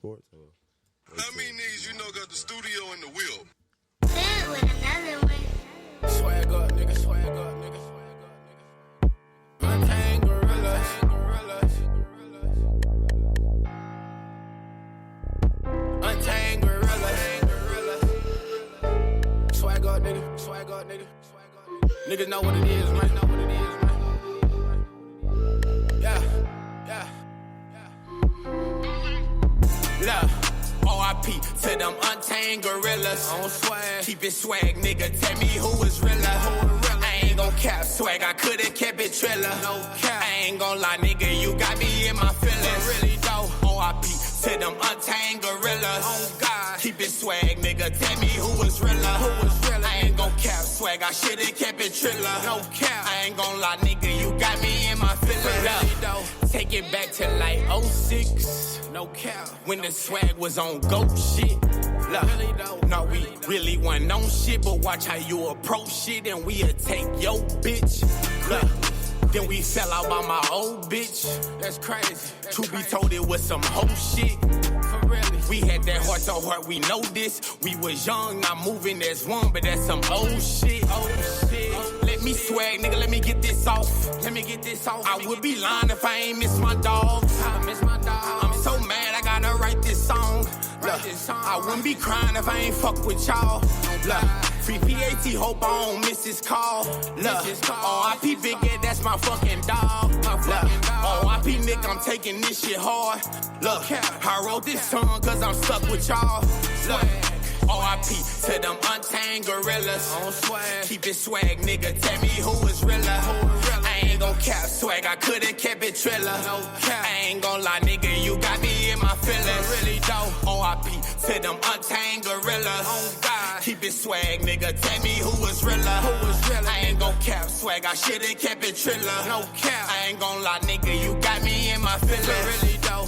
sports? Or How many niggas you know got the studio in the wheel? With another one. Swag up, nigga, swag up, nigga. Untamed gorillas. Untamed gorillas. Swag up, nigga, swag up, nigga. Niggas know what it is, man. Yeah. Look. R.I.P. to them untamed gorillas. On swag. Keep it swag, nigga. Tell me who is realer. I ain't gon' cap swag. I could've kept it triller. No cap. I ain't gon' lie, nigga. You got me in my feelings. Really though. R.I.P. to them untamed gorillas. Oh God. Keep it swag, nigga. Tell me who was realer. I ain't gon' cap swag. I should've kept it triller. No cap. I ain't gon' lie, nigga. You got me in my feelings. Really though. Take it back to like 06. No cap. When the swag was on go shit. Look, no, we really wasn't on shit, but watch how you approach shit and we'll take your bitch. Look, then we fell out by my old bitch. That's crazy. Truth be told, it was some hoe shit. For really. We had that heart to heart, we know this. We was young, not moving as one, but that's some old shit. Let me swag, nigga, let me get this off. I would be lying if I ain't miss my dogs. I'm so mad I gotta write this song. Look, I wouldn't be crying if I ain't fuck with y'all. Look, free PAT, hope I don't miss his call. Look, R.I.P. Big Ed, that's my fucking dog. Look, R.I.P. Nick, I'm taking this shit hard. Look, I wrote this song cause I'm stuck with y'all. Look, R.I.P. to them untamed gorillas. Keep it swag, nigga, tell me who is realer. I ain't gon' cap swag, I could've kept it triller. I ain't gon' lie, nigga, you got me in my feelings. Really though. R.I.P. to them untamed gorillas. Keep it swag, nigga, tell me who was realer. I ain't gon' cap swag, I should've kept it triller. No cap. I ain't gon' lie, nigga, you got me in my feelings. Really though.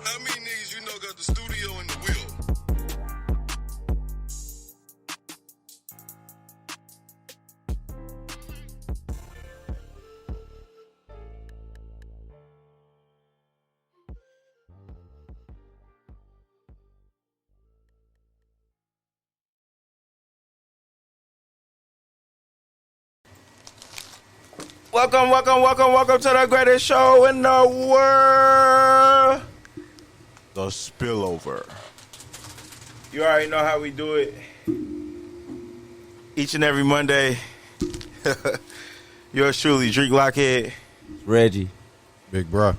How many niggas you know got the studio in the wheel? Welcome to the greatest show in the world, the S.P.I.L.L Over. You already know how we do it. Each and every Monday, yours truly, Drake Lockhead, Reggie, Big bro.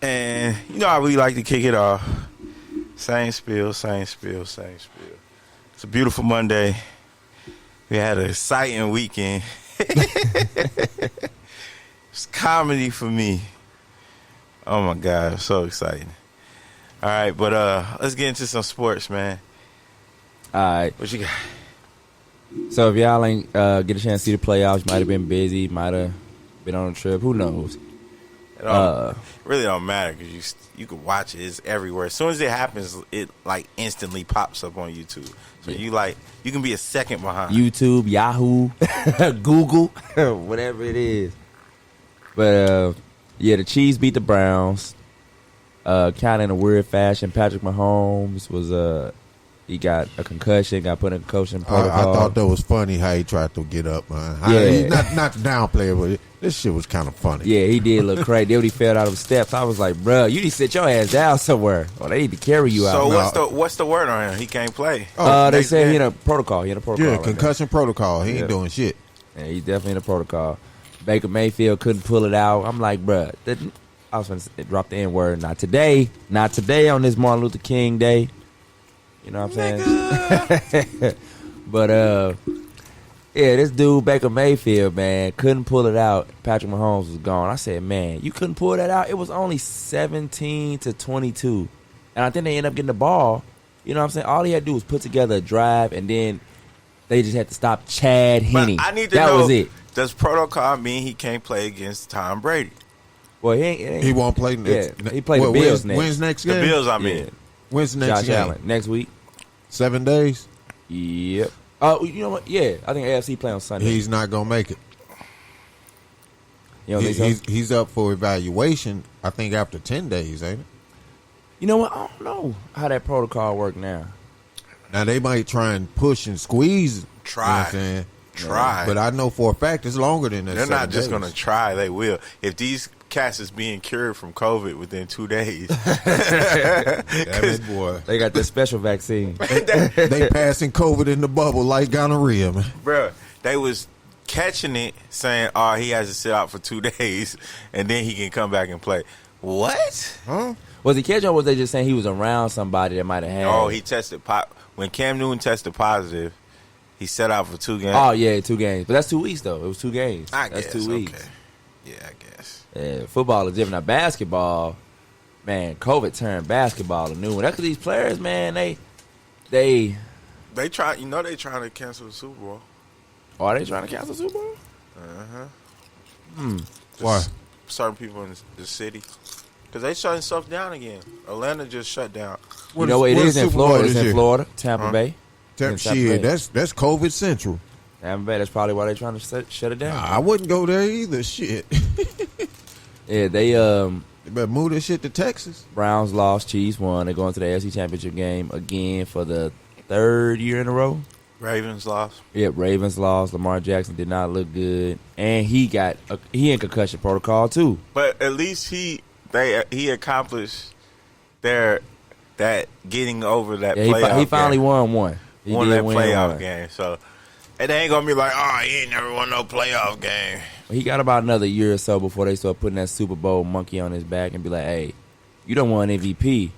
and you know how we like to kick it off. Same spill. It's a beautiful Monday. We had an exciting weekend. It's comedy for me. Oh my God, it's so exciting. All right, but let's get into some sports, man. All right. What you got? So if y'all ain't get a chance to see the playoffs, you might have been busy, might have been on a trip. Who knows? It really don't matter because you can watch it. It's everywhere. As soon as it happens, it like instantly pops up on YouTube. So you can be a second behind. YouTube, Yahoo, Google, whatever it is. But yeah, the Chiefs beat the Browns. Kind of in a weird fashion. Patrick Mahomes was he got a concussion, got put in concussion protocol. I thought that was funny how he tried to get up, man. Yeah. Not to downplay it, but this shit was kind of funny. Yeah, he did look crazy. Then when he fell out of the steps, I was like, bruh, you need to sit your ass down somewhere. Or they need to carry you out. So what's the word on him? He can't play. They said he in a protocol. Yeah, right concussion protocol. He ain't doing shit. Yeah, he's definitely in a protocol. Baker Mayfield couldn't pull it out. I'm like, bruh, I was going to drop the N-word. Not today on this Martin Luther King Day. You know what I'm saying? But, yeah, this dude, Baker Mayfield, man, couldn't pull it out. Patrick Mahomes was gone. I said, man, you couldn't pull that out? It was only 17-22. And I think they ended up getting the ball. You know what I'm saying? All he had to do was put together a drive, and then they just had to stop Chad Henne. I need to that know, was it. Does protocol mean he can't play against Tom Brady? Well, he won't play next. Yeah, he played the Bills next. When's next game? The Bills, I mean. Yeah. When's the next Josh game? Allen, next week. 7 days? Yep. Oh, you know what? Yeah, I think AFC play on Sunday. He's not going to make it. You don't think so? He's up for evaluation, I think, after 10 days, ain't it? You know what? I don't know how that protocol work now. Now, they might try and push and squeeze. Try. You know what I'm saying? Try. But I know for a fact it's longer than that. They're not just going going to try. They will. If these cats is being cured from COVID within 2 days. boy. They got this special vaccine. They passing COVID in the bubble like gonorrhea, man. Bro, they was catching it saying, oh, he has to sit out for 2 days and then he can come back and play. What? Huh? Was he catching or was they just saying he was around somebody that might have had? Oh, he tested when Cam Newton tested positive, he set out for 2 games. Oh, yeah, 2 games. But that's 2 weeks, though. It was 2 games. I That's guess, 2 weeks. okay. Yeah, I guess. Yeah, football is different. Now, basketball, man, COVID turned basketball a new one. That's because these players, man, they They try, they trying to cancel the Super Bowl. are they trying to cancel the Super Bowl? Why? Certain people in the city. Because they shutting stuff down again. Atlanta just shut down. You know what it is in Florida? It's in Florida, Tampa Bay. In Tampa Shit, Bay. that's COVID Central. Tampa Bay. That's probably why they're trying to shut it down. I wouldn't go there either. Shit. Yeah, they You better move this shit to Texas. Browns lost, Chiefs won. They're going to the AFC Championship game again for the 3rd year in a row. Ravens lost. Yeah, Ravens lost. Lamar Jackson did not look good, and he in concussion protocol too. But at least he accomplished that getting over that Yeah, playoff he finally game. won one. He Won did that win playoff one. game. So it ain't gonna be like, oh, he ain't never won no playoff game. He got about another year or so before they start putting that Super Bowl monkey on his back and be like, "Hey, you done won MVP.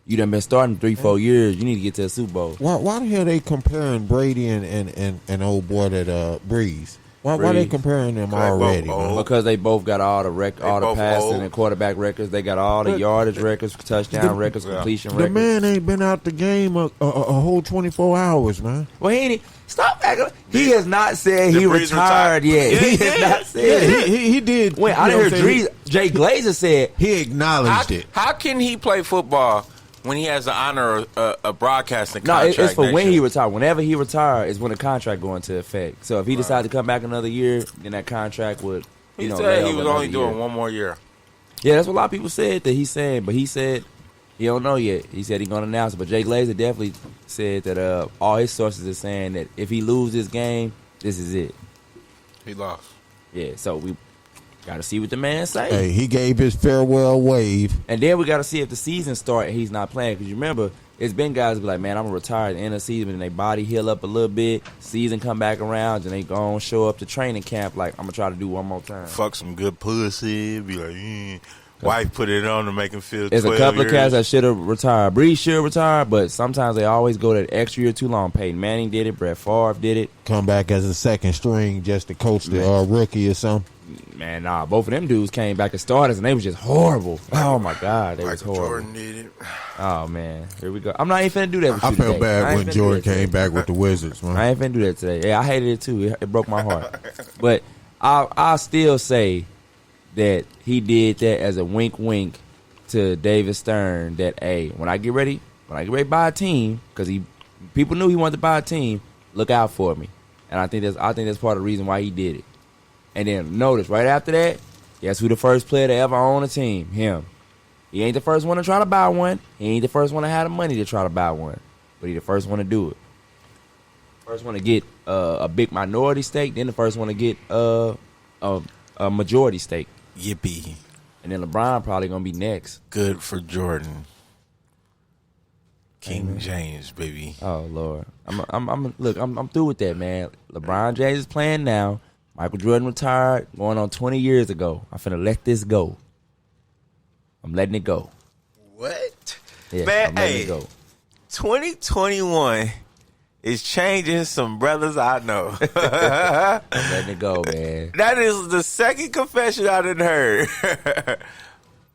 You done been starting 3-4 years. You need to get to a Super Bowl." Why the hell they comparing Brady and old boy that Breeze? Why they Breeze. comparing them They already? both man? old. Because they both got all the both passing old. and quarterback records. They got all the yardage records, touchdown records, completion The records. man ain't been out the game a whole 24 hours, man. Well, he ain't. Stop acting. He has not said Did he Breeze retired retire? yet. Yeah, he he has did. not said. He did. Wait, I you know didn't what I'm hear saying? Jay Glazer said. He acknowledged it. How can he play football when he has the honor of a broadcasting No, contract? it's for next when year? he retired. Whenever he retired is when the contract go into effect. So if he decided to come back another year, then that contract would. He lay said he over was another only doing year. one more year. Yeah, that's what a lot of people said that he's saying, but he said he don't know yet. He said he's gonna announce it. But Jay Glazer definitely said that all his sources are saying that if he loses this game, this is it. He lost. Yeah, so we gotta see what the man say. Hey, he gave his farewell wave. And then we got to see if the season start and he's not playing. Because you remember, it's been guys be like, man, I'm going to retire at the end of the season. And they body heal up a little bit. Season come back around. And they go on show up to training camp like, I'm going to try to do one more time. Fuck some good pussy. Be like, wife put it on to make him feel 12 There's a couple years. of cats that should have retired. Breeze should retire, but sometimes they always go that extra year too long. Peyton Manning did it. Brett Favre did it. Come back as a second string just to coach the rookie or something. Man, nah, both of them dudes came back as starters, and they was just horrible. Oh, my God, they was Michael horrible. Jordan did it. Oh, man, here we go. I'm not even finna do that with I you felt today. I bad ain't when finna Jordan do that came today. back with the Wizards, man. I ain't finna do that today. Yeah, I hated it too. It broke my heart. But I'll still say that he did that as a wink to David Stern that, hey, when I get ready to buy a team, because people knew he wanted to buy a team, look out for me. And I think that's part of the reason why he did it. And then notice right after that, guess who the first player to ever own a team? Him. He ain't the first one to try to buy one. He ain't the first one to have the money to try to buy one. But he the first one to do it. First one to get a big minority stake, then the first one to get a majority stake. Yippee. And then LeBron probably gonna be next. Good for Jordan. King James, baby. Oh Lord, I'm through with that, man. LeBron James is playing now. Michael Jordan retired going on 20 years ago. I'm finna let this go. I'm letting it go. What? Yeah, Man, I'm letting hey. it go. 2021 is changing some brothers I know. I'm letting it go, man. That is the second confession I done heard.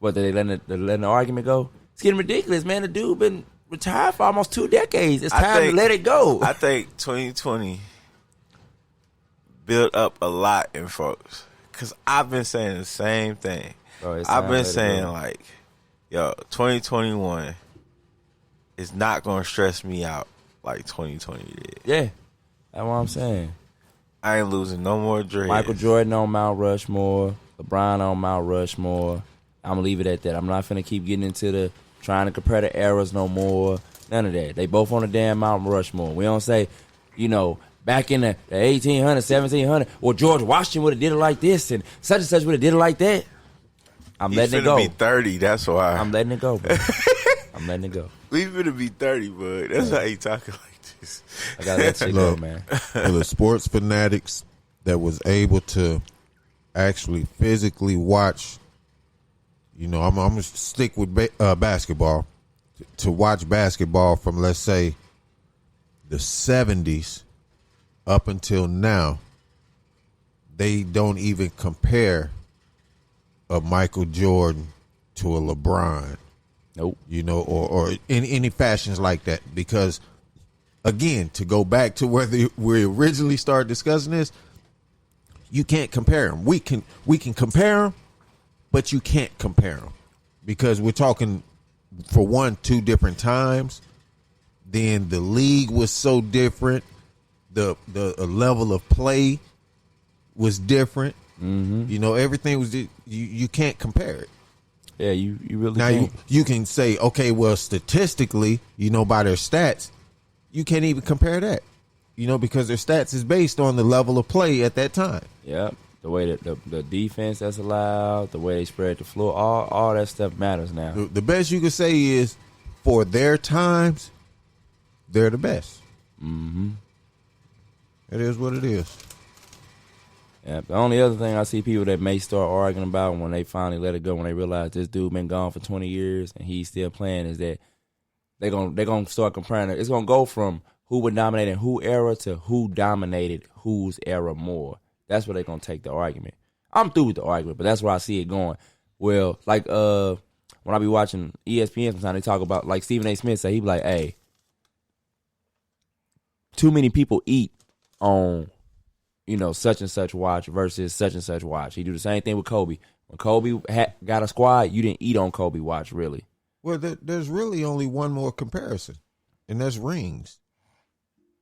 What, they letting the argument go? It's getting ridiculous, man. The dude been retired for almost 2 decades. It's time to let it go. I think 2020 built up a lot in folks. Because I've been saying the same thing. Bro, it's I've time to been let it saying, go. like, yo, 2021 is not going to stress me out like 2020 did. Yeah, that's what I'm saying. I ain't losing no more dreads. Michael Jordan on Mount Rushmore. LeBron on Mount Rushmore. I'm going to leave it at that. I'm not finna keep getting into the trying to compare the eras no more. None of that. They both on the damn Mount Rushmore. We don't say, back in the 1800s, 1700s, well, George Washington would have did it like this and such would have did it like that. I'm letting it go. He's finna be 30, that's why. I'm letting it go, bro. I'm letting it go. We finna be 30, bud. That's why he talking like this. I gotta let shit go, man. For the sports fanatics that was able to actually physically watch, I'm gonna stick with basketball. To watch basketball from, let's say, the 70s up until now, they don't even compare a Michael Jordan to a LeBron. Nope. Or in any fashions like that. Because, again, to go back to where we originally started discussing this, you can't compare them. We can compare them, but you can't compare them. Because we're talking, for one, two different times. Then the league was so different. The level of play was different. Mm-hmm. Everything was you can't compare it. Yeah, you really now can't. You can say, okay, well, statistically, by their stats, you can't even compare that. Because their stats is based on the level of play at that time. Yeah, the way that the defense that's allowed, the way they spread the floor, all that stuff matters now. The best you can say is, for their times, they're the best. Mm-hmm. It is what it is. Yeah, the only other thing I see people that may start arguing about when they finally let it go, when they realize this dude been gone for 20 years and he's still playing, is that they're gonna start comparing it. It's gonna go from who would dominate in who era to who dominated whose era more. That's where they're gonna take the argument. I'm through with the argument, but that's where I see it going. Well, like when I be watching ESPN sometimes, they talk about, like Stephen A. Smith say, he be like, hey, too many people eat on such and such watch versus such and such watch. He do the same thing with Kobe. When Kobe got a squad, you didn't eat on Kobe watch, really. Well, there's really only one more comparison, and that's rings.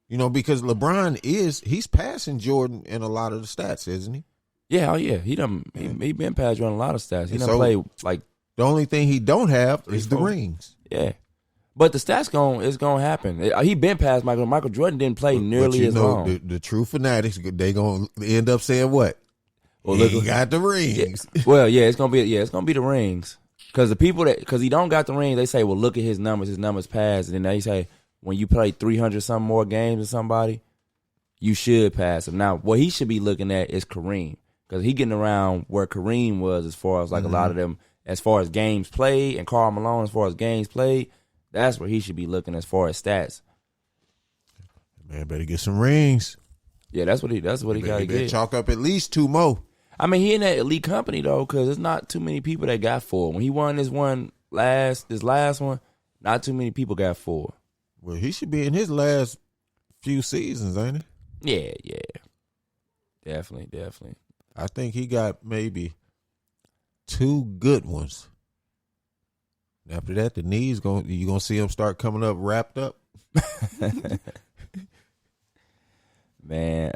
Because LeBron he's passing Jordan in a lot of the stats, isn't he? Yeah, oh yeah. He been past Jordan a lot of stats. He done played like. The only thing he don't have is the rings. Yeah. But the stats is gonna happen. He been past Michael. Michael Jordan didn't play nearly as long. The true fanatics, they gonna end up saying what? Well, he got the rings. Yeah. Well, yeah, it's gonna be the rings. Because because he don't got the rings, they say, well, look at his numbers passed, and then they say when you play 300 some more games with somebody, you should pass him. Now, what he should be looking at is Kareem, because he getting around where Kareem was as far as like a lot of them, as far as games played, and Karl Malone as far as games played. That's where he should be looking as far as stats. Man, better get some rings. Yeah, that's what he got to get. Chalk up at least 2 more. I mean, he in that elite company though, because there's not too many people that got 4. When he won this last one, not too many people got 4. Well, he should be in his last few seasons, ain't he? Yeah, definitely. I think he got maybe 2 good ones. After that, the knees you gonna see him start coming up wrapped up. Man,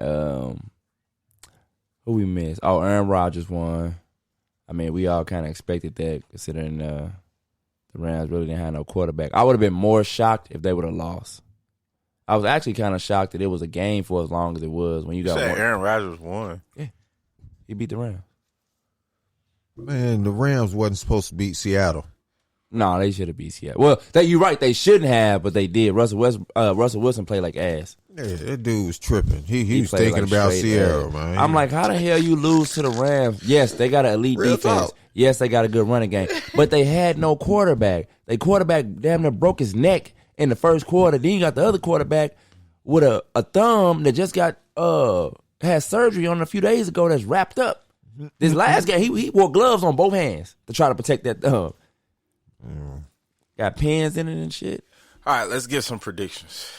who we missed? Oh, Aaron Rodgers won. I mean, we all kind of expected that, considering the Rams really didn't have no quarterback. I would have been more shocked if they would have lost. I was actually kind of shocked that it was a game for as long as it was. When you got Aaron Rodgers won. Yeah, he beat the Rams. Man, the Rams wasn't supposed to beat Seattle. No, they should have beat Seattle. Well, you're right. They shouldn't have, but they did. Russell Wilson played like ass. Yeah, that dude was tripping. He was thinking like about Seattle, man. I'm like, how the hell you lose to the Rams? Yes, they got an elite defense. Talk. Yes, they got a good running game. But they had no quarterback. Their quarterback damn near broke his neck in the first quarter. Then you got the other quarterback with a thumb that just got had surgery on a few days ago that's wrapped up. This last game, he wore gloves on both hands to try to protect that thumb. Got pins in it and shit. All right, let's get some predictions.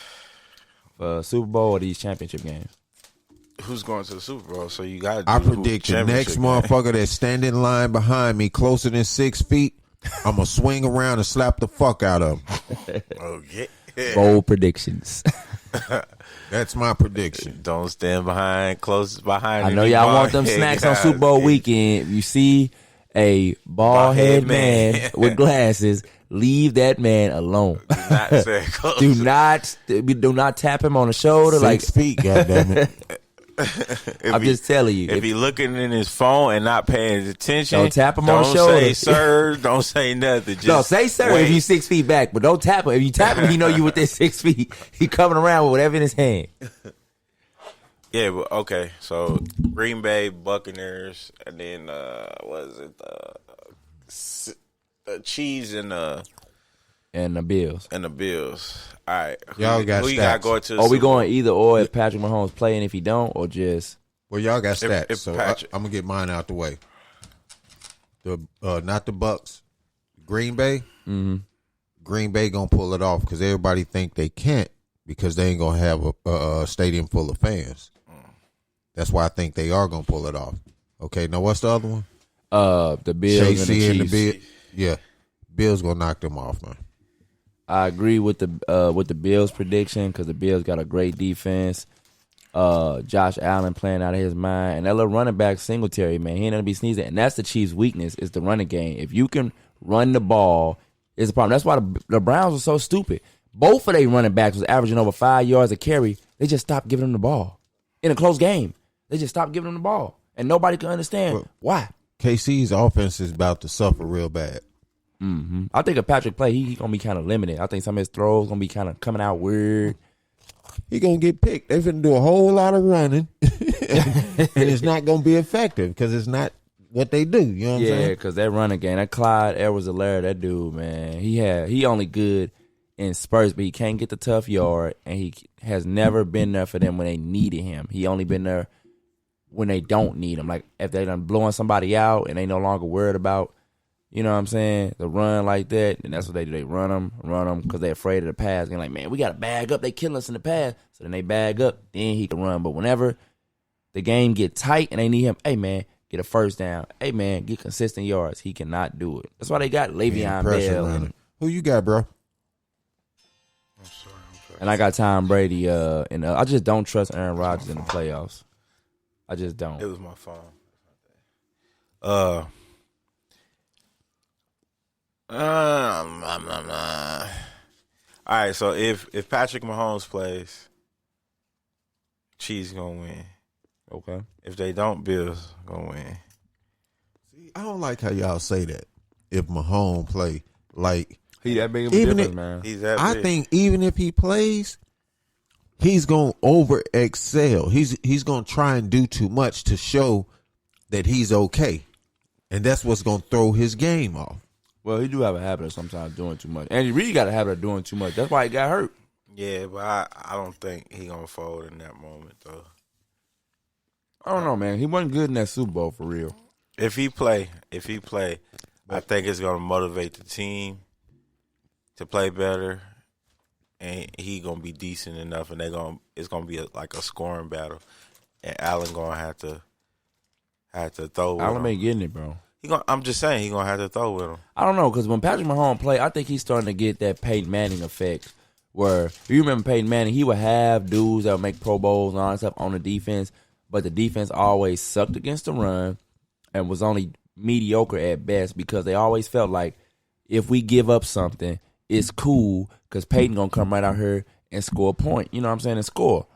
Super Bowl or these championship games? Who's going to the Super Bowl? So you got. I predict the next motherfucker that's standing in line behind me closer than 6 feet, I'm gonna swing around and slap the fuck out of him. Oh yeah. Bold predictions. That's my prediction. Don't stand close behind. I know any y'all want bald them head snacks on guys. Super Bowl weekend. If you see a bald head man with glasses, leave that man alone. Do not stand close. do not tap him on the shoulder. 6 feet, goddammit. I'm just telling you. If he looking in his phone and not paying attention, Don't tap him on the shoulder. Don't say sir. Don't say nothing. Just no, say sir wait. if you 6 feet back, but don't tap him. If you tap him, he know you within 6 feet. He coming around with whatever in his hand. Yeah, but okay. So Green Bay Buccaneers, and then what is it? The Chiefs and the Bills. All right, Y'all got who you got stats. going to? The Are we Super Bowl? going either or if Patrick Mahomes playing? If he don't, or just Well, y'all got stats, if so Patrick- I'm gonna get mine out the way. The not the Bucks, Green Bay. Mm-hmm. Green Bay gonna pull it off because everybody think they can't because they ain't gonna have a stadium full of fans. That's why I think they are gonna pull it off. Okay, now what's the other one? the Bills and the Chiefs? Yeah, Bills gonna knock them off, man. I agree with the Bills prediction because the Bills got a great defense. Josh Allen playing out of his mind, and that little running back Singletary, man, he ain't gonna be sneezing, and that's the Chiefs' weakness is the running game. If you can run the ball, it's a problem. That's why the Browns were so stupid. Both of their running backs was averaging over 5 yards a carry. They just stopped giving them the ball in a close game. They just stopped giving them the ball, and nobody could understand why. KC's offense is about to suffer real bad. Mm-hmm. I think if Patrick play, he gonna be kind of limited. I think some of his throws gonna be kind of coming out weird. He gonna get picked. They finna do a whole lot of running, and it's not gonna be effective because it's not what they do. You know what I'm Yeah, saying? because that running game, that Clyde Edwards-Helaire, that dude, man, he only good in spurts, but he can't get the tough yard, and he has never been there for them when they needed him. He only been there when they don't need him. Like if they done blowing somebody out and they no longer worried about, you know what I'm saying, the run like that, and that's what they do. They run them because they're afraid of the pass. They're like, man, we got to bag up. They killing us in the pass. So then they bag up, then he can run. But whenever the game get tight and they need him, hey, man, get a first down. Hey, man, get consistent yards. He cannot do it. That's why they got Le'Veon Bell. And Who you got, bro? I got Tom Brady. And I just don't trust Aaron Rodgers in the playoffs. I just don't. It was my phone. All right, so if Patrick Mahomes plays, Chiefs gonna win. Okay. If they don't, Bills gonna win. See, I don't like how y'all say that. If Mahomes play, like He that big of a Even difference, if- man. He's that I big. think even if he plays, he's gonna over excel. He's gonna try and do too much to show that he's okay, and that's what's gonna throw his game off. Well, he do have a habit of sometimes doing too much. And he really got a habit of doing too much. That's why he got hurt. Yeah, but I don't think he gonna fold in that moment though. I don't know, man. He wasn't good in that Super Bowl for real. If he play, I think it's gonna motivate the team to play better, and he gonna be decent enough, and it's gonna be like a scoring battle, and Allen gonna have to throw with Allen him. ain't getting it, bro. I'm just saying he gonna have to throw with him. I don't know, because when Patrick Mahomes play, I think he's starting to get that Peyton Manning effect. Where if you remember Peyton Manning, he would have dudes that would make Pro Bowls and all that stuff on the defense, but the defense always sucked against the run and was only mediocre at best because they always felt like if we give up something, it's cool because Peyton gonna come right out here and score a point. You know what I'm saying? And score.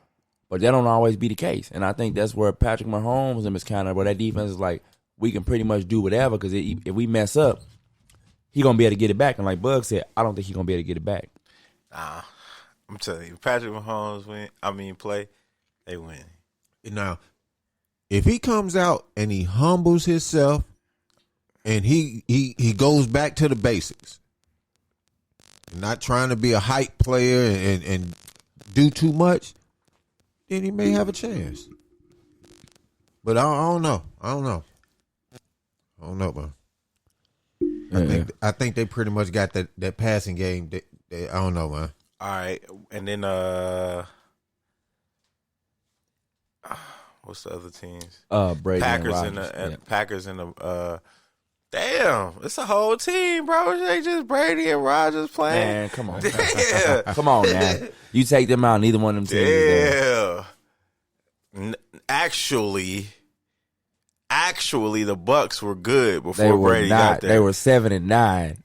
But that don't always be the case. And I think that's where Patrick Mahomes is kind of where that defense is like, we can pretty much do whatever because if we mess up, he gonna be able to get it back. And like Bug said, I don't think he gonna be able to get it back. Nah, I'm telling you, Patrick Mahomes play, they win. Now, if he comes out and he humbles himself and he goes back to the basics, not trying to be a hype player and do too much, then he may have a chance. But I don't know. I don't know, man. I think they pretty much got that passing game. I don't know, man. All right, and then what's the other teams? Brady Packers and Rodgers. Packers and the Damn, it's a whole team, bro. They just Brady and Rodgers playing. Man, come on. Damn. Come on, man. You take them out, neither one of them teams is there. Yeah. Actually, the Bucks were good before They were Brady not. got there. They were 7-9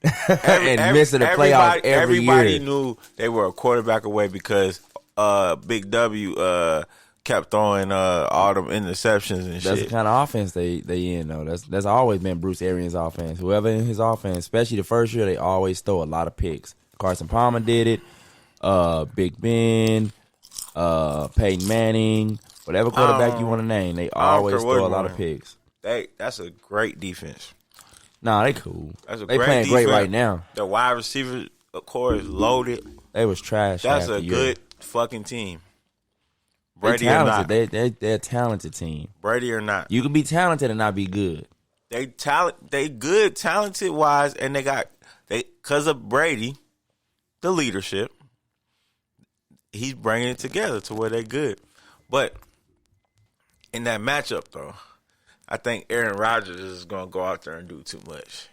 and missing the playoffs every everybody year. knew they were a quarterback away because Big W kept throwing all them interceptions and That's shit. the kind of offense they in, though. That's always been Bruce Arians' offense. Whoever in his offense, especially the first year, they always throw a lot of picks. Carson Palmer did it. Big Ben, Peyton Manning, whatever quarterback you want to name, they always throw a lot of picks. That's a great defense. Nah, they cool. That's a they great playing defense. great right now. The wide receiver core is loaded. They was trash. That's half a the year. good fucking team. They Brady or not. talented. They're a talented team. Brady or not. You can be talented and not be good. They good, talented wise, and because of Brady, the leadership, he's bringing it together to where they good. But in that matchup, though, I think Aaron Rodgers is going to go out there and do too much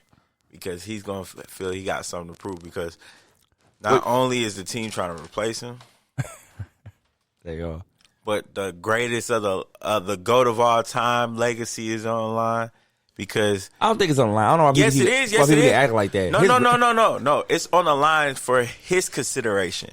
because he's going to feel he got something to prove because not only is the team trying to replace him, They are. but the greatest of the GOAT of all time legacy is on the line because I don't think it's on the line. I don't know why yes, people, it is. why Yes, people it is. act like that. No. It's on the line for his consideration.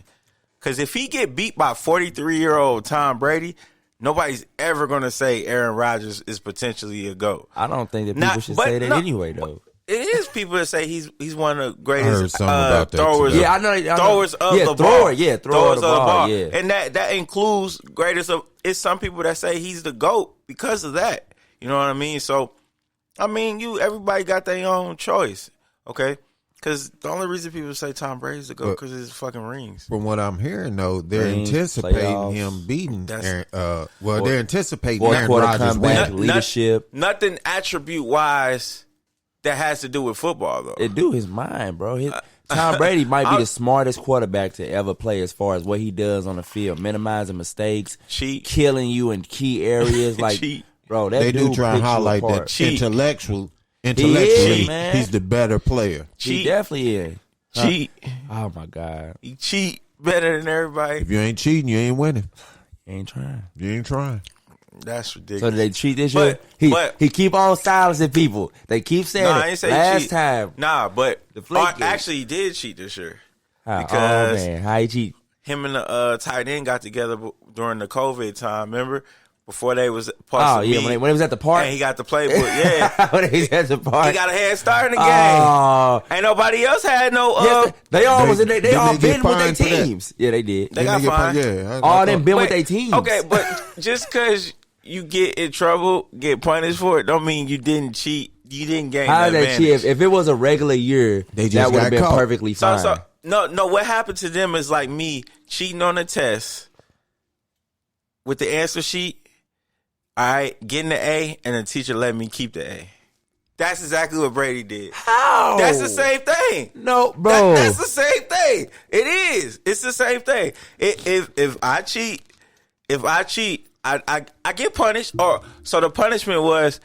Because if he get beat by 43-year-old Tom Brady, nobody's ever going to say Aaron Rodgers is potentially a GOAT. I don't think that people should say that anyway, though. It is people that say he's one of the I greatest heard something about that throwers. too. Yeah, I know. Throwers of the ball. Throwers of the Throwers ball. Yeah. And that includes greatest of. It's some people that say he's the GOAT because of that. You know what I mean? So, I mean, everybody got their own choice, okay? Because the only reason people say Tom Brady's the GOAT because of his fucking rings. From what I'm hearing, though, they're Rings, anticipating playoffs. him beating That's- Aaron. They're anticipating Fourth Aaron quarter Rodgers comeback, winning. leadership. Nothing attribute-wise that has to do with football, though. It do his mind, bro. Tom Brady might be the smartest quarterback to ever play as far as what he does on the field, minimizing mistakes, Cheat. killing you in key areas. Like, Cheat. bro, that They dude do try and picks you highlight apart. that Cheat. intellectually, man. he's the better player. He Cheat. definitely is. Cheat. Oh my God, He cheat better than everybody. If you ain't cheating, you ain't winning. he ain't trying. You ain't trying. That's ridiculous. So did they cheat this year? But- He keep on silencing people. They keep saying Nah, I it. ain't say Last cheat. time, Nah, but Deflategate. actually he did cheat this year. oh Because man, how he cheat? him and the tight end got together during the COVID time. Remember before they was supposed Oh to yeah, meet, when he was at the park. and he got the playbook. Yeah, when he was at the park. he got a head start in the game. Oh, Ain't nobody else had no. yes, they all was in They- they all didn't they been get with their fined for that? teams. Yeah, they did. They got fined. Yeah, All them been with Wait, their teams. Okay, but just because you get in trouble, get punished for it, don't mean you didn't cheat. You didn't gain How the did that cheat? advantage. If it was a regular year, They just that would have got been caught. perfectly fine. So no. What happened to them is like me cheating on a test with the answer sheet. All right, getting the A, and the teacher let me keep the A. That's exactly what Brady did. How? That's the same thing. No, bro. That's the same thing. It is. It's the same thing. If I cheat, I get punished. Or so the punishment was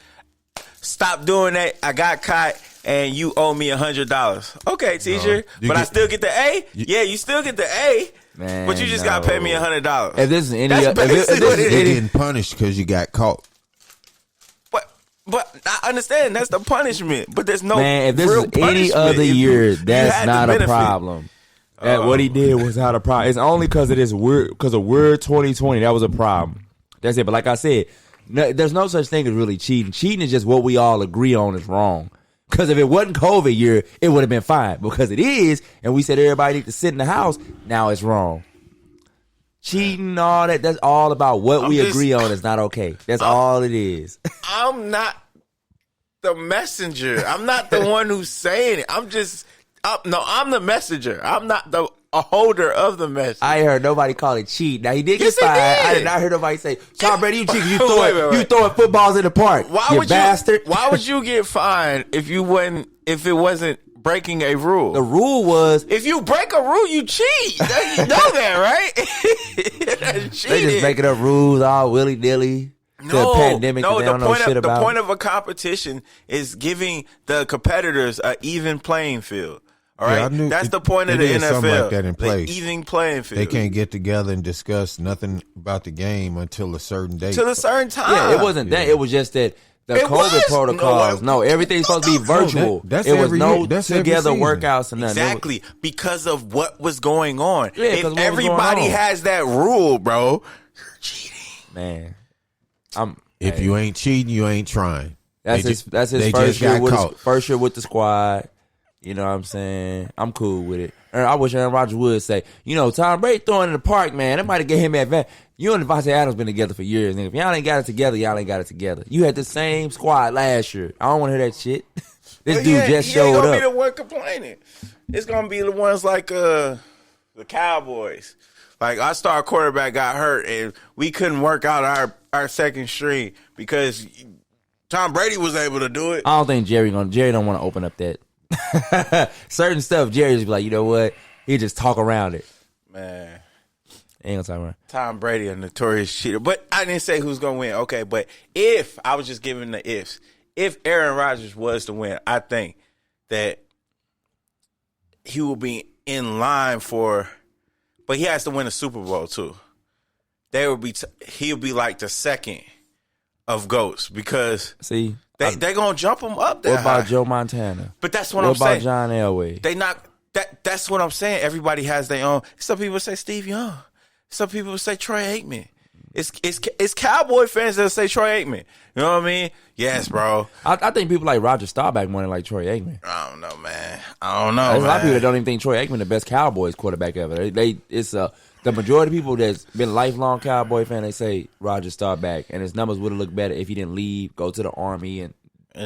stop doing that. I got caught, and you owe me $100. Okay, teacher, you but I get- still get the A. Yeah, you still get the A. Man, But you just gotta pay me $100. If this is any, That's if basically this what is it You're any, getting punished because you got caught. But I understand that's the punishment. But there's no man, if this real is any punishment other if you- year, you that's had not the a benefit. problem. What he did was not a problem. It's only because of this weird, because of weird 2020 that was a problem. That's it. But like I said, there's no such thing as really cheating. Cheating is just what we all agree on is wrong. Because if it wasn't COVID year, it would have been fine. Because it is, and we said everybody need to sit in the house. Now it's wrong. Cheating, all that, that's all about what we agree on is not okay. That's all it is. I'm not the messenger. I'm not the one who's saying it. I'm the messenger. I'm not a holder of the message. I ain't heard nobody call it cheat. Now he did Yes, get he fined. I did. did not hear nobody say, Tom Brady, you cheating. You Wait, throwing, wait. you throwing footballs in the park. Why you would bastard. you? Why would you get fined if it wasn't breaking a rule? The rule was If you break a rule, you cheat. You know that, right? they just making up rules all willy nilly. a pandemic that they don't know shit about. The point of a competition is giving the competitors an even playing field. All right, that's the point of the NFL. Something like that in place. Even playing field. They can't get together and discuss nothing about the game until a certain date. Till a certain time. Yeah, it wasn't that. It was just that the COVID protocols. No, everything's supposed to be virtual. That's it was every together season. workouts and nothing. Exactly, because of what was going on. Yeah, if everybody has that rule, bro, you're cheating. Man, if you ain't cheating, you ain't trying. That's his first year with the squad. You know what I'm saying? I'm cool with it. I wish Aaron Rodgers would say, Tom Brady throwing in the park, man. That might have gave him advantage. You and Devontae Adams been together for years. Nigga. If y'all ain't got it together, y'all ain't got it together. You had the same squad last year. I don't want to hear that shit. This dude just showed up. He ain't gonna be the one complaining. It's gonna be the ones like the Cowboys. Like our star quarterback got hurt and we couldn't work out our second string because Tom Brady was able to do it. I don't think Jerry don't want to open up that. Certain stuff, Jerry just be like, you know what? He just talk around it. Man. Ain't gonna talk around. Tom Brady, a notorious cheater. But I didn't say who's gonna win. Okay, but if I was just giving the ifs, if Aaron Rodgers was to win, I think that he will be in line but he has to win a Super Bowl too. He'll be like the second of GOATs because they're gonna jump him up there. What about Joe Montana? But that's what I'm saying. What about John Elway? They not that's what I'm saying. Everybody has their own. Some people say Steve Young. Some people say Troy Aikman. It's Cowboy fans that say Troy Aikman. You know what I mean? Yes, bro. I think people like Roger Staubach more than like Troy Aikman. I don't know, man. I don't know. There's a lot of people that don't even think Troy Aikman the best Cowboys quarterback ever. The majority of people that's been lifelong Cowboy fan, they say Roger Staubach, and his numbers would have looked better if he didn't leave, go to the Army, and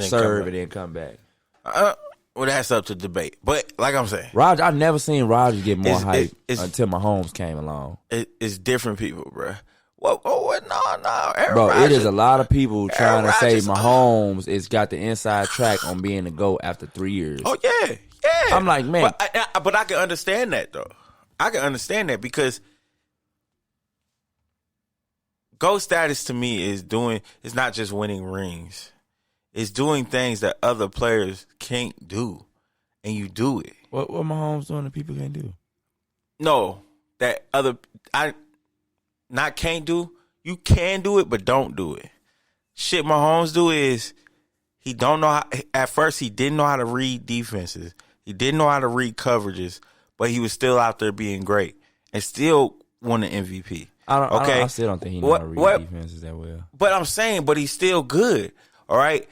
serve, and then come back. Well, that's up to debate. But like I'm saying, Roger, I've never seen Roger get more hype until Mahomes came along. It's different people, bro. No. Bro, it is a lot of people trying to say Mahomes has got the inside track on being the GOAT after 3 years. Oh, yeah. I'm like, man. But I can understand that, though. I can understand that because GOAT status to me is not just winning rings. It's doing things that other players can't do, and you do it. What Mahomes doing that people can't do? No, not can't do. You can do it, but don't do it. Shit Mahomes do is he don't know how, at first he didn't know how to read defenses. He didn't know how to read coverages, but he was still out there being great and still won the MVP. I still don't think he knows how to read defenses that well. But I'm saying, but he's still good. All right?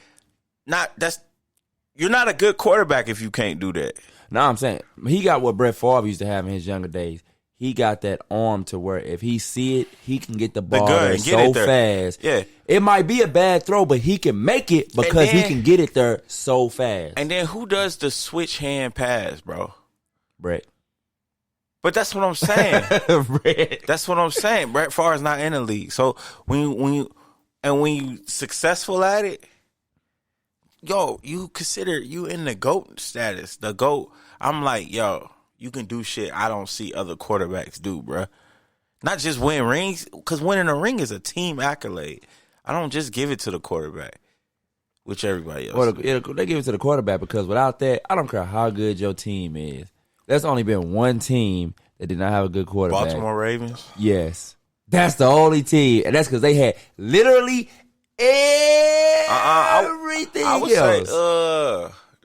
You're not a good quarterback if you can't do that. No, I'm saying he got what Brett Favre used to have in his younger days. He got that arm to where if he see it, he can get the ball there so fast. Yeah. It might be a bad throw, but he can make it because he can get it there so fast. And then who does the switch hand pass, bro? Brett. But that's what I'm saying. Brett. That's what I'm saying. Brett Favre's not in the league. So when you successful at it, you consider you in the GOAT status. The GOAT. I'm like, you can do shit I don't see other quarterbacks do, bruh. Not just win rings, because winning a ring is a team accolade. I don't just give it to the quarterback, which everybody else. Well, they give it to the quarterback because without that, I don't care how good your team is. There's only been one team that did not have a good quarterback. Baltimore Ravens? Yes. That's the only team, and that's because they had literally everything I would else. Say,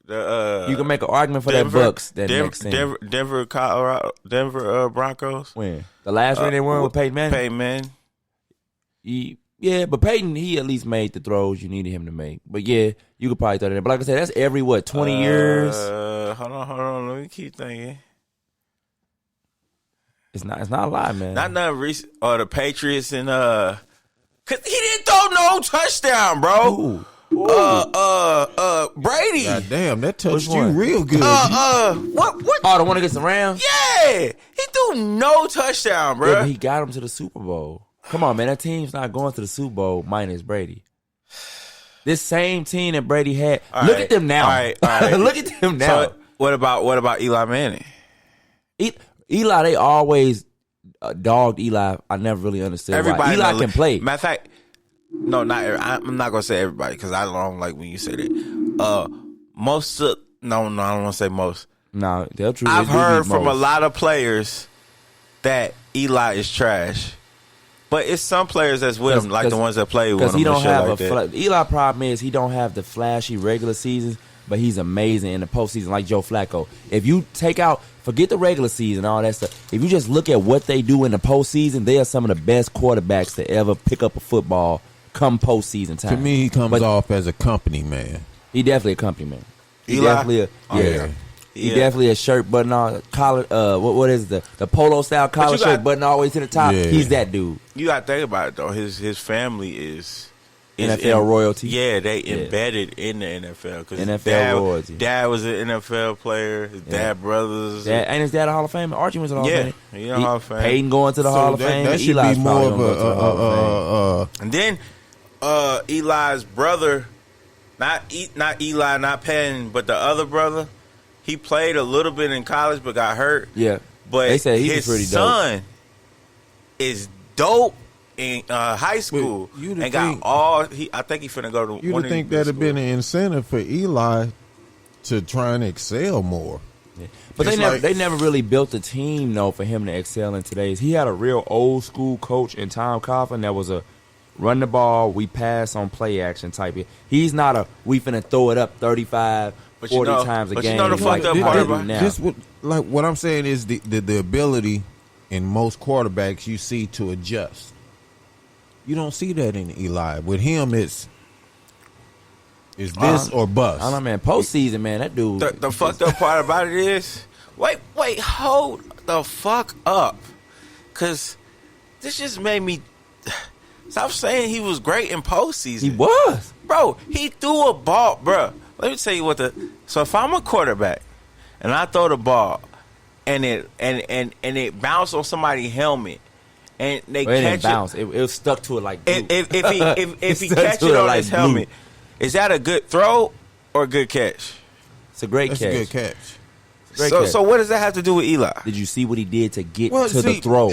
you can make an argument for that Bucks. Next team. Denver Broncos. When the last ring they won with Peyton Manning. Peyton Manning. But Peyton, he at least made the throws you needed him to make. But yeah, you could probably throw that in. But like I said, that's every 20 years. Hold on. Let me keep thinking. It's not a lie, man. Not nothing recent. Or the Patriots and cause he didn't throw no touchdown, bro. Brady. God damn, that touched you real good. What? Oh, the one against the Rams? Yeah. He threw no touchdown, bro. Yeah, but he got him to the Super Bowl. Come on, man. That team's not going to the Super Bowl minus Brady. This same team that Brady had. Look at them now. All right. Look at them now. So what about Eli Manning? Eli, they always dogged Eli. I never really understood why. Eli can play. Matter of fact, No, not. I'm not gonna say everybody because I don't like when you say that. Most of no, I don't want to say most. No, they'll true. I've heard from a lot of players that Eli is trash, but it's some players that's with him, like the ones that play with him. Because he don't have like Eli problem is he don't have the flashy regular seasons, but he's amazing in the postseason, like Joe Flacco. If you forget the regular season, all that stuff. If you just look at what they do in the postseason, they are some of the best quarterbacks to ever pick up a football come postseason time. To me, he comes off as a company man. He definitely a company man. He Eli? definitely He definitely a shirt button on collar. What is the polo style collar shirt button all the way to the top? Yeah. He's that dude. You got to think about it though. His family is NFL royalty. Yeah, they embedded in the NFL because NFL royalty. Dad was an NFL player. His dad brothers. Ain't his dad a Hall of Fame? Archie was a Hall of Fame. Yeah, Hall of Fame. Peyton going to the Hall of Fame. That should Eli's be more probably of gonna go to the Hall of Fame. And then Eli's brother, not Eli, not Penn, but the other brother, he played a little bit in college but got hurt. Yeah, but they said he his was pretty son is dope in high school and got all. I think he finna go to. You'd think that'd have been an incentive for Eli to try and excel more. Yeah. But they never really built a team though for him to excel in today's. He had a real old school coach in Tom Coughlin that was a run the ball, we pass on play action type. He's not a we finna throw it up 35, 40 times a game. But you know the fucked up part about it? What I'm saying is the ability in most quarterbacks you see to adjust. You don't see that in Eli. With him, it's this or bust. I don't know, man. Postseason, man, that dude. The fucked up part about it is, wait, hold the fuck up, because this just made me stop saying he was great in postseason. He was, bro. He threw a ball, bro. Let me tell you what So if I'm a quarterback and I throw the ball and it bounced on somebody's helmet. And they catch didn't bounce. It was stuck to it like glue. If he catch it on his helmet, is that a good throw or a good catch? It's a great catch. It's a good catch. So what does that have to do with Eli? Did you see what he did to get to the throw?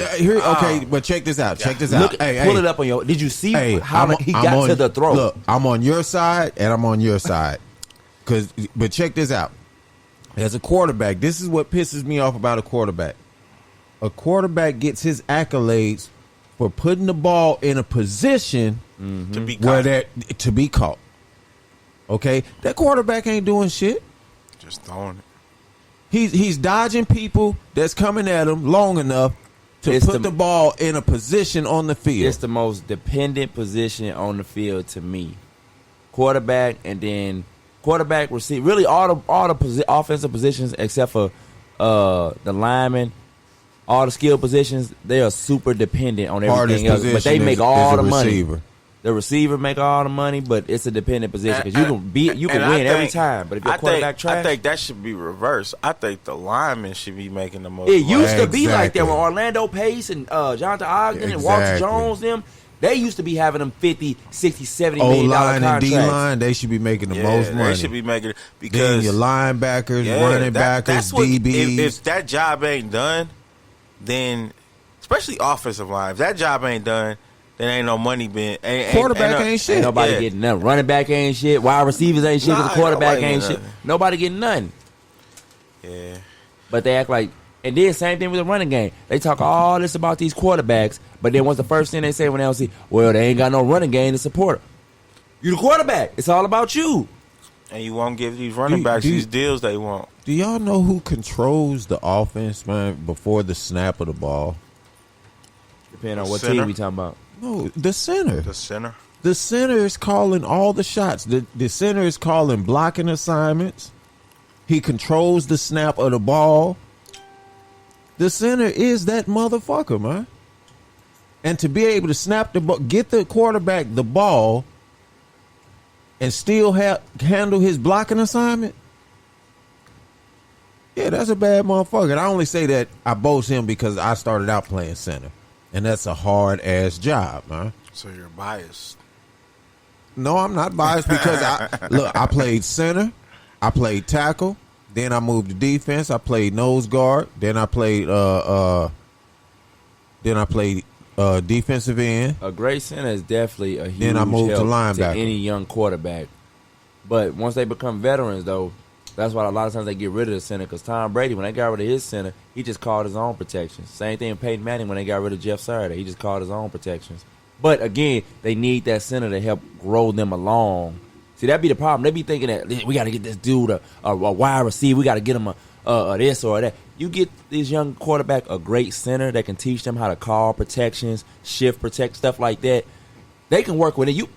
But check this out. Check this out. Pull it up on your. Did you see how he got to the throw? Look, I'm on your side and I'm on your side. But check this out. As a quarterback, this is what pisses me off about a quarterback. A quarterback gets his accolades for putting the ball in a position to be caught. Okay, that quarterback ain't doing shit. Just throwing it. He's dodging people that's coming at him long enough to put the ball in a position on the field. It's the most dependent position on the field to me. Quarterback and then quarterback, receiver. Really, all the offensive positions except for the lineman. All the skill positions, they are super dependent on everything else. But they make all the money. The receiver make all the money, but it's a dependent position because you can win every time. But if your quarterback trash, I think that should be reversed. I think the linemen should be making the most. It used to be like that when Orlando Pace and Jonathan Ogden and Walter Jones they used to be having them 50, 60, 70 million dollar contracts. O-line and D-line, they should be making the most money. They should be making it because then your linebackers, running backers, DBs. If that job ain't done, then especially offensive line, if that job ain't done, then ain't no money being. Quarterback ain't shit. Ain't nobody getting nothing. Running back ain't shit. Wide receivers ain't shit. Because the quarterback ain't shit. Nobody getting nothing. Yeah. But they act like, and then same thing with the running game. They talk all this about these quarterbacks, but then what's the first thing they say when they see, well, they ain't got no running game to support them. You the quarterback. It's all about you. And you won't give these running backs these deals they want. Do y'all know who controls the offense, man, before the snap of the ball? Depending on what team we talking about. No, the center. The center. The center is calling all the shots. The center is calling blocking assignments. He controls the snap of the ball. The center is that motherfucker, man. And to be able to snap the ball, get the quarterback the ball, and still handle his blocking assignment, yeah, that's a bad motherfucker. And I only say that I boast him because I started out playing center. And that's a hard-ass job, man. So you're biased. No, I'm not biased because I played center, I played tackle, then I moved to defense, I played nose guard, then I played defensive end. A great center is definitely a huge Then I moved to help linebacker. any young quarterback. But once they become veterans, though, that's why a lot of times they get rid of the center. Because Tom Brady, when they got rid of his center, he just called his own protections. Same thing with Peyton Manning when they got rid of Jeff Saturday. He just called his own protections. But again, they need that center to help grow them along. See, that'd be the problem. They be thinking that we got to get this dude a wide receiver. We got to get him a this or that. You get this young quarterback a great center that can teach them how to call protections, shift protect, stuff like that. They can work with it.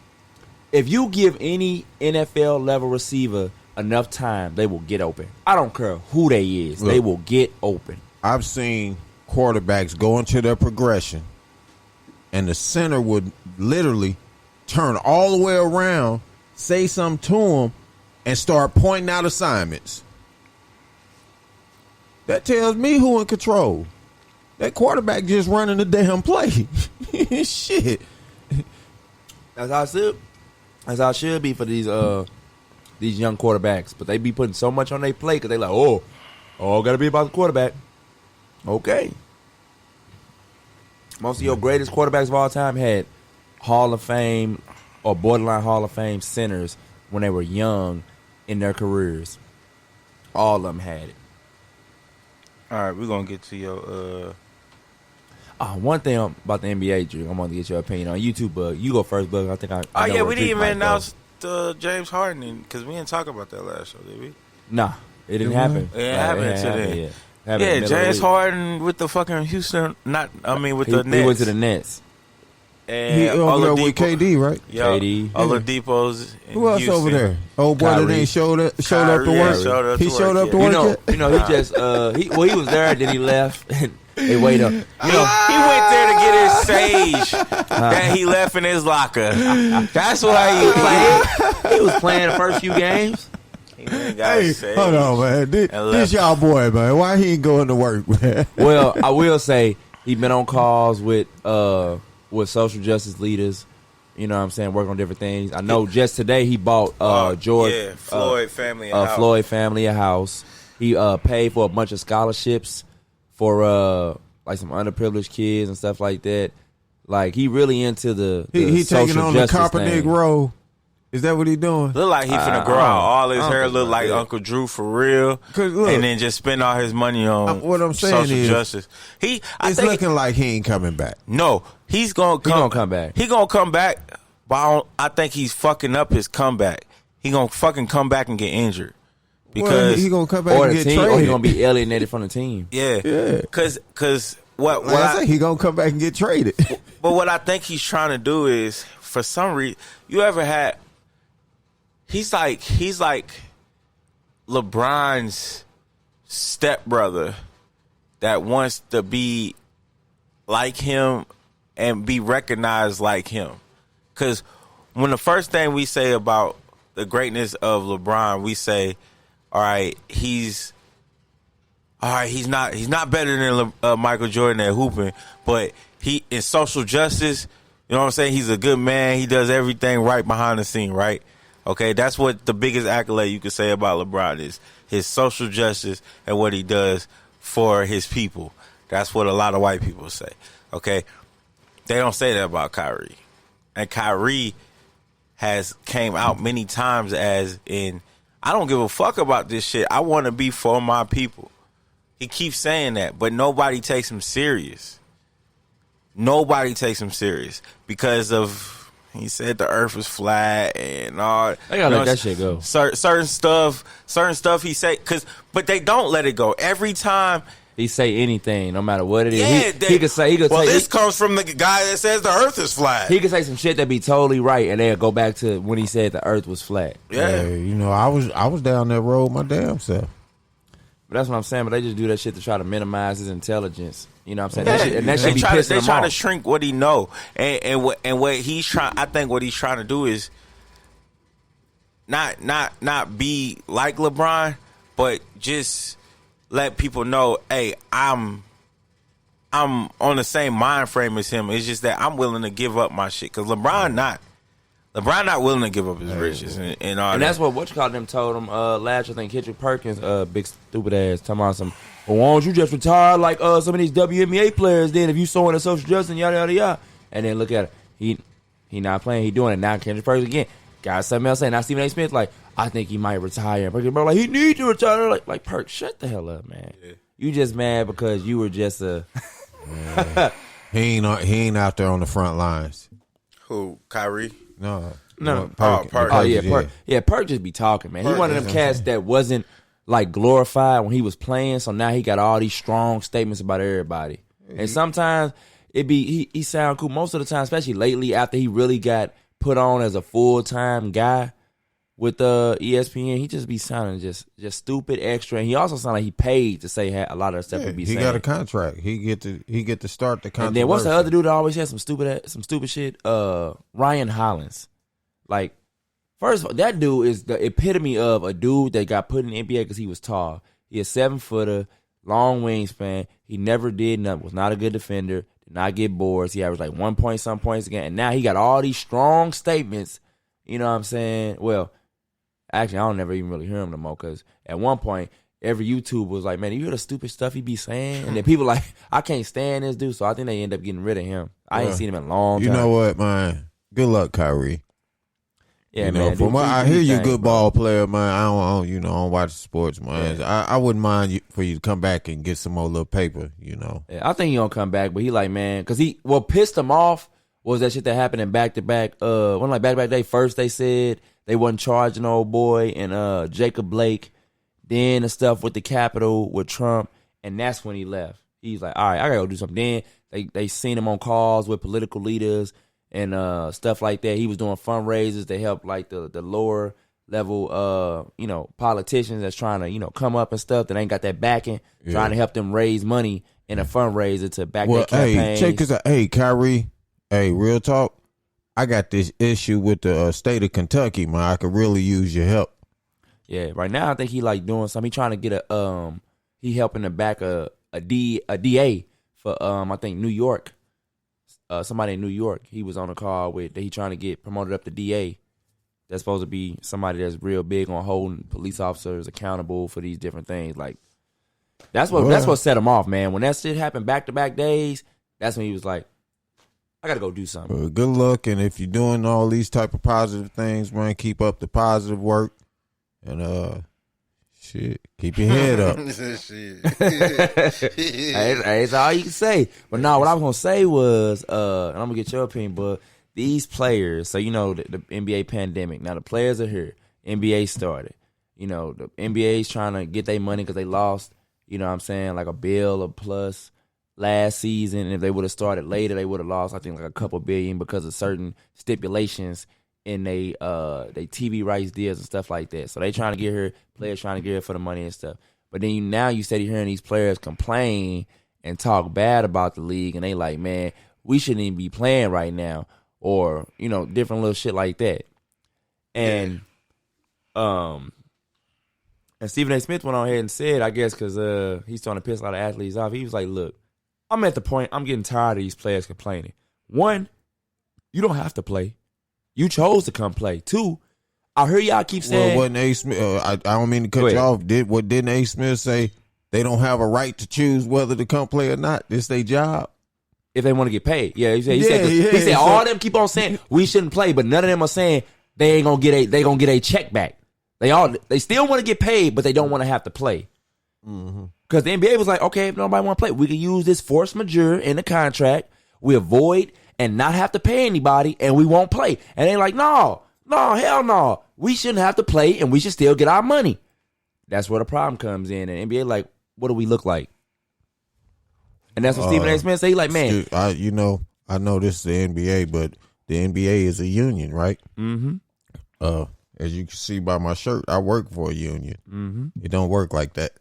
If you give any NFL level receiver enough time, they will get open. I don't care who they is. Look, they will get open. I've seen quarterbacks go into their progression, and the center would literally turn all the way around, say something to him, and start pointing out assignments. That tells me who in control. That quarterback just running the damn play. Shit. That's how it should. That's how it should be for these young quarterbacks. But they be putting so much on their plate because they like, gotta be about the quarterback. Okay. Most of your greatest quarterbacks of all time had Hall of Fame or borderline Hall of Fame centers when they were young in their careers. All of them had it. All right, we're gonna get to your. One thing about the NBA, Drew, I'm gonna get your opinion on YouTube, Bug. You go first, Bug. I think I know yeah, where we didn't Drew even might announce the James Harden because we didn't talk about that last show, did we? Nah, it didn't happen. It happened today. Yet. Happened in the middle of the James week. Harden with the fucking Houston. With the Nets. He went to the Nets. And He over there with KD, right? KD. Oladipo's in Who else Houston. over there? Old boy that Kyrie. ain't showed up to Kyrie work. showed up He to showed work, up to yeah. work. He just he was there, then he left. And they wait up. He went there to get his sage that he left in his locker. That's why he played. He was playing the first few games. He went and got Hey, his sage. hold on, man. This y'all boy, man. Why he ain't going to work, man? Well, I will say he been on calls with social justice leaders. You know what I'm saying? Working on different things. I know just today he bought Floyd family a house. Floyd family a house. He paid for a bunch of scholarships for like some underprivileged kids and stuff like that. Like he really into the He social taking on the justice Kaepernick thing. role. Is that what he doing? Look like he finna grow out all his I don't hair. think Look so, like yeah. Uncle Drew for real. 'Cause look, and then just spend all his money on what I'm saying social is, justice. I It's think looking like he ain't coming back. no, he's gonna come back. He gonna come back, but I think he's fucking up his comeback. He gonna fucking come back and get injured Well, because he gonna come back Or and the get team, traded. or he gonna be alienated from the team. yeah, because what Like I say, he gonna come back and get traded. But what I think he's trying to do is, for some reason, you ever had? He's like LeBron's stepbrother that wants to be like him and be recognized like him. Because when the first thing we say about the greatness of LeBron, we say, all right, he's not better than Michael Jordan at hooping, but he in social justice, you know what I'm saying? He's a good man. He does everything right behind the scene, right? Okay, that's what the biggest accolade you could say about LeBron is, his social justice and what he does for his people. That's what a lot of white people say, okay? They don't say that about Kyrie. And Kyrie has came out many times as in, I don't give a fuck about this shit. I want to be for my people. He keeps saying that, but nobody takes him serious. Nobody takes him serious because of, he said the earth was flat and all. They gotta let that shit go. Certain stuff he say, but they don't let it go. Every time He say anything, no matter what it is. yeah, He could say. this comes from the guy that says the earth is flat. He could say some shit that be totally right, and they'll go back to when he said the earth was flat. Yeah. Hey, I was down that road my damn self. But that's what I'm saying. But they just do that shit to try to minimize his intelligence. You know what I'm saying? Yeah. That shit be pissing They him try to off. shrink what he know, and what he's trying. I think what he's trying to do is not be like LeBron, but just let people know, hey, I'm on the same mind frame as him. It's just that I'm willing to give up my shit because LeBron LeBron not willing to give up his riches and all And that. that's what you call them told him last year. I think Kendrick Perkins, big stupid ass, talking about some. Well, why don't you just retire like some of these WNBA players? Then if you so into social justice and yada yada yada, and then look at it, he not playing, he doing it now. Kendrick Perkins again got something else saying. Now Stephen A. Smith like, I think he might retire. Perkins bro like he need to retire. Like Perk, shut the hell up, man. Yeah. You just mad because you were just a. He ain't out there on the front lines. Who? Kyrie? No. Perk. Oh yeah, Perk. Yeah, Perk just be talking, man. He one of them cats that wasn't like glorified when he was playing, so now he got all these strong statements about everybody. And sometimes it be he sound cool. Most of the time, especially lately, after he really got put on as a full-time guy with ESPN, he just be sounding just stupid extra. And he also sound like he paid to say a lot of the stuff he be saying. He got a contract. He get to start the contract. And then what's the other dude that always had some stupid shit? Ryan Hollins. Like, first of all, that dude is the epitome of a dude that got put in the NBA because he was tall. He a 7-footer, long wingspan. He never did nothing. Was not a good defender. Did not get boards. He averaged like 1 point some points again. And now he got all these strong statements. You know what I'm saying? Well, actually, I don't never even really hear him no more because at one point, every YouTuber was like, man, you hear the stupid stuff he be saying? And then people like, I can't stand this dude. So I think they end up getting rid of him. I ain't seen him in a long time. You know what, man? Good luck, Kyrie. Yeah, you know, man. From what I hear, you a good ball player, man. I don't watch sports, man. Yeah. I wouldn't mind for you to come back and get some more little paper, you know. Yeah, I think he gonna come back, but he like, man, because what pissed him off was that shit that happened in back-to-back, back-to-back day. First they said they wasn't charging old boy and Jacob Blake. Then the stuff with the Capitol with Trump, and that's when he left. He's like, all right, I gotta go do something. Then they seen him on calls with political leaders and stuff like that. He was doing fundraisers to help like the lower level politicians that's trying to come up and stuff that ain't got that backing, trying to help them raise money in a fundraiser to back their campaigns. Check this out. Hey, Kyrie. Hey, real talk. I got this issue with the state of Kentucky, man. I could really use your help. Yeah, right now I think he like doing something. He trying to get he helping to back a DA for I think New York. Somebody in New York. He was on a call with that he trying to get promoted up to DA. That's supposed to be somebody that's real big on holding police officers accountable for these different things. Like that's what set him off, man. When that shit happened back-to-back days, that's when he was like, I gotta go do something. Good luck, and if you're doing all these type of positive things, man, keep up the positive work. And keep your head up. That's all you can say. But no, what I was gonna say was, and I'm gonna get your opinion, but these players, so the NBA pandemic. Now the players are here. NBA started. The NBA's trying to get their money because they lost, you know what I'm saying, like $1 billion plus last season. And if they would have started later, they would have lost, I think, like a couple billion because of certain stipulations in they TV rights deals and stuff like that. So they trying to get her, players trying to get her for the money and stuff. But then now you steady hearing these players complain and talk bad about the league, and they like, man, we shouldn't even be playing right now, or different little shit like that. And and Stephen A. Smith went on ahead and said, I guess because he's trying to piss a lot of athletes off, he was like, look, I'm at the point, I'm getting tired of these players complaining. One, you don't have to play. You chose to come play. Two, I hear y'all keep saying. Well, wasn't A. Smith? I don't mean to cut you off. Didn't A. Smith say they don't have a right to choose whether to come play or not? This their job. If they want to get paid, he said all them keep on saying we shouldn't play, but none of them are saying they gonna get a check back. They still want to get paid, but they don't want to have to play. Because the NBA was like, okay, if nobody want to play, we can use this force majeure in the contract. We avoid and not have to pay anybody, and we won't play. And they like, no, hell no. We shouldn't have to play, and we should still get our money. That's where the problem comes in. And NBA like, what do we look like? And that's what Stephen A. Smith say. He like, man. I know this is the NBA, but the NBA is a union, right? Mm-hmm. As you can see by my shirt, I work for a union. Mm-hmm. It don't work like that.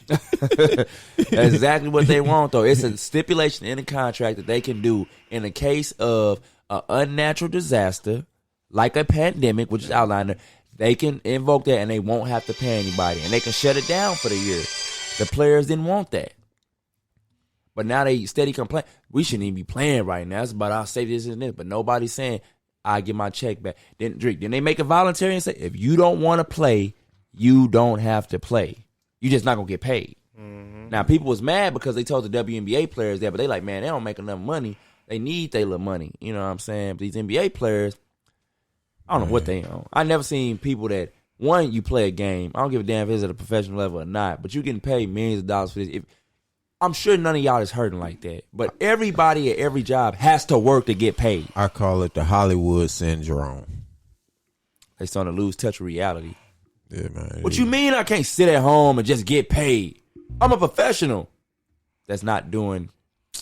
That's exactly what they want, though. It's a stipulation in the contract that they can do in the case of an unnatural disaster, like a pandemic, which is outlined there. They can invoke that and they won't have to pay anybody. And they can shut it down for the year. The players didn't want that. But now they steady complain. We shouldn't even be playing right now. It's about our safety, this and this. But nobody's saying I get my check back. Then they make it voluntary and say, if you don't want to play, you don't have to play. You just not gonna get paid. Now people was mad because they told the WNBA players that, but they like, man, they don't make enough money. They need their little money. You know what I'm saying? But these NBA players, I don't know what they own. I never seen people that, one, you play a game. I don't give a damn if it's at a professional level or not, but you getting paid millions of dollars for this. I'm sure none of y'all is hurting like that. But everybody at every job has to work to get paid. I call it the Hollywood syndrome. They starting to lose touch of reality. Yeah, man. What you mean I can't sit at home and just get paid? I'm a professional that's not doing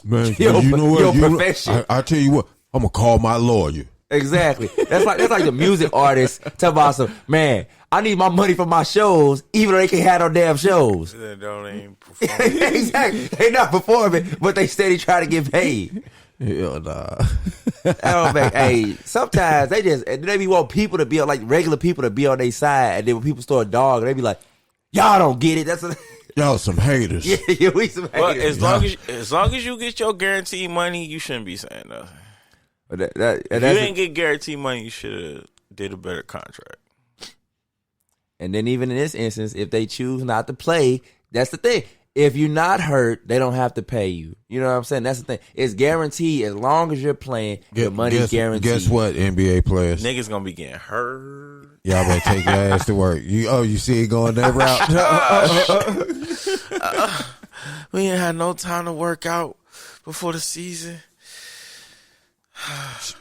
Man, your, you know what? your profession. I tell you what, I'm gonna call my lawyer. Exactly. That's like the music artists tell about some, man, I need my money for my shows, even though they can't have no damn shows. They don't even perform. Exactly. They not performing, but they steady try to get paid. Hell nah. Hey, sometimes they be want people to be on, like regular people to be on their side, and then when people start dogging, they be like, y'all don't get it. Y'all some haters. Yeah, we some Well, haters. as long as you get your guaranteed money, you shouldn't be saying nothing. But If you didn't get guaranteed money, you should have did a better contract. And then even in this instance, if they choose not to play, that's the thing. If you're not hurt, they don't have to pay you. You know what I'm saying? That's the thing. It's guaranteed as long as you're playing. Your money's guaranteed. Guess what, NBA players? Niggas gonna be getting hurt. Y'all better take your ass to work. You see it going that route? We ain't had no time to work out before the season.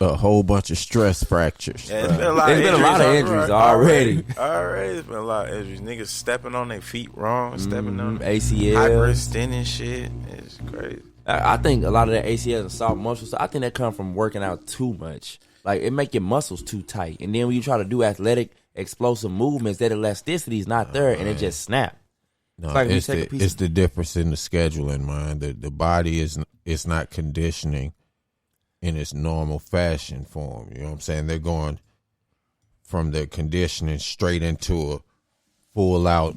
A whole bunch of stress fractures. Yeah, it's been a lot of injuries already. Already, it's been a lot of injuries. Niggas stepping on their feet wrong, stepping on ACL, hyperextending shit. It's crazy. I think a lot of that ACL and soft muscles, I think that come from working out too much. Like, it make your muscles too tight. And then when you try to do athletic, explosive movements, that elasticity is not there, and it just snap. No, it's it's the difference in the scheduling, man. The body is not conditioning in its normal fashion form. You know what I'm saying? They're going from the conditioning straight into a full out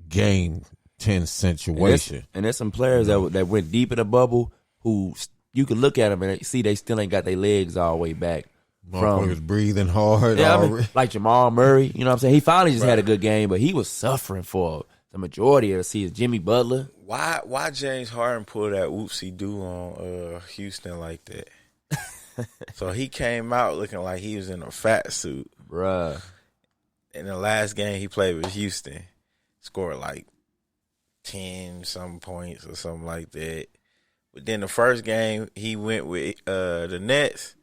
game 10 situation. And there's some players that went deep in the bubble who you can look at them and see they still ain't got their legs all the way back. Motherfuckers breathing hard. Yeah, like Jamal Murray, you know what I'm saying? He finally just had a good game, but he was suffering for the majority of the season. Jimmy Butler. Why James Harden pulled that whoopsie do on Houston like that? So he came out looking like he was in a fat suit. Bruh. In the last game he played with Houston, scored like 10-something points or something like that. But then the first game he went with the Nets,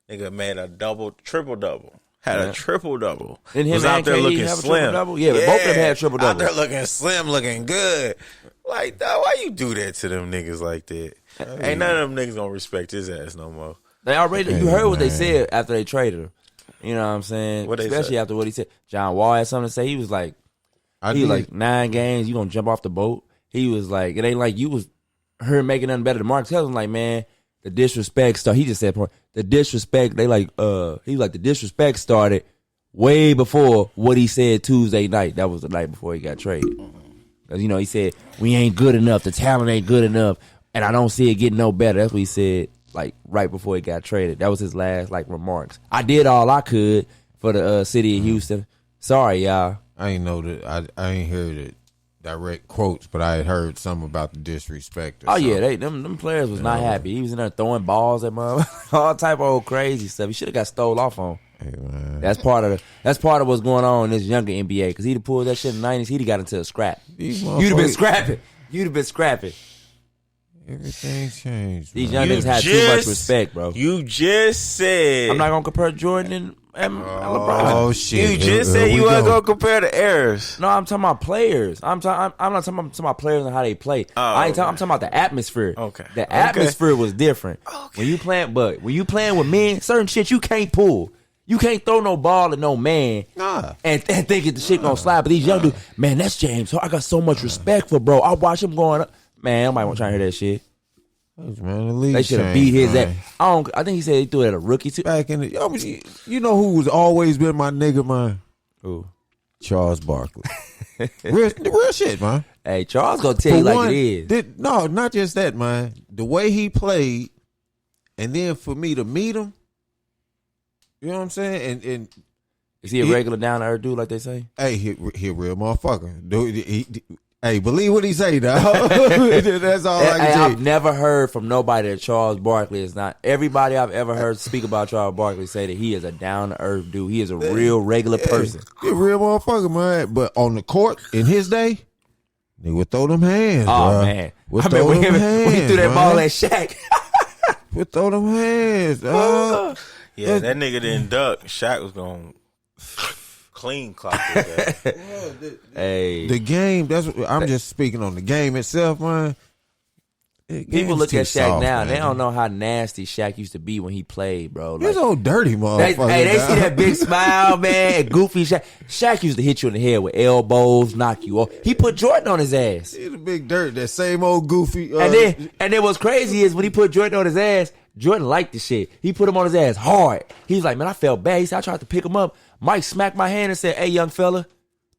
nigga made a triple-double. Had a triple-double. And him was out there looking slim. Yeah, but both of them had triple-double. Out there looking slim, looking good. Like, dog, why you do that to them niggas like that? Ain't none of them niggas gonna respect his ass no more. They already, you heard what they said after they traded him. You know what I'm saying? Especially after what he said. John Wall had something to say. He was like, 9 games, you gonna jump off the boat. He was like, it ain't like you was her making nothing better than Mark. Tell him like, man, the disrespect started. He just said, the disrespect, he was like, the disrespect started way before what he said Tuesday night. That was the night before he got traded. Because, he said, we ain't good enough. The talent ain't good enough. And I don't see it getting no better. That's what he said, like, right before he got traded. That was his last, like, remarks. I did all I could for the city of Houston. Sorry, y'all. I ain't know that. I ain't heard it direct quotes, but I had heard something about the disrespect. Yeah, them players was not happy. He was in there throwing balls at mom, all type of old crazy stuff. He should have got stole off on. Hey, man. That's part of what's going on in this younger NBA. Because he'd have pulled that shit in the 90s, he'd have got into a scrap. You'd have been scrapping. Everything changed. These young niggas had too much respect, bro. You just said I'm not gonna compare Jordan and LeBron. Oh shit! You just said you weren't gonna compare the errors. No, I'm talking about players. I'm not talking about players and how they play. I'm talking about the atmosphere. Okay. The atmosphere was different. Okay. When you playing with men, certain shit you can't pull. You can't throw no ball at no man and think the shit gonna slide. But these young dudes, man, that's James. I got so much respect for bro. I watch him going up. Man, nobody want to try to hear that shit. Man, they should have beat his ass. I think he said he threw it at a rookie too. Back in the, you know who was always been my nigga, man? Who? Charles Barkley. real shit, man. Hey, Charles gonna tell you like it is. No, not just that, man. The way he played, and then for me to meet him, You know what I'm saying? And is he a regular down to earth dude like they say? hey, he a real motherfucker. Dude, hey, believe what he say, dog. That's all I can tell I've you. never heard from nobody that Charles Barkley is not. Everybody I've ever heard speak about Charles Barkley say that he is a down to earth dude. He is a real regular person. He a real motherfucker, man. But on the court in his day, he would throw them hands. Oh bruh. man, Would I remember throw them when he threw that hands, ball man. at Shaq. Would throw them hands, dog. Yeah, that nigga didn't duck. Shaq was going clean clock with that. Hey, The game. That's what, I'm just speaking on the game itself, man. The people game's look too at Shaq soft, now. man. They don't know how nasty Shaq used to be when he played, bro. He's Like, old dirty motherfucker. they dog. see that big smile, man, and goofy Shaq. Shaq used to hit you in the head with elbows, knock you off. He put Jordan on his ass. He's a big dirt. That same old goofy. And then what's crazy is when he put Jordan on his ass, Jordan liked the shit. He put him on his ass hard. He was like, man, I felt bad. He said, I tried to pick him up. Mike smacked my hand and said, hey, young fella,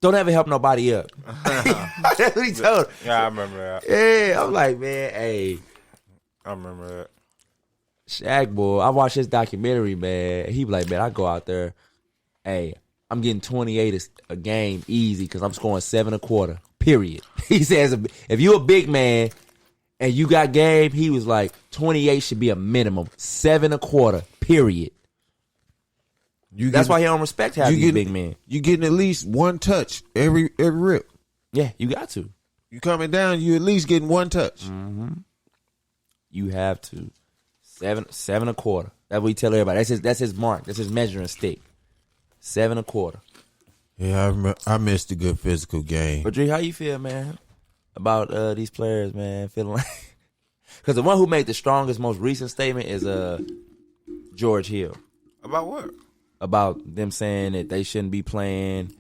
don't ever help nobody up. That's what he told him. Yeah, I remember that. Yeah, I'm like, man, hey, I remember that. Shaq, boy, I watched his documentary, man. He be like, man, I go out there, hey, I'm getting 28 a game easy because I'm scoring 7 a quarter, period. He says, if you a big man and you got game, he was like, 28 should be a minimum, 7 a quarter, period. That's why he don't respect half these big men. You getting at least one touch every rip. Yeah, you got to. You coming down, you at least getting one touch. You have to. 7 a quarter. That's what he tell everybody. That's his mark. That's his measuring stick. 7 a quarter. Yeah, I missed a good physical game. But Dre, how you feel, man, about these players, man, feeling like? Because the one who made the strongest, most recent statement is George Hill About what? about them saying that they shouldn't be playing.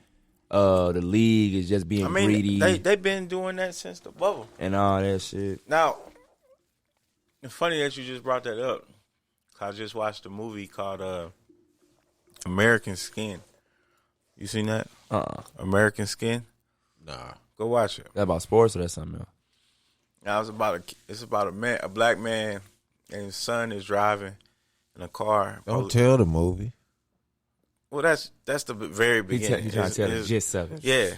The league is just being greedy they've been doing that since the bubble. and all that shit. Now, it's funny that you just brought that up. I just watched a movie called American Skin. You seen that? American Skin? Nah. Go watch it. That about sports or that's something else? Now it's about a black man, and his son is driving in a car. Don't tell the movie. Well, that's the very beginning. He trying to tell the gist of it. Yeah,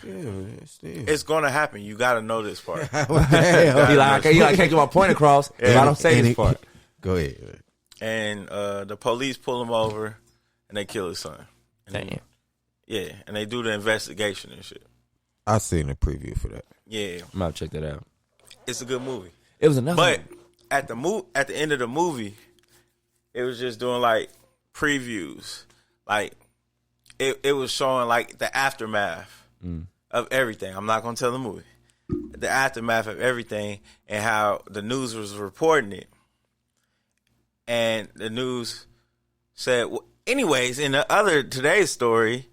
Still. it's gonna happen. You got to know this part. He like, I can't get my point across if I don't say this part. Go ahead. And the police pull him over, and they kill his son. Damn. Yeah, and they do the investigation and shit. I seen a preview for that. Yeah, I'm about to check that out. it's a good movie. It was another But one. at the end of the movie, it was just doing like previews. Like it was showing like the aftermath of everything. I'm not gonna tell the movie. The aftermath of everything and how the news was reporting it. And the news said, well, anyways, in the other today's story,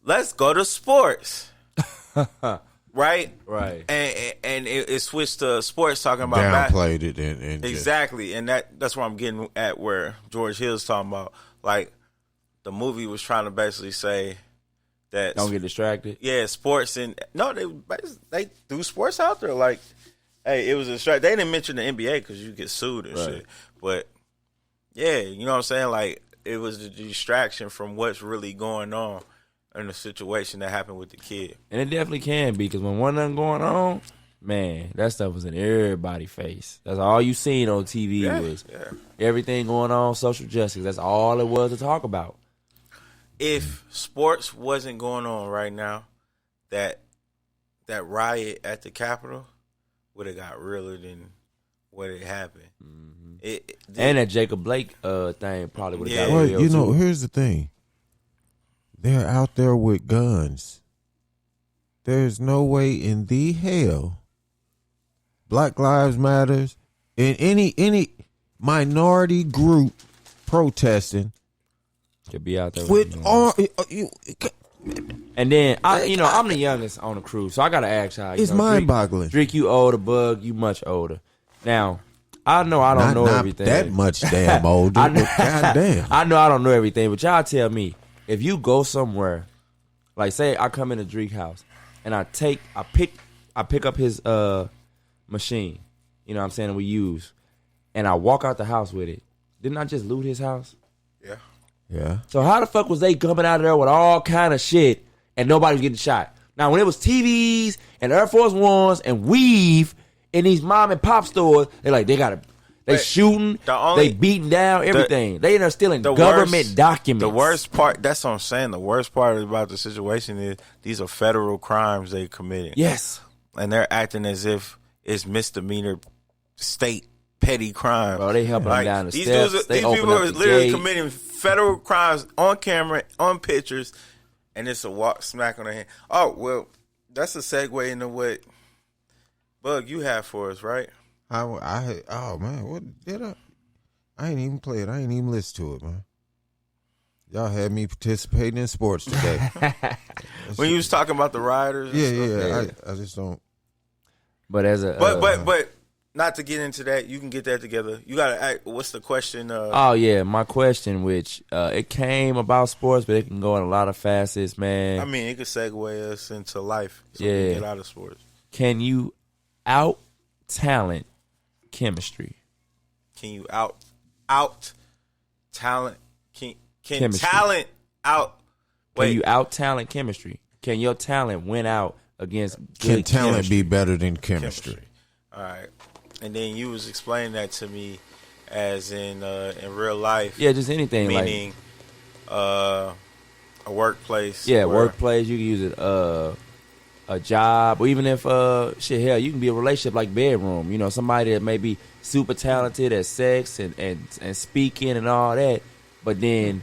let's go to sports. Right? Right. And it switched to sports talking about Downplayed it and exactly. And that's where I'm getting at where George Hill's talking about. Like, the movie was trying to basically say that Don't get distracted. yeah, sports and no, they threw sports out there. Like, hey, it was a strike. They didn't mention the NBA because you get sued and shit. But yeah, you know what I'm saying? Like, it was a distraction from what's really going on in the situation that happened with the kid. And it definitely can be because when one nothing going on, man, that stuff was in everybody's face. That's all you seen on TV was everything going on, social justice. That's all it was to talk about. If sports wasn't going on right now, that riot at the Capitol would have got realer than what had happened. And that Jacob Blake thing probably would have got well, real you know, too. here's the thing. They're out there with guns. There's no way in the hell Black Lives Matters and any minority group protesting Could be out there with all And then I'm the youngest on the crew, so I gotta ask y'all. it's mind-boggling. Drake, you older, Bug, you much older. Now, I know I don't know Not everything. that much damn older. I know, but goddamn. I know I don't know everything, but y'all tell me, if you go somewhere, like say I come in a Drake house and I pick up his machine, you know what I'm saying, we use, and I walk out the house with it, didn't I just loot his house? Yeah. Yeah. So how the fuck was they coming out of there with all kind of shit and nobody was getting shot? Now when it was TVs and Air Force Ones and weave in these mom and pop stores, they shooting, they beating down everything. They are stealing government documents. The worst part, that's what I'm saying. The worst part about the situation is these are federal crimes they committing. Yes. And they're acting as if it's misdemeanor state petty crime. Bro, they helping them down the steps. These they people are literally gate. committing federal crimes on camera, on pictures, and it's a walk smack on their hand. Oh, well, that's a segue into what Bug you have for us, right? Oh man, what did I? I ain't even play it. I ain't even listen to it, man. Y'all had me participating in sports today. When you was talking about the Riders, yeah. I just don't. But as a but not to get into that, you can get that together. You gotta act. What's the question? Oh yeah, my question, which it came about sports, but it can go in a lot of facets, man. I mean, it could segue us into life. So we Yeah. can get out of sports. Can you out talent chemistry? Can you out talent? Can Chemistry. talent out? Can you out talent chemistry? Can your talent win out against Can good talent chemistry? be better than chemistry? All right, and then you was explaining that to me as in real life. Yeah, just anything meaning a workplace. Yeah, where- workplace. You can use it. A job, or even if you can be a relationship like bedroom. You know, somebody that may be super talented at sex and speaking and all that, but then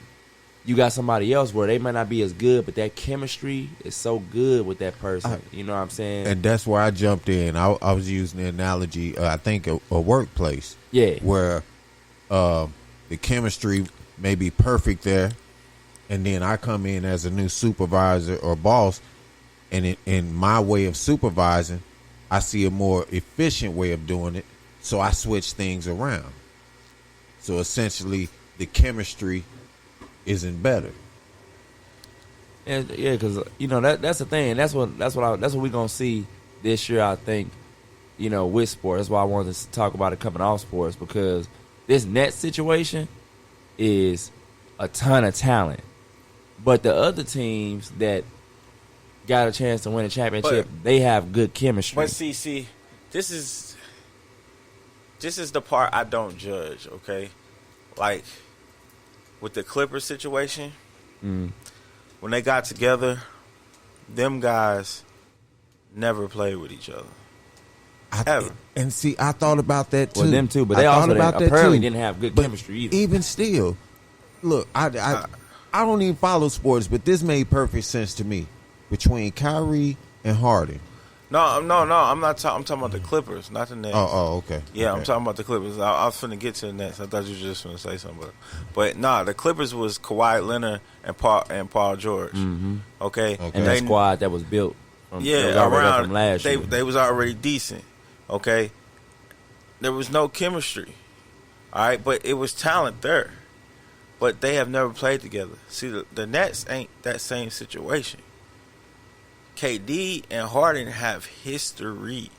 you got somebody else where they might not be as good, but that chemistry is so good with that person. You know what I'm saying? And that's where I jumped in. I was using the analogy. I think a workplace. Yeah. Where the chemistry may be perfect there, and then I come in as a new supervisor or boss. And in my way of supervising, I see a more efficient way of doing it, so I switch things around. So essentially, the chemistry isn't better. And yeah, because you know that's the thing. That's what we're gonna see this year. I think, you know, with sports. That's why I wanted to talk about it coming off sports, because this Nets situation is a ton of talent, but the other teams that got a chance to win a championship, they have good chemistry. But see, this is the part I don't judge. Okay, like with the Clippers situation, when they got together, them guys never played with each other. Ever. And see, I thought about that too. Well, them too, but they also apparently didn't have good chemistry either. Even still, look, I don't even follow sports, but this made perfect sense to me between Kyrie and Harden. No, I'm not. I'm talking about the Clippers, not the Nets. Oh, okay. Yeah, Okay. I'm talking about the Clippers. I was finna get to the Nets. I thought you were just finna say something, but nah, the Clippers was Kawhi Leonard and Paul George. Mm-hmm. Okay, And that squad that was built from, around from last year. They was already decent. Okay, there was no chemistry. All right, but it was talent there. But they have never played together. See, the Nets ain't that same situation. KD and Harden have history.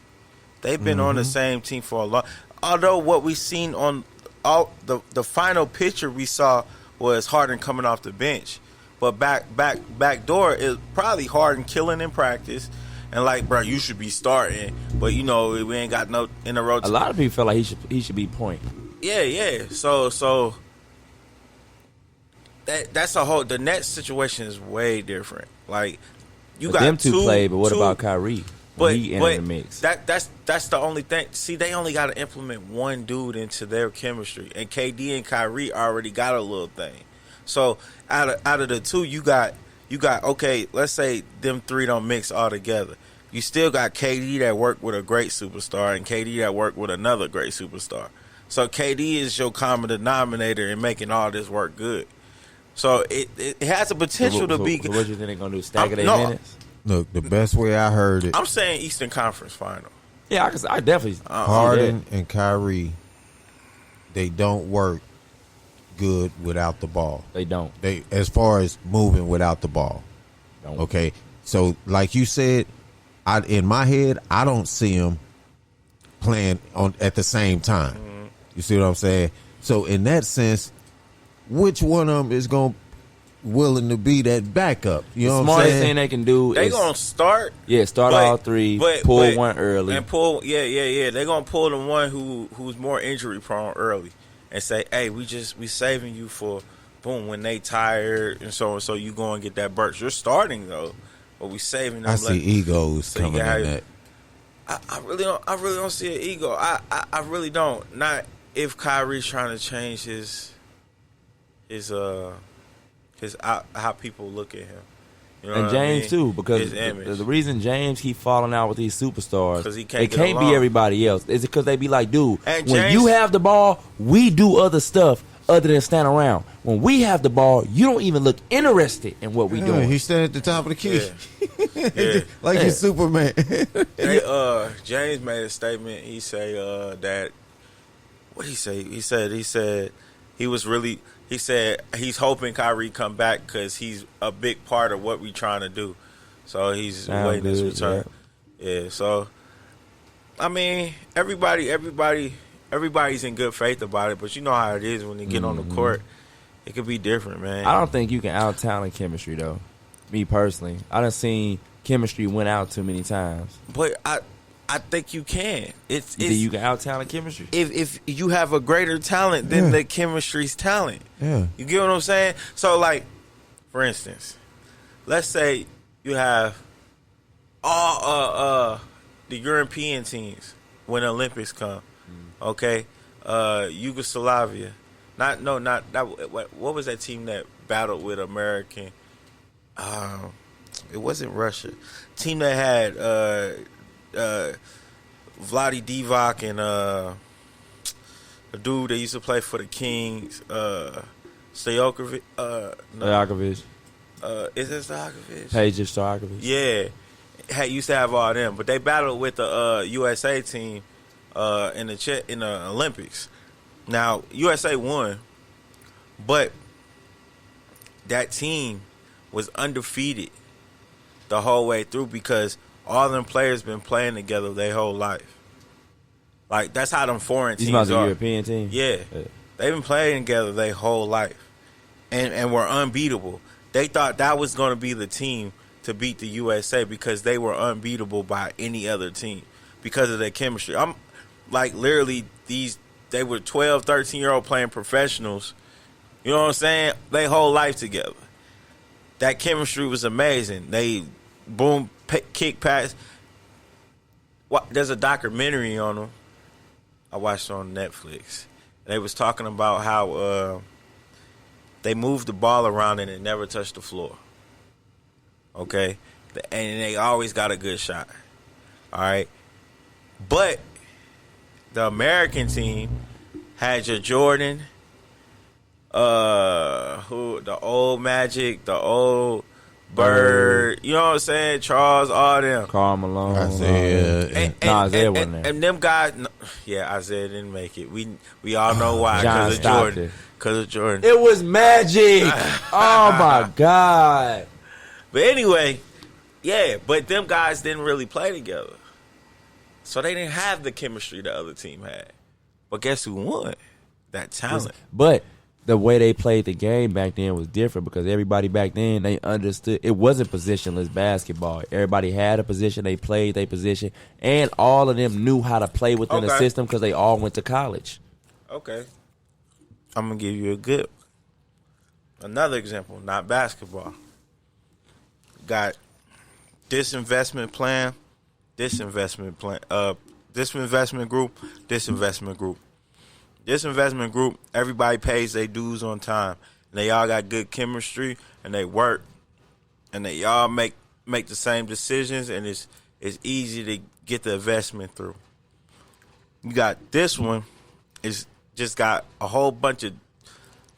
They've been on the same team for a long. Although what we seen on all the final picture we saw was Harden coming off the bench, but back door is probably Harden killing in practice and like, bro, you should be starting, but you know we ain't got no in a row. A lot of people feel like he should be point. Yeah. So that's a whole. The Nets situation is way different. Like. You got them two play, but what about Kyrie? When he entered the mix. That's the only thing. See, they only got to implement one dude into their chemistry, and KD and Kyrie already got a little thing. So out of the two, you got okay. Let's say them three don't mix all together. You still got KD that worked with a great superstar, and KD that worked with another great superstar. So KD is your common denominator in making all this work good. So it has a potential to be. So what you think they're gonna do? Stagger their minutes? Look, the best way I heard it, I'm saying Eastern Conference Final. Yeah, I definitely. Harden and Kyrie, they don't work good without the ball. They don't. They as far as moving without the ball. Don't. Okay, so like you said, in my head, I don't see them playing at the same time. You see what I'm saying? So in that sense, which one of them is going willing to be that backup? You know The what I'm smartest saying? thing they can do They is gonna start. start all three, pull one early. And pull They're gonna pull the one who's more injury prone early and say, hey, we saving you for boom when they tired and so you go and get that burst. You're starting though, but we saving them. I see egos so coming in that. I really don't see an ego. I really don't. Not if Kyrie's trying to change his how people look at him. You know And what James I mean? too, because His image. the reason James keep falling out with these superstars, 'Cause he they can't get can't be along. everybody else. Is it because they be like, dude, And when James- you have the ball, we do other stuff other than stand around. When we have the ball, you don't even look interested in what we doing. He stand at the top of the key. Yeah. Like he's Superman. James made a statement. He say that what did he say? He said he was really. He said he's hoping Kyrie come back because he's a big part of what we trying to do. So he's waiting his return. Yeah. So I mean, everybody's in good faith about it, but you know how it is when they get on the court. It could be different, man. I don't think you can out talent chemistry though. Me personally, I done seen chemistry went out too many times. But I think you can. It's You can out talent chemistry. if you have a greater talent than the chemistry's talent. Yeah. You get what I'm saying? So, like, for instance, let's say you have all the European teams when the Olympics come. Okay, Yugoslavia. Not that. What was that team that battled with American? It wasn't Russia. Team that had Vlade Divac and a dude that used to play for the Kings, Stojakovic. Stojakovic. Is it Stojakovic? Paige Stojakovic. Yeah, used to have all them, but they battled with the USA team in the Olympics. Now USA won, but that team was undefeated the whole way through because all them players been playing together their whole life. Like that's how them foreign teams These must be are. European team. Yeah, they've been playing together their whole life, and were unbeatable. They thought that was going to be the team to beat the USA because they were unbeatable by any other team because of their chemistry. I'm like literally they were 12, 13-year-old playing professionals. You know what I'm saying? They whole life together. That chemistry was amazing. They boom kick pass. There's a documentary on them. I watched it on Netflix. They was talking about how they moved the ball around and it never touched the floor. Okay? And they always got a good shot. All right? But the American team had your Jordan, the old Magic, the old Bird, you know what I'm saying? Charles, all them. Karl Malone. Isaiah. Isaiah wasn't there. And them guys, Isaiah didn't make it. We all know why. John Because of Jordan. Stockton. Because of Jordan. It was magic. Oh my God. But anyway, but them guys didn't really play together. So they didn't have the chemistry the other team had. But guess who won? That talent. But the way they played the game back then was different because everybody back then, they understood it wasn't positionless basketball. Everybody had a position, they played their position, and all of them knew how to play within the system because they all went to college. Okay. I'm going to give you another example, not basketball. Got this investment plan, this investment plan, this investment group, this investment group. This investment group, everybody pays their dues on time. And they all got good chemistry and they work. And they all make the same decisions and it's easy to get the investment through. You got this one, it's just got a whole bunch of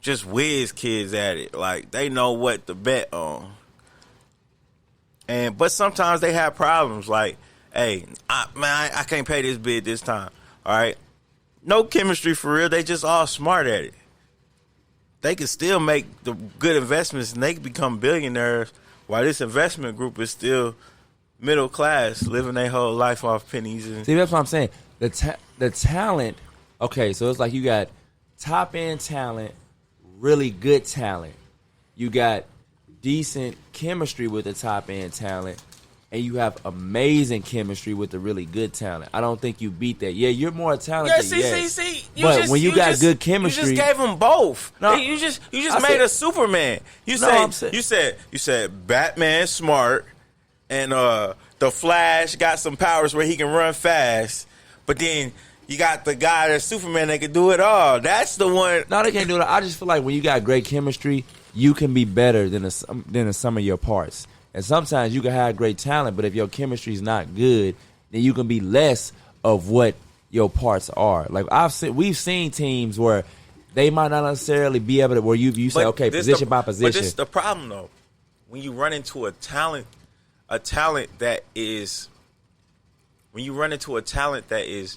just whiz kids at it. Like they know what to bet on. But sometimes they have problems like, hey, I can't pay this bid this time. All right. No chemistry for real. They just all smart at it. They can still make the good investments and they can become billionaires while this investment group is still middle class, living their whole life off pennies. See, that's what I'm saying. The talent, okay, so it's like you got top-end talent really good talent. You got decent chemistry with the top end talent, and you have amazing chemistry with the really good talent. I don't think you beat that. Yeah, you're more talented. See. But when you got good chemistry, you just gave them both. No, you just made a Superman. You said Batman smart, and the Flash got some powers where he can run fast. But then you got the guy that's Superman that can do it all. That's the one. No, they can't do it. I just feel like when you got great chemistry, you can be better than the sum of your parts. And sometimes you can have great talent, but if your chemistry is not good, then you can be less of what your parts are. Like we've seen teams where they might not necessarily be able to. Where you say, okay, position by position. But this is the problem, though. When you run into a talent that is, when you run into a talent that is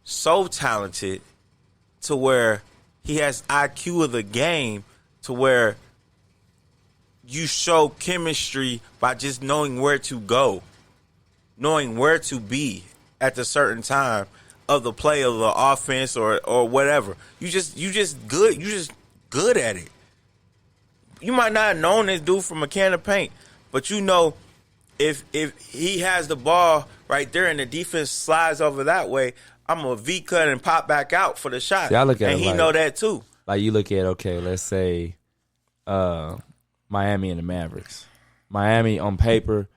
so talented to where he has IQ of the game, to where you show chemistry by just knowing where to go, knowing where to be at a certain time of the play of the offense or whatever. You just good at it. You might not have known this dude from a can of paint, but you know if he has the ball right there and the defense slides over that way, I'm gonna V cut and pop back out for the shot. See, I look at and it he like, know that too. Like you look at, okay, let's say Miami and the Mavericks. Miami on paper,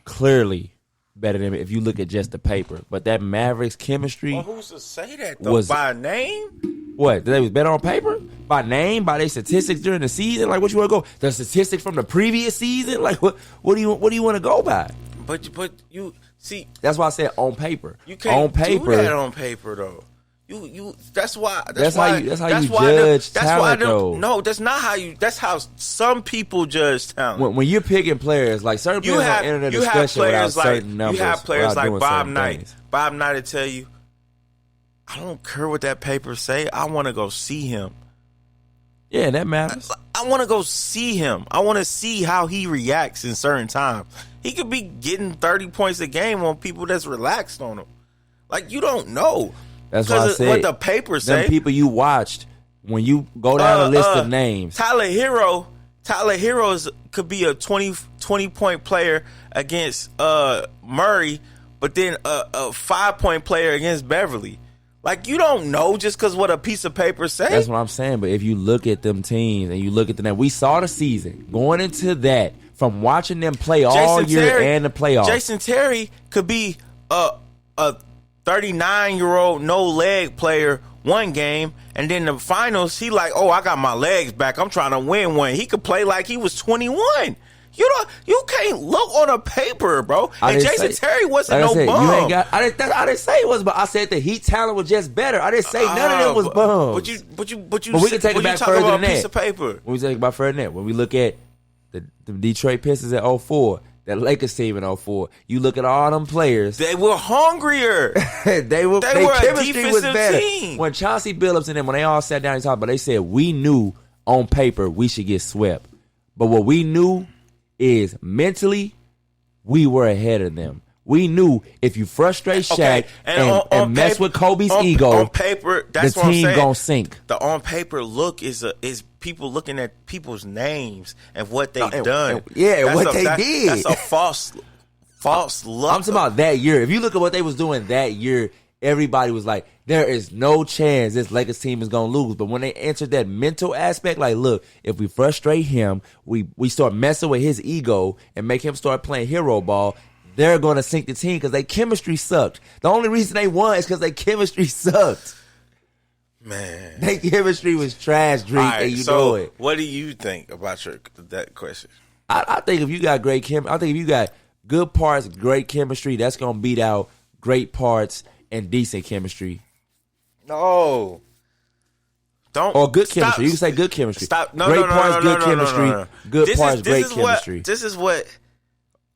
clearly better than if you look at just the paper. But that Mavericks chemistry. Well, who's to say that though? By name? What? They was better on paper? By name? By their statistics during the season? Like, what you want to go? The statistics from the previous season? Like, what do you want to go by? But you see, that's why I said on paper. You can't on paper, do that on paper though. You that's how you judge talent though. No, that's not how you. That's how some people judge talent. When you're picking players, like certain players don't enter the discussion without certain numbers. You have players like Bob Knight. Things. Bob Knight will tell you, I don't care what that paper say. I want to go see him. Yeah, that matters. I want to go see him. I want to see how he reacts in certain times. He could be getting 30 points a game on people that's relaxed on him. Like, you don't know. That's why I said what the papers say. Them people you watched, when you go down the list of names. Tyler Hero could be a 20-point player against Murray, but then a 5-point player against Beverly. Like, you don't know just because what a piece of paper say. That's what I'm saying. But if you look at them teams and you look at them, we saw the season going into that from watching them play all year and the playoffs. Jason Terry could be a 39-year-old no-leg player one game, and then the finals, he like, oh, I got my legs back. I'm trying to win one. He could play like he was 21. You can't look on a paper, bro. And Jason Terry wasn't no bum. I didn't say it was, but I said the Heat talent was just better. I didn't say none of them was bums. But we can take it back further than that. Piece of paper. We take it back further than that. When we look at the Detroit Pistons at 04, that Lakers team in 04, you look at all them players. They were hungrier. They were chemistry was better. Team. When Chauncey Billups and them, when they all sat down and talked about it, they said, we knew on paper we should get swept. But what we knew is mentally, we were ahead of them. We knew if you frustrate Shaq and mess with Kobe's ego, on paper, that's the team gonna sink. The on paper look is people looking at people's names and what they've done. What they did. That's a false look. I'm talking about that year. If you look at what they was doing that year, everybody was like, there is no chance this Lakers team is going to lose. But when they entered that mental aspect, like, look, if we frustrate him, we start messing with his ego and make him start playing hero ball, they're going to sink the team because their chemistry sucked. The only reason they won is because their chemistry sucked. Man. Their chemistry was trash, Drake, right, and you know it. What do you think about that question? I think if you got great I think if you got good parts, great chemistry, that's going to beat out great parts and decent chemistry. No. Don't. Or good chemistry. You can say good chemistry. Stop. No, great parts, good chemistry. Good parts, great chemistry. This is what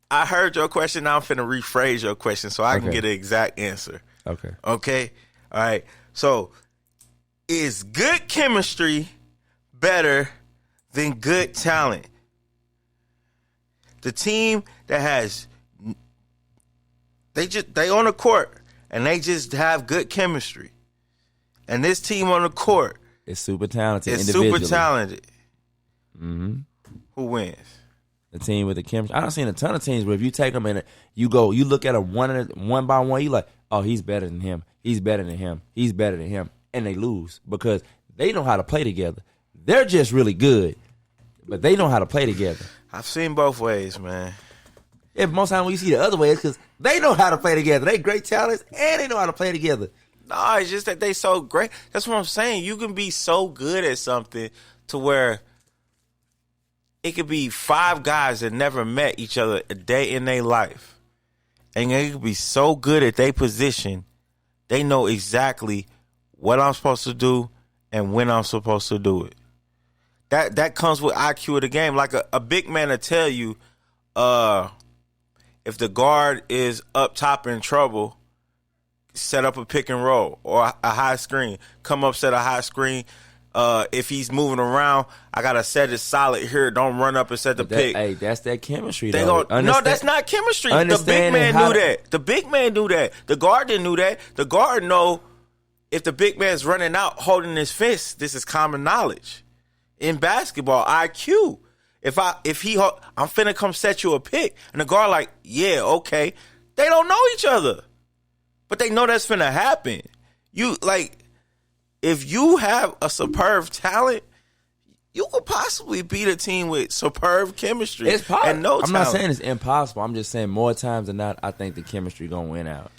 I heard your question. Now I'm finna rephrase your question so I can get an exact answer. Okay. All right. So, is good chemistry better than good talent? The team that has they on the court and they just have good chemistry. And this team on the court It's super talented. It's individually. super talented. Mm-hmm. Who wins? The team with the chemistry. I've seen a ton of teams where if you take them and you look at them one by one, you like, oh, he's better than him. He's better than him. He's better than him. And they lose because they know how to play together. They're just really good, but they know how to play together. I've seen both ways, man. If most time when you see the other way, it's because they know how to play together. They great talents and they know how to play together. No, it's just that they so great. That's what I'm saying. You can be so good at something to where it could be 5 guys that never met each other a day in their life. And they could be so good at their position, they know exactly what I'm supposed to do and when I'm supposed to do it. That comes with IQ of the game. Like a big man will tell you, if the guard is up top in trouble, set up a pick and roll or a high screen. Come up, set a high screen. If he's moving around, I gotta set it solid here. Don't run up and set the pick. Hey, that's that chemistry. No, that's not chemistry. The big man knew that. The big man knew that. The guard didn't know that. The guard know if the big man's running out holding his fist. This is common knowledge in basketball. IQ. I'm finna come set you a pick, and the guard like, yeah, okay. They don't know each other, but they know that's finna happen. If you have a superb talent, you could possibly beat a team with superb chemistry. It's possible. And no talent. I'm not saying it's impossible. I'm just saying more times than not, I think the chemistry gonna win out.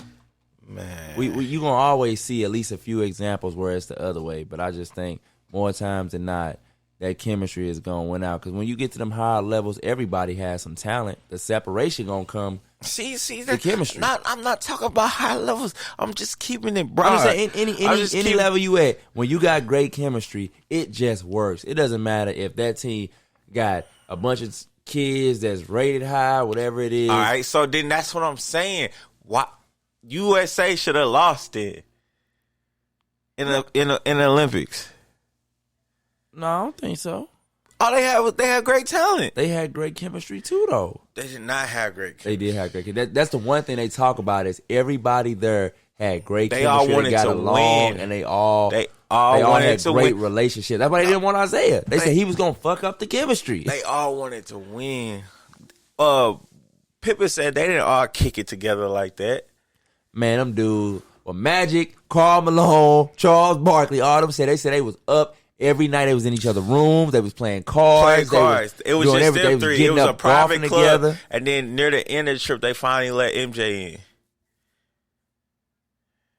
Man, you gonna always see at least a few examples where it's the other way, but I just think more times than not that chemistry is gonna win out. Because when you get to them higher levels, everybody has some talent. The separation gonna come. See the chemistry. I'm not talking about high levels. I'm just keeping it broad. I'm just saying any level you at, when you got great chemistry, it just works. It doesn't matter if that team got a bunch of kids that's rated high, whatever it is. All right, so then that's what I'm saying. Why USA should have lost it in the Olympics? No, I don't think so. Oh, they had great talent. They had great chemistry too, though. They did not have great chemistry. They did have great chemistry. That's the one thing they talk about is everybody there had great chemistry. All wanted they got to along, win. And they all wanted had to great win. relationships. That's why they didn't want Isaiah. They said he was gonna fuck up the chemistry. They all wanted to win. Pippen said they didn't all kick it together like that. Man, them dudes were Magic, Karl Malone, Charles Barkley. All them said they was up. Every night they was in each other's rooms. They was playing cards. It was just them three. It was a private club. Together. And then near the end of the trip, they finally let MJ in.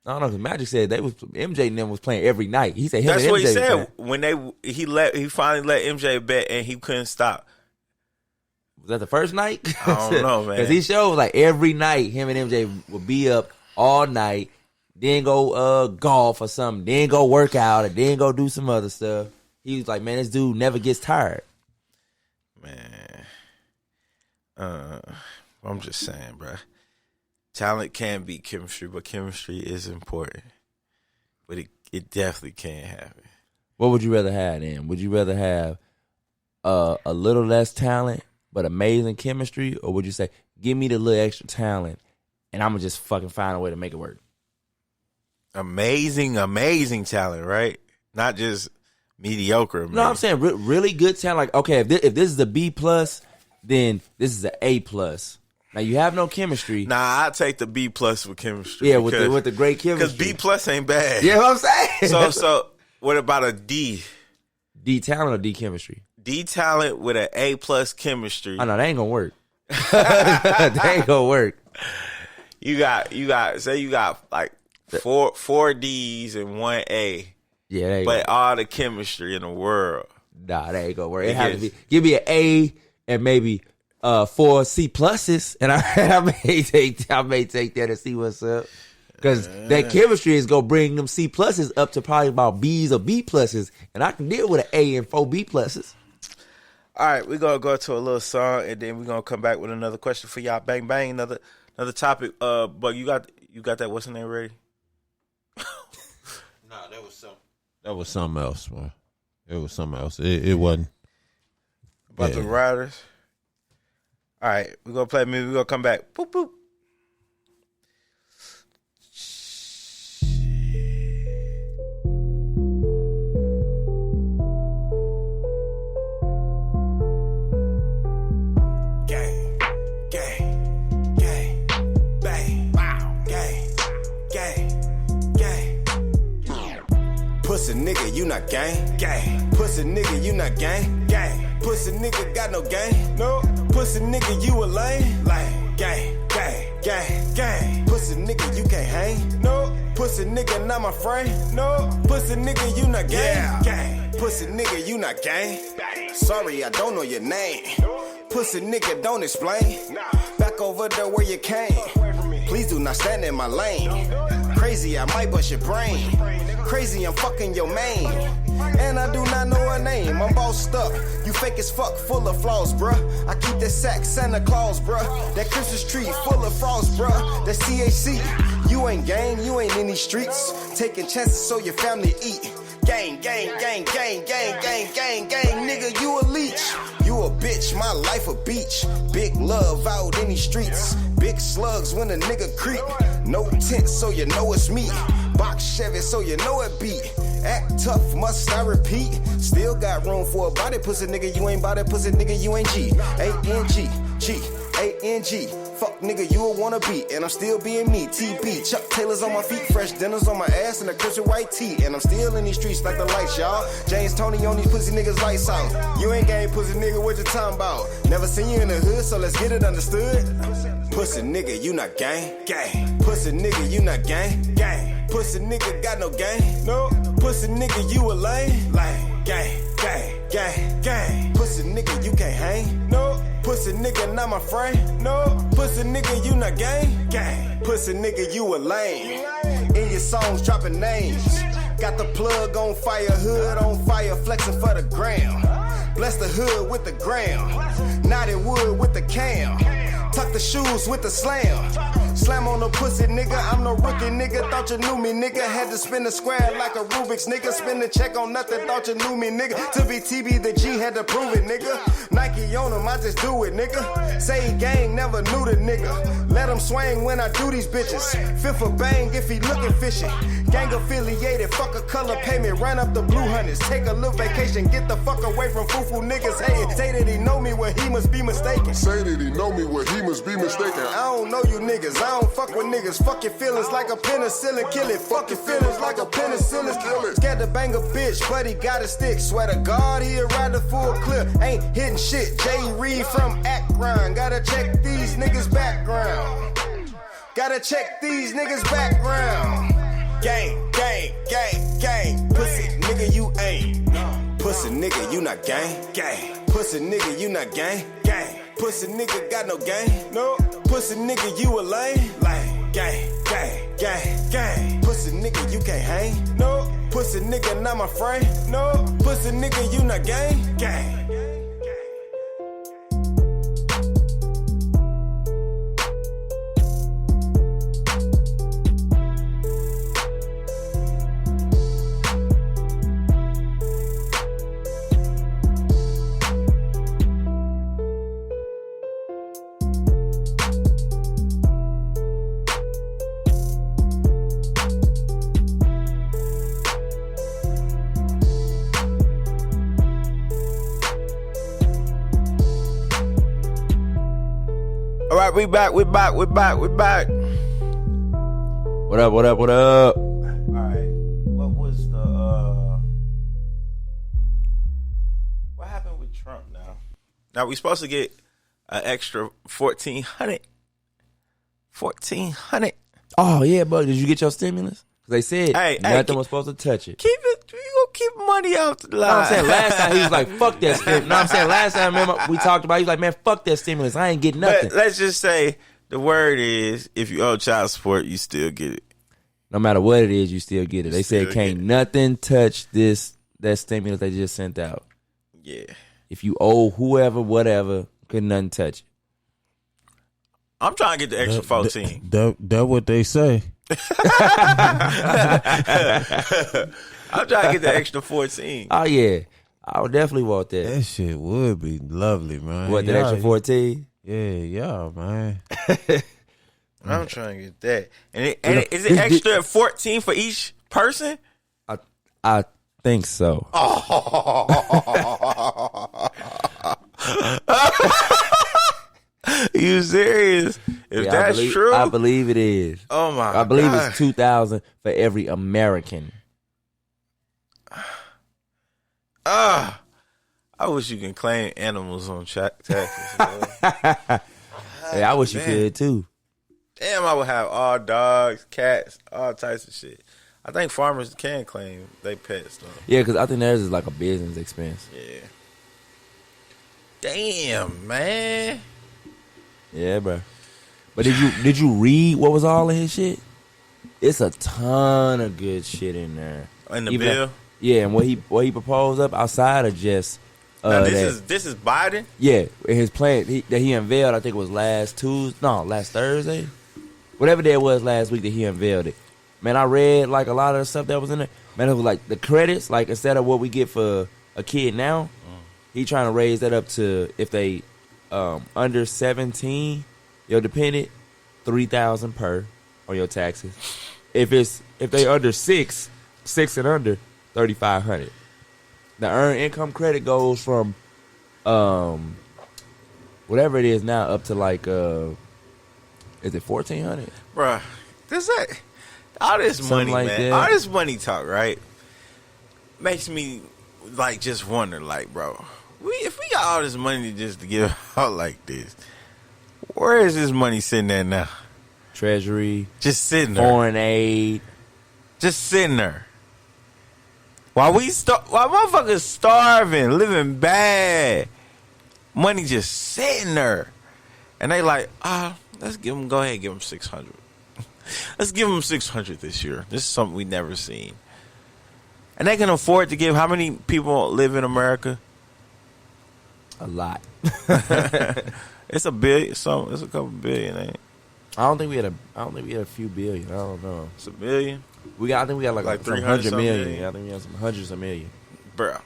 I don't know, because Magic said MJ and them was playing every night. He said that's what he said. When He finally let MJ bet and he couldn't stop. Was that the first night? I don't know, man. Because he showed like every night him and MJ would be up all night. Then go golf or something. Then go work out. And then go do some other stuff. He was like, man, this dude never gets tired. Man. I'm just saying, bro. Talent can beat chemistry, but chemistry is important. But it definitely can happen. What would you rather have then? Would you rather have a little less talent but amazing chemistry? Or would you say, give me the little extra talent and I'm going to just fucking find a way to make it work? Amazing talent, right? Not just mediocre. No, I'm saying really good talent. Like, okay, if this is a B+, then this is an A+. Now, you have no chemistry. Nah, I'll take the B+ with chemistry. Yeah, with the great chemistry. Because B+ ain't bad. Yeah, what I'm saying. So what about a D? D talent or D chemistry? D talent with an A+ chemistry. I know, that ain't going to work. That ain't going to work. You got like four D's and one A. Yeah, there you but go. All the chemistry in the world. Nah, that ain't gonna work. It has to be. Give me an A and maybe 4 C pluses, and I may take that and see what's up. Because that chemistry is gonna bring them C pluses up to probably about B's or B pluses, and I can deal with an A and 4 B pluses. All right, we're gonna go to a little song, and then we're gonna come back with another question for y'all. Bang bang, another topic. But you got that? What's the name ready? Nah, that was something else, man. It was something else. It wasn't about the Riders. All right, we're gonna play music. We're gonna come back. Boop boop. Pussy nigga, you not gang, gang. Pussy nigga, you not gang, gang. Pussy nigga got no gang, no. Pussy nigga, you a lame, lame. Gang, gang, gang, gang. Pussy nigga, you can't hang, no. Pussy nigga, not my friend, no. Pussy nigga, you not gang, gang. Pussy nigga, you not gang. Sorry, I don't know your name. Pussy nigga, don't explain. Back over there where you came. Please do not stand in my lane. Crazy, I might bust your brain. Crazy, I'm fucking your main. And I do not know her name. I'm bossed up. You fake as fuck, full of flaws, bruh. I keep that sack Santa Claus, bruh. That Christmas tree full of frost, bruh. That CAC. You ain't gang, you ain't in these streets. Taking chances so your family eat. Gang, gang, gang, gang, gang, gang, gang, gang, nigga, you a leech. You a bitch, my life a beach. Big love out in these streets. Big slugs when a nigga creep. No tent, so you know it's me. Box Chevy, so you know it beat. Act tough, must I repeat? Still got room for a body pussy nigga. You ain't body pussy nigga, you ain't G. A-N-G, G, A-N-G. Fuck nigga, you a wanna be, and I'm still being me. TB, Chuck Taylors on my feet, fresh dinners on my ass, and a Christian white tee. And I'm still in these streets like the lights, y'all. James Tony on these pussy niggas lights out. You ain't gang pussy nigga, what you talking about? Never seen you in the hood, so let's get it understood. Pussy nigga, you not gang, gang. Pussy nigga, you not gang, gang. Pussy nigga got no gang, no. Pussy nigga, you a lame, lame. Gang, gang, gang, gang. Pussy nigga, you can't hang, no. Pussy nigga, not my friend, no. Pussy nigga, you not gang, gang. Pussy nigga, you a lame. In your songs, dropping names. Got the plug on fire, hood on fire, flexing for the gram. Bless the hood with the gram. Knotted wood with the cam. Tuck the shoes with the slam. Slam on the pussy, nigga. I'm no rookie, nigga. Thought you knew me, nigga. Had to spin the square like a Rubik's, nigga. Spin the check on nothing. Thought you knew me, nigga. To be TB, the G had to prove it, nigga. Nike on him, I just do it, nigga. Say gang, never knew the nigga. Let him swing when I do these bitches. Fifth for bang if he looking fishy. Gang affiliated, fuck a color payment. Run up the blue hunters. Take a little vacation. Get the fuck away from foo-foo niggas. Hey, say that he know me where he must be mistaken. Say that he know me where he must be mistaken. I don't know you niggas, I don't fuck with niggas. Fuck your feelings like a penicillin, kill it. Fuck your feelings like a penicillin, kill it. Scared to bang a bitch, but he got a stick. Swear to God, he'll ride the full clip. Ain't hitting shit. Jay Reed from Akron. Gotta check these niggas' background. Gotta check these niggas' background. Gang, gang, gang, gang. Pussy nigga, you ain't. Pussy nigga, you not gang, gang. Pussy nigga, you not gang, gang. Pussy nigga got no gang, no. Pussy nigga, you a lame, lame. Gang, gang, gang, gang. Pussy nigga, you can't hang, no. Pussy nigga, not my friend, no. Pussy nigga, you not gang, gang. All right, we back. What up? All right, what was the what happened with Trump now? Now we supposed to get an extra 1,400. 1,400. Oh yeah, bud. Did you get your stimulus? They said nothing was supposed to touch it. Keep it. You gonna keep money out the line. No, I'm saying last time he was like, "Fuck that stimulus." No, I'm saying last time, remember we talked about. He was like, "Man, fuck that stimulus. I ain't getting nothing." But let's just say the word is, if you owe child support, you still get it. No matter what it is, you still get it. They said can't nothing touch that stimulus they just sent out. Yeah. If you owe whoever, whatever, couldn't nothing touch it. I'm trying to get the extra 14. That what they say. I'm trying to get the extra 14. Oh yeah, I would definitely want that. That shit would be lovely, man. What, the extra 14? Yeah, man. I'm trying to get that. And is it extra 14 for each person? I think so. You serious? If that's true, I believe it is. Oh my! I believe God. it's $2,000 for every American. I wish you can claim animals on taxes. Yeah, I wish you could too. Damn, I would have all dogs, cats, all types of shit. I think farmers can claim they pets though. Yeah, because I think theirs is like a business expense. Yeah. Damn, man. Yeah, bro. But did you read what was all in his shit? It's a ton of good shit in there. In the bill? Yeah, and what he proposed up outside of just Now, this is Biden? yeah, his plan that he unveiled, I think it was last Thursday. Whatever day it was last week that he unveiled it. Man, I read like a lot of the stuff that was in there. Man, it was like the credits, like instead of what we get for a kid now, he trying to raise that up to if they under 17, your dependent, $3,000 per on your taxes. If they under 6 and under, $3,500. The earned income credit goes from whatever it is now up to like is it $1,400? Bruh, all this Something money, like man. that. All this money talk, right? Makes me like just wonder, like, bro, if we got all this money just to give out like this, where is this money sitting at now? Treasury, Just sitting there. foreign aid. Just sitting there. While motherfuckers starving, living bad, money just sitting there, and they like, let's go ahead and give them 600. Let's give them 600 this year. This is something we never seen, and they can afford to give. How many people live in America? A lot. It's a billion. It's a couple billion. Ain't it? I don't think we had a few billion. I don't know. It's a billion. I think we got like some 300 100 million. million. I think we had some hundreds of million. Bruh.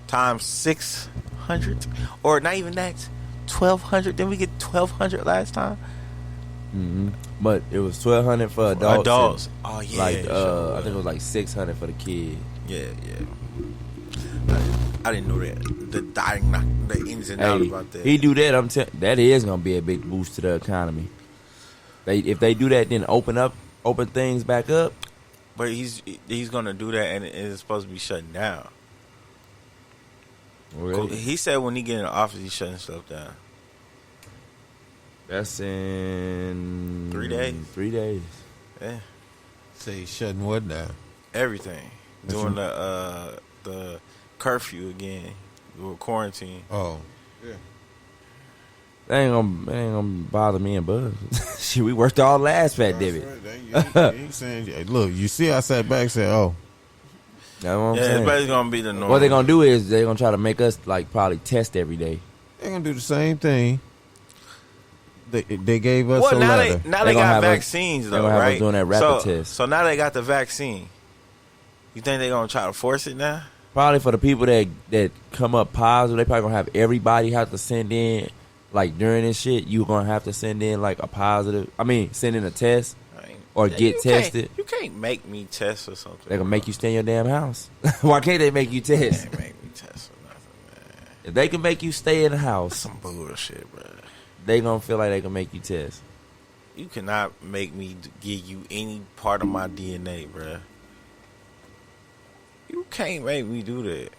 Times 600, or not even that, 1,200. Didn't we get 1,200 last time? But it was 1,200 for adults. Adults. and, Oh yeah. Like sure. I think it was like 600 for the kid. Yeah. I didn't know that. The ins and outs about that. He do that. That is gonna be a big boost to the economy. If they do that, then open things back up. But he's gonna do that, and it's supposed to be shutting down. Really? He said when he get in the office, he's shutting stuff down. That's in 3 days. 3 days. Yeah, Say shutting what down? everything. Doing the curfew again, doing quarantine. Oh, That ain't gonna bother me and Buzz. Shit, we worked all last fat David. You ain't saying, look, you see, I sat back and said, "Oh, That's what I'm Yeah, it's saying. basically gonna be the norm. What they're gonna do is they're gonna try to make us like probably test every day. they're gonna do the same thing." They gave us Well, a now letter. they gonna got have us- vaccines they though, gonna have us right? doing that rapid test. So now they got the vaccine. You think they're gonna try to force it now? Probably for the people that come up positive, they probably gonna have everybody have to send in like during this shit. You gonna have to send in like a positive. I mean, send in a test or get You can't- tested. You can't make me test or something. They gonna make you stay in your damn house. Why can't they make you They test? can't make me test or nothing, man. If they can make you stay in the house, Some bullshit, bro. they gonna feel like they can make you test. You cannot make me give you any part of my DNA, bro. You can't make me do that.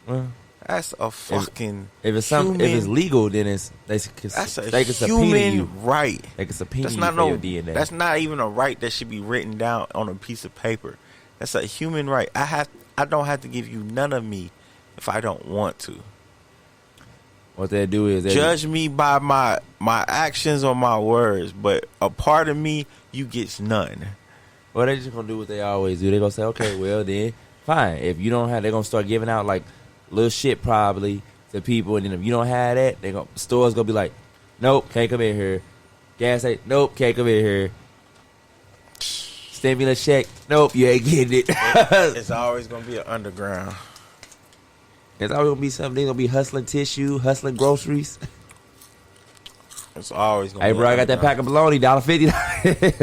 Well, That's a fucking if it's something, if it's legal, then they can subpoena human you. right. They can subpoena That's you not for no. your DNA. That's not even a right that should be written down on a piece of paper. That's a human right. I don't have to give you none of me if I don't want to. What they do is they Judge me by my actions or my words, but a part of me you gets none. Well, they just gonna do what they always do. They gonna say, okay, well then, fine. If you don't have, they gonna start giving out like little shit probably to people, and then if you don't have that, stores gonna be like, nope, can't come in here. Gas station, nope, can't come in here. Stimulus check, nope, you ain't getting it. It's always gonna be an underground. It's always gonna be something. They gonna be hustling tissue, hustling groceries. It's always gonna Hey, be bro, I got that underground. pack of bologna, $1.50,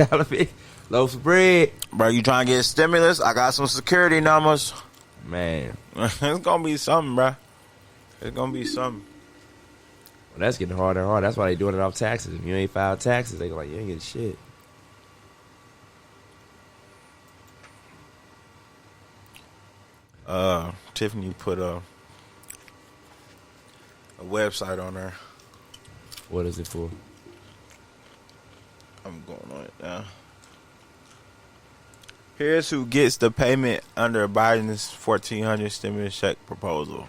$1.50, loaves of bread. Bro, you trying to get stimulus? I got some security numbers. Man, It's gonna be something, bro. It's gonna be something. well, that's getting harder and harder. That's why they doing it off taxes. If you ain't filed taxes, they like, you ain't getting shit. Tiffany put a website on there. What is it for? I'm going on it now. Here's who gets the payment under Biden's $1,400 stimulus check proposal.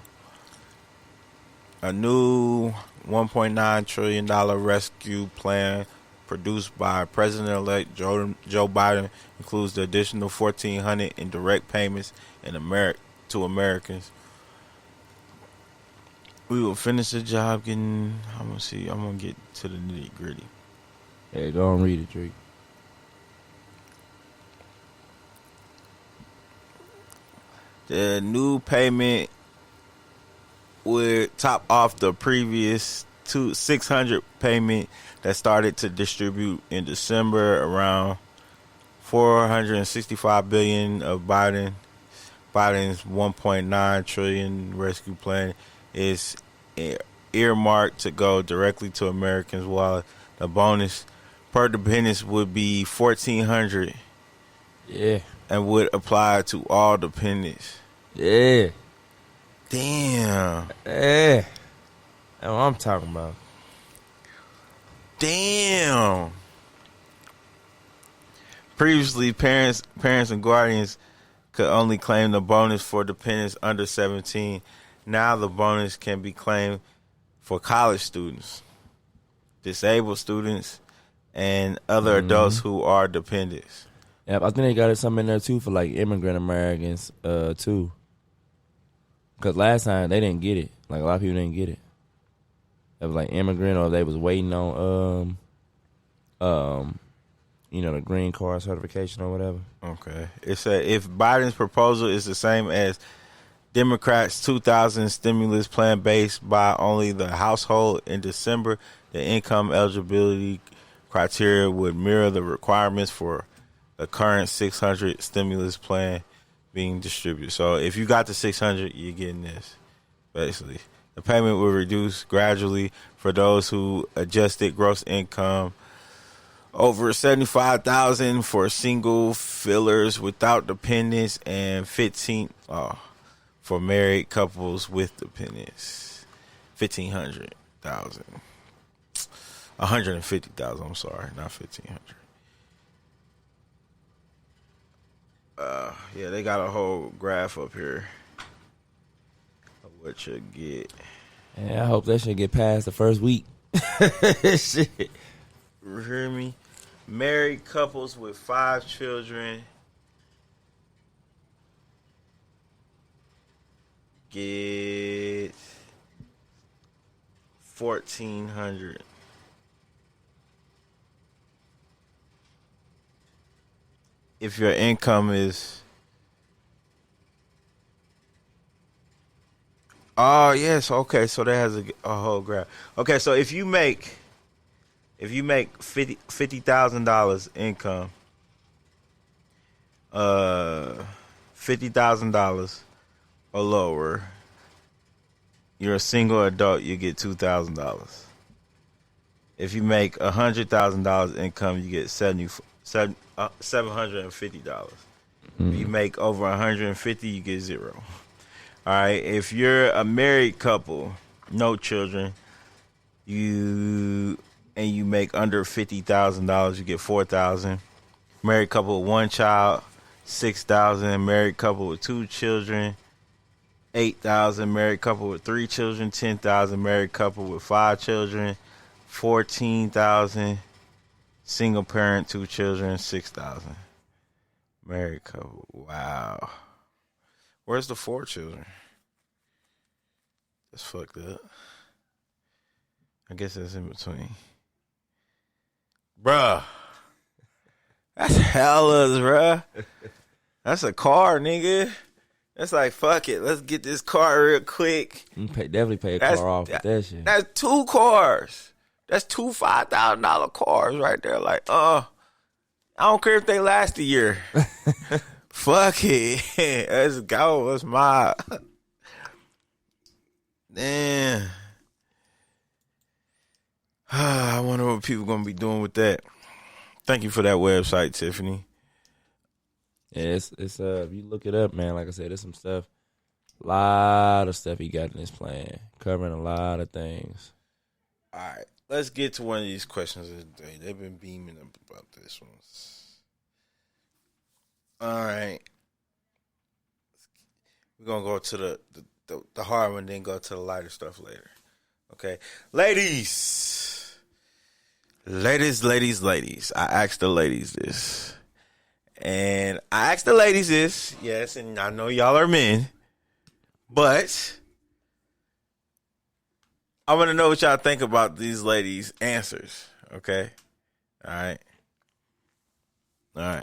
A new $1.9 trillion rescue plan produced by President-elect Joe Biden includes the additional $1,400 in direct payments to Americans. We will finish the job getting. I'm gonna get to the nitty gritty. Hey, go and read it, Drake. The new payment would top off the previous $600 payment that started to distribute in December. Around $465 billion of Biden's $1.9 trillion rescue plan is earmarked to go directly to Americans, while the bonus per dependents would be $1,400. Yeah. And would apply to all dependents. Yeah. Damn. Yeah. That's what I'm talking about. Damn. Previously, parents and guardians could only claim the bonus for dependents under 17. Now the bonus can be claimed for college students, disabled students, and other adults who are dependents. Yep, I think they got something in there too for like immigrant Americans too. Because last time they didn't get it. Like a lot of people didn't get it. It was like immigrant, or they was waiting on the green card certification or whatever. Okay. It said if Biden's proposal is the same as Democrats' 2000 stimulus plan based by only the household in December, the income eligibility criteria would mirror the requirements for the current 600 stimulus plan being distributed. So if you got the 600, you're getting this, basically. The payment will reduce gradually for those who adjusted gross income over $75,000 for single fillers without dependents, and $15 for married couples with dependents. $1,500,000. $150,000. I'm sorry, not $1,500. Yeah, they got a whole graph up here of what you get. Yeah, I hope that shit get past the first week. Shit. You hear me? Married couples with 5 children get $1,400. If your income is, oh yes, okay, so that has a whole graph. Okay, so if you make $50,000 income, $50,000 or lower, you're a single adult, you get $2,000. If you make $100,000 income, you get $750. If you make over $150,000, you get $0. All right. If you're a married couple, no children, you make under $50,000, you get $4,000. Married couple with 1 child, $6,000. Married couple with 2 children, $8,000. Married couple with 3 children, $10,000. Married couple with 5 children, $14,000. Single parent, 2 children, $6,000. Married couple, wow. Where's the 4 children? That's fucked up. I guess that's in between. Bruh. That's hella, bruh. That's a car, nigga. That's like, fuck it. Let's get this car real quick. You definitely pay a car off with that shit. That's 2 cars. That's 2 $5,000 cars right there. Like, I don't care if they last a year. Fuck it. Let's go. Let's mob. Damn. I wonder what people gonna be doing with that. Thank you for that website, Tiffany. Yeah, it's if you look it up, man, like I said, there's some stuff. A lot of stuff he got in his plan, covering a lot of things. All right, let's get to one of these questions of the day. They've been beaming about this one. All right. We're going to go to the hard one, then go to the lighter stuff later. Okay. Ladies. I asked the ladies this. And I asked the ladies this, yes, and I know y'all are men, but I want to know what y'all think about these ladies' answers, okay? All right.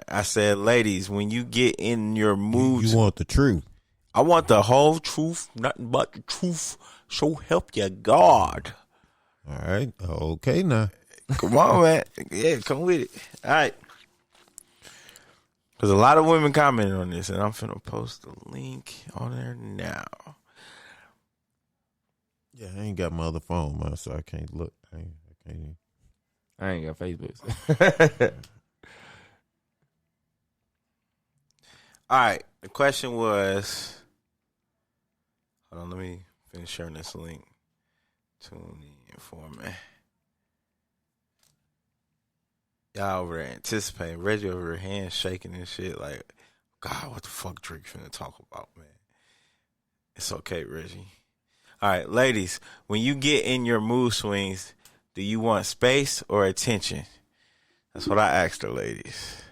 I said, ladies, when you get in your mood. You want the truth. I want the whole truth, nothing but the truth. So help you God. All right. Okay, now. Come on, man. Yeah, come with it. All right. Because a lot of women commented on this, and I'm finna post the link on there now. Yeah, I ain't got my other phone, man, so I can't look. I ain't got Facebook. All right. The question was, hold on, let me finish sharing this link. Tune in for me. Y'all over there anticipating. Reggie over her hands shaking and shit. Like, God, what the fuck Drake finna talk about, man? It's okay, Reggie. All right, ladies, when you get in your mood swings, do you want space or attention? That's what I asked the ladies.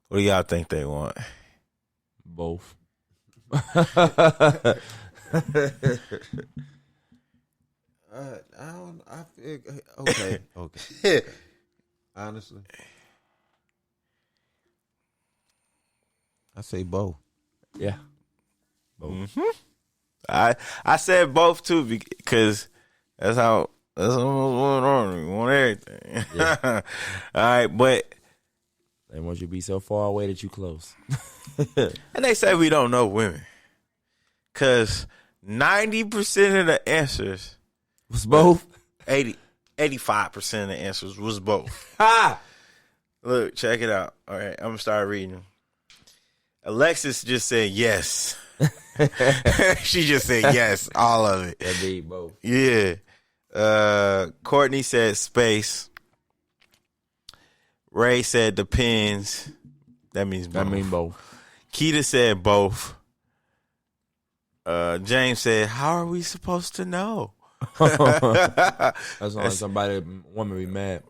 What do y'all think they want? Both. I feel okay. Honestly, I say both. Yeah. Both. Mm-hmm. I said both too because that's almost what's going on. We want everything. Yeah. All right, but they want you to be so far away that you close. And they say we don't know women because 90% of the answers was both. 85% of the answers was both. Ha! Look, check it out. All right, I'm going to start reading them. Alexis just said yes. She just said yes, all of it. That be both. Yeah. Courtney said space. Ray said depends. That means both. I mean both. Keita said both. James said, how are we supposed to know? That's only somebody woman be mad.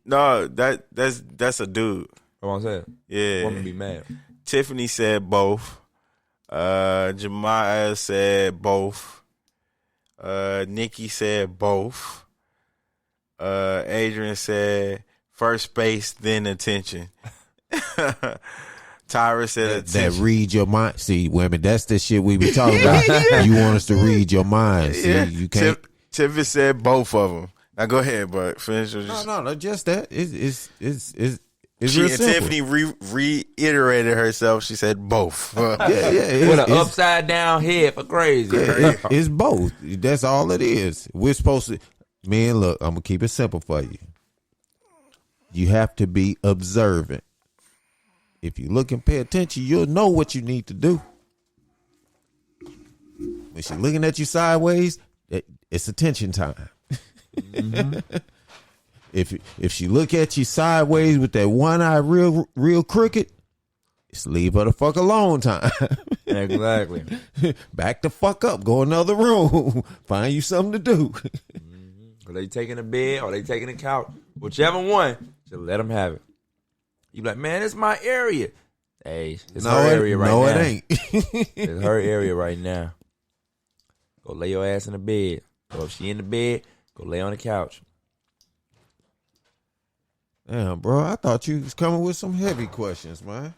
No, that's a dude. What I'm saying? Yeah. Woman be mad. Tiffany said both. Jemiah said both. Nikki said both. Adrian said first base, then attention. Tyra said attention. That read your mind. See, women, that's the shit we be talking about. You want us to read your mind. See, Yeah. you can't. Tiffany said both of them. Now go ahead, but finish. No, just that. It's She real and simple. Tiffany reiterated herself. She said both. Yeah, With an upside down head for crazy. It's both. That's all it is. We're supposed to. Man, look, I'm gonna keep it simple for you. You have to be observant. If you look and pay attention, you'll know what you need to do. When she's looking at you sideways, it's attention time. Mm-hmm. If she look at you sideways with that one eye real crooked, it's leave her the fuck alone time. Exactly. Back the fuck up. Go another room. Find you something to do. Mm-hmm. Or they taking a bed or they taking a couch. Whichever one, just let them have it. You be like, man, it's my area. Hey, it's her area right now. No, it ain't. It's her area right now. Go lay your ass in the bed. Or if she in the bed, go lay on the couch. Damn, bro, I thought you was coming with some heavy questions, man.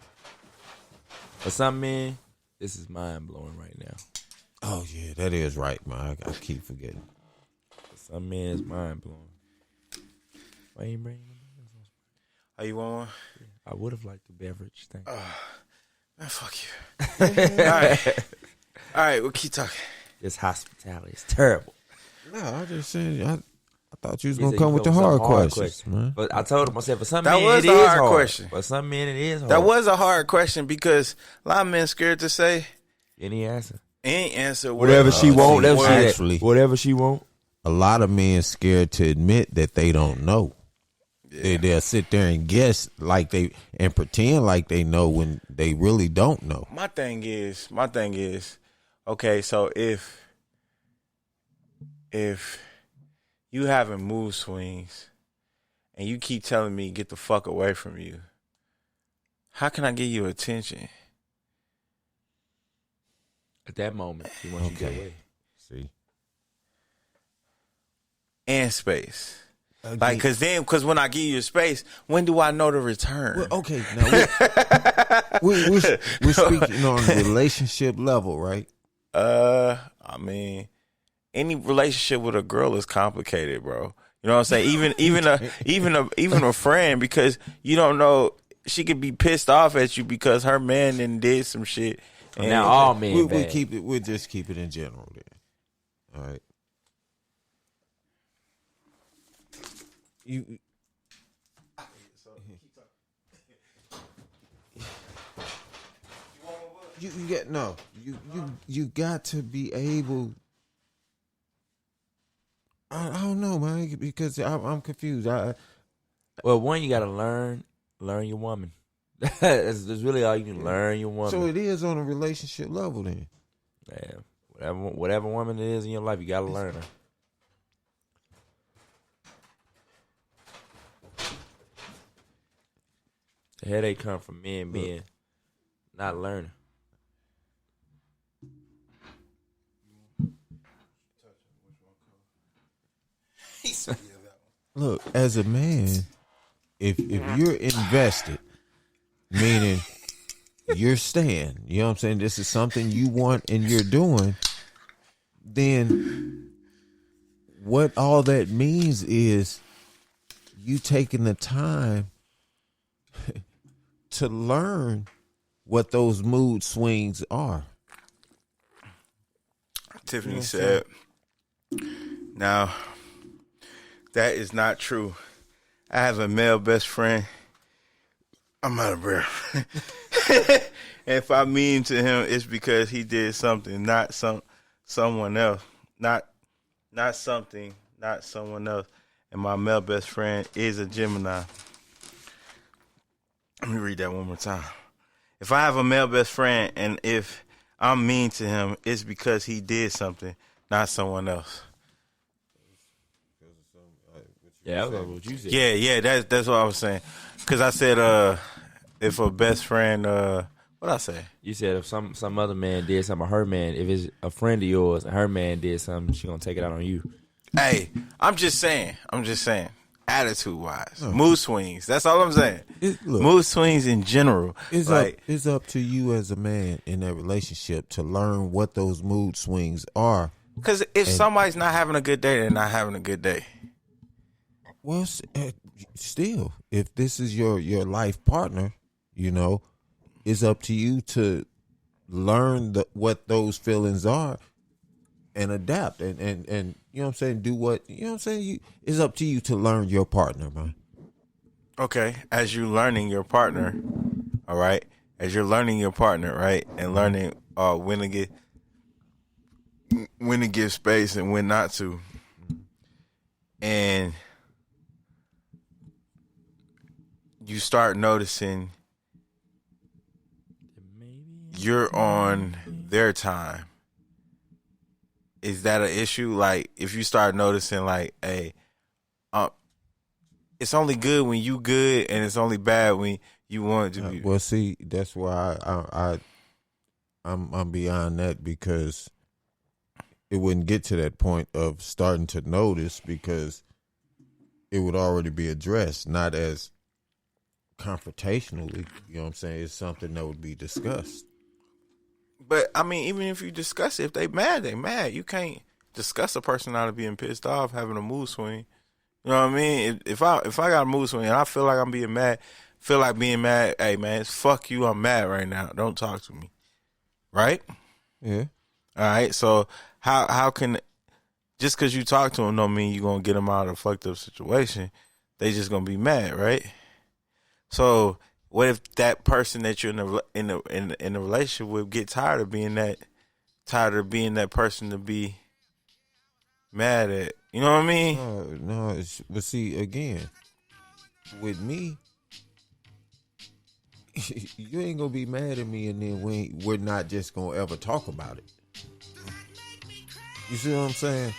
For some men, this is mind blowing right now. Oh yeah, that is right, man. I keep forgetting. For some men, it's mind blowing. Why ain't bringing them? How you want one? I would have liked the beverage thing. Man, fuck you. All right, we'll keep talking. This hospitality is terrible. No, I just said I thought you was He gonna said come you with the come hard some questions, man. But I told him, I said, for some That men, was it a is hard hard. question. For some men, it is hard. That was a hard question because a lot of men scared to say. Any answer? ain't answer Whatever she want, that's actually- whatever she want. A lot of men scared to admit that they don't know. They'll sit there and guess and pretend like they know when they really don't know. My thing is, okay, so if you having mood swings and you keep telling me get the fuck away from you, how can I give you attention? At that moment, she wants you to get away. See, And space. Like, cause when I give you space, when do I know to return? well, okay, now we're speaking on a relationship level, right? I mean, any relationship with a girl is complicated, bro. You know what I'm saying? Even a friend, because you don't know, she could be pissed off at you because her man then did some shit. And Now all men We'll bad. we'll just keep it in general then. All right. You get no. You got to be able. I don't know, man, because I'm confused. Well, one, you gotta learn your woman. that's really all you can learn your woman. So it is on a relationship level then. Yeah, whatever woman it is in your life, you gotta learn her. The headache come from men being not learning. Look, as a man, if you're invested, meaning you're staying, you know what I'm saying? This is something you want and you're doing, then what all that means is you taking the time to learn what those mood swings are. Tiffany said, now, that is not true. I have a male best friend. I'm out of breath. If I mean to him, it's because he did something, not someone else. Not something, not someone else. And my male best friend is a Gemini. Let me read that one more time. If I have a male best friend and if I'm mean to him, it's because he did something, not someone else. Yeah, that's what you said. Yeah, that's what I was saying. Because I said, if a best friend, what I say? You said if some other man did something, or her man, if it's a friend of yours and her man did something, she gonna take it out on you. Hey, I'm just saying. Attitude wise, mood swings. That's all I'm saying. Mood swings in general. It's up to you as a man in that relationship to learn what those mood swings are. Because if somebody's not having a good day, they're not having a good day. Well, still, if this is your life partner, you know, it's up to you to learn what those feelings are and adapt and you know what I'm saying, do what, you know what I'm saying, it's up to you to learn your partner, man. Okay, as you're learning your partner, all right, right, and learning when to give space and when not to, and you start noticing you're on their time. Is that an issue? Like, if you start noticing, like, hey, it's only good when you good, and it's only bad when you want it to be. Well, see, that's why I'm beyond that, because it wouldn't get to that point of starting to notice, because it would already be addressed, not as confrontationally. You know what I'm saying? It's something that would be discussed. But I mean, even if you discuss it, if they mad, they mad. You can't discuss a person out of being pissed off, having a mood swing. You know what I mean? If I got a mood swing and I feel like I'm being mad, hey man, it's fuck you, I'm mad right now. Don't talk to me. Right? Yeah. All right. So how can, just because you talk to them don't mean you're gonna get them out of a fucked up situation. They just gonna be mad, right? So what if that person that you're in a relationship with get tired of being that tired of being that person to be mad at. You know what I mean? No. But see, again, with me, you ain't gonna be mad at me, and then we're not just gonna ever talk about it. You see what I'm saying?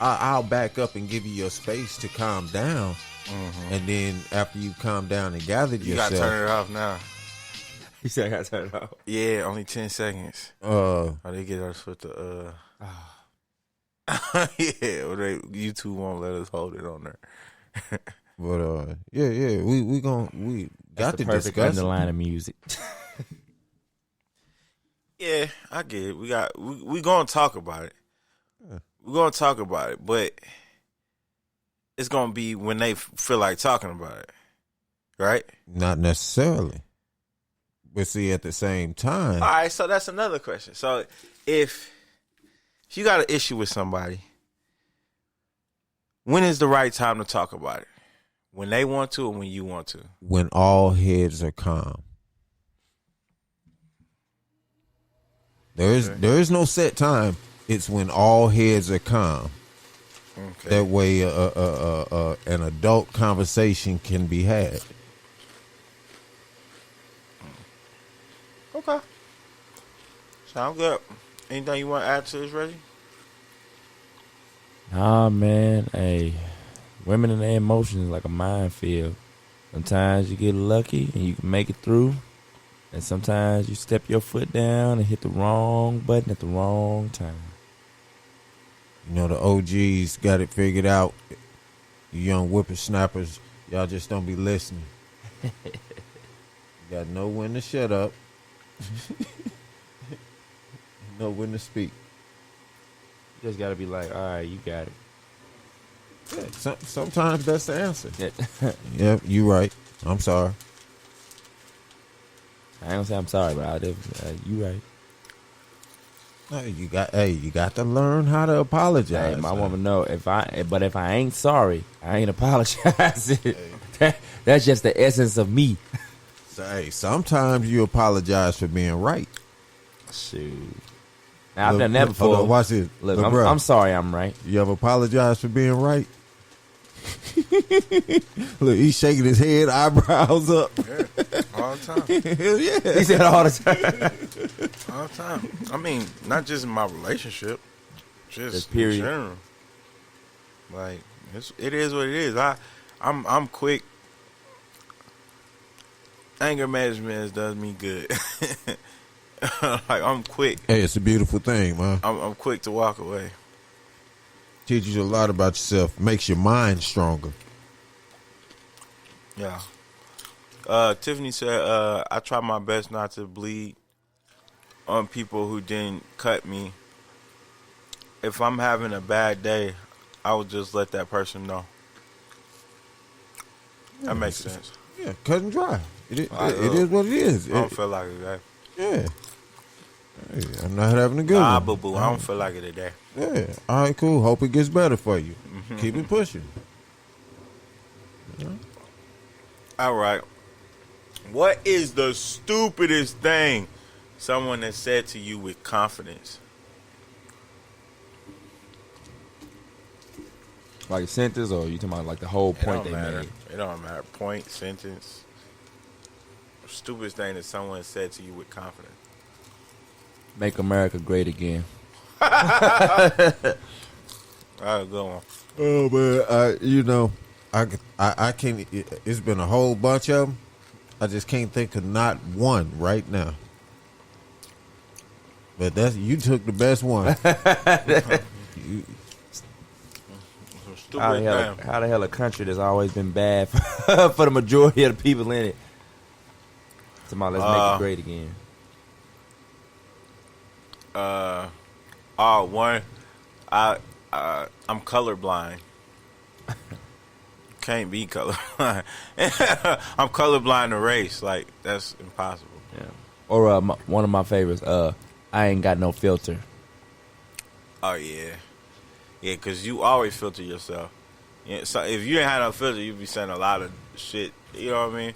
I'll back up and give you your space to calm down, and then after you calm down and gathered You yourself, gotta turn it off now. He said I got to turn it off. Yeah, only 10 seconds. They get us with the yeah, or YouTube won't let us hold it on there. but we got That's to the perfect discuss it. underline of music. Yeah, I get it. We gonna talk about it. We're gonna talk about it, but it's gonna be when they feel like talking about it, right? Not necessarily. But see, at the same time, All right, so that's another question. So if you got an issue with somebody, when is the right time to talk about it? When they want to or when you want to? when all heads are calm. There is no set time. It's when all heads are calm. Okay. That way, an adult conversation can be had. Okay. Sound good. Anything you want to add to this, Reggie? Nah, man. Hey, women and their emotions like a minefield. Sometimes you get lucky and you can make it through. And sometimes you step your foot down and hit the wrong button at the wrong time. You know, the OGs got it figured out. You young whippersnappers, y'all just don't be listening. You got to know when to shut up. Know when to speak. You just got to be like, all right, you got it. Yeah, sometimes that's the answer. Yeah. Yep, you right. I'm sorry. I ain't gonna say I'm sorry, but you right. No, you got to learn how to apologize. Hey, my woman know if I ain't sorry, I ain't apologizing. That's just the essence of me. So, hey, sometimes you apologize for being right. Shoot. Now, I've done that before. Hold on, watch this. Look, Look, I'm sorry I'm right. You ever apologize for being right? Look, he's shaking his head, eyebrows up. Yeah, all the time. Hell yeah. He said all the time. All the time. I mean, not just in my relationship, just period. in general. Like, it is what it is. I'm quick. Anger management does me good. Like, I'm quick. Hey, it's a beautiful thing, man. I'm quick to walk away. Teaches you a lot about yourself. Makes your mind stronger. Yeah. Tiffany said, I try my best not to bleed on people who didn't cut me. If I'm having a bad day, I would just let that person know. That makes sense. Yeah, cut and dry. It is what it is. I don't feel like it today. Yeah. Hey, I'm not having a good Nah, one. boo-boo, I don't feel like it today. Yeah. All right, cool. Hope it gets better for you. Keep it pushing. All right. What is the stupidest thing someone has said to you with confidence? Like a sentence, or you talking about like the whole point they matter. made? It don't matter. Point, sentence. Stupidest thing that someone has said to you with confidence. Make America great again. All right, go on. Oh man, I can't. It's been a whole bunch of them. I just can't think of not one right now. But you took the best one. How the hell a country that's always been bad for the majority of the people in it? Somebody, let's make it great again. One, I'm colorblind. Can't be colorblind. I'm colorblind to race. Like, that's impossible. Yeah. Or one of my favorites. I ain't got no filter. Oh yeah, yeah. Because you always filter yourself. Yeah. So if you ain't had no filter, you'd be saying a lot of shit. You know what I mean?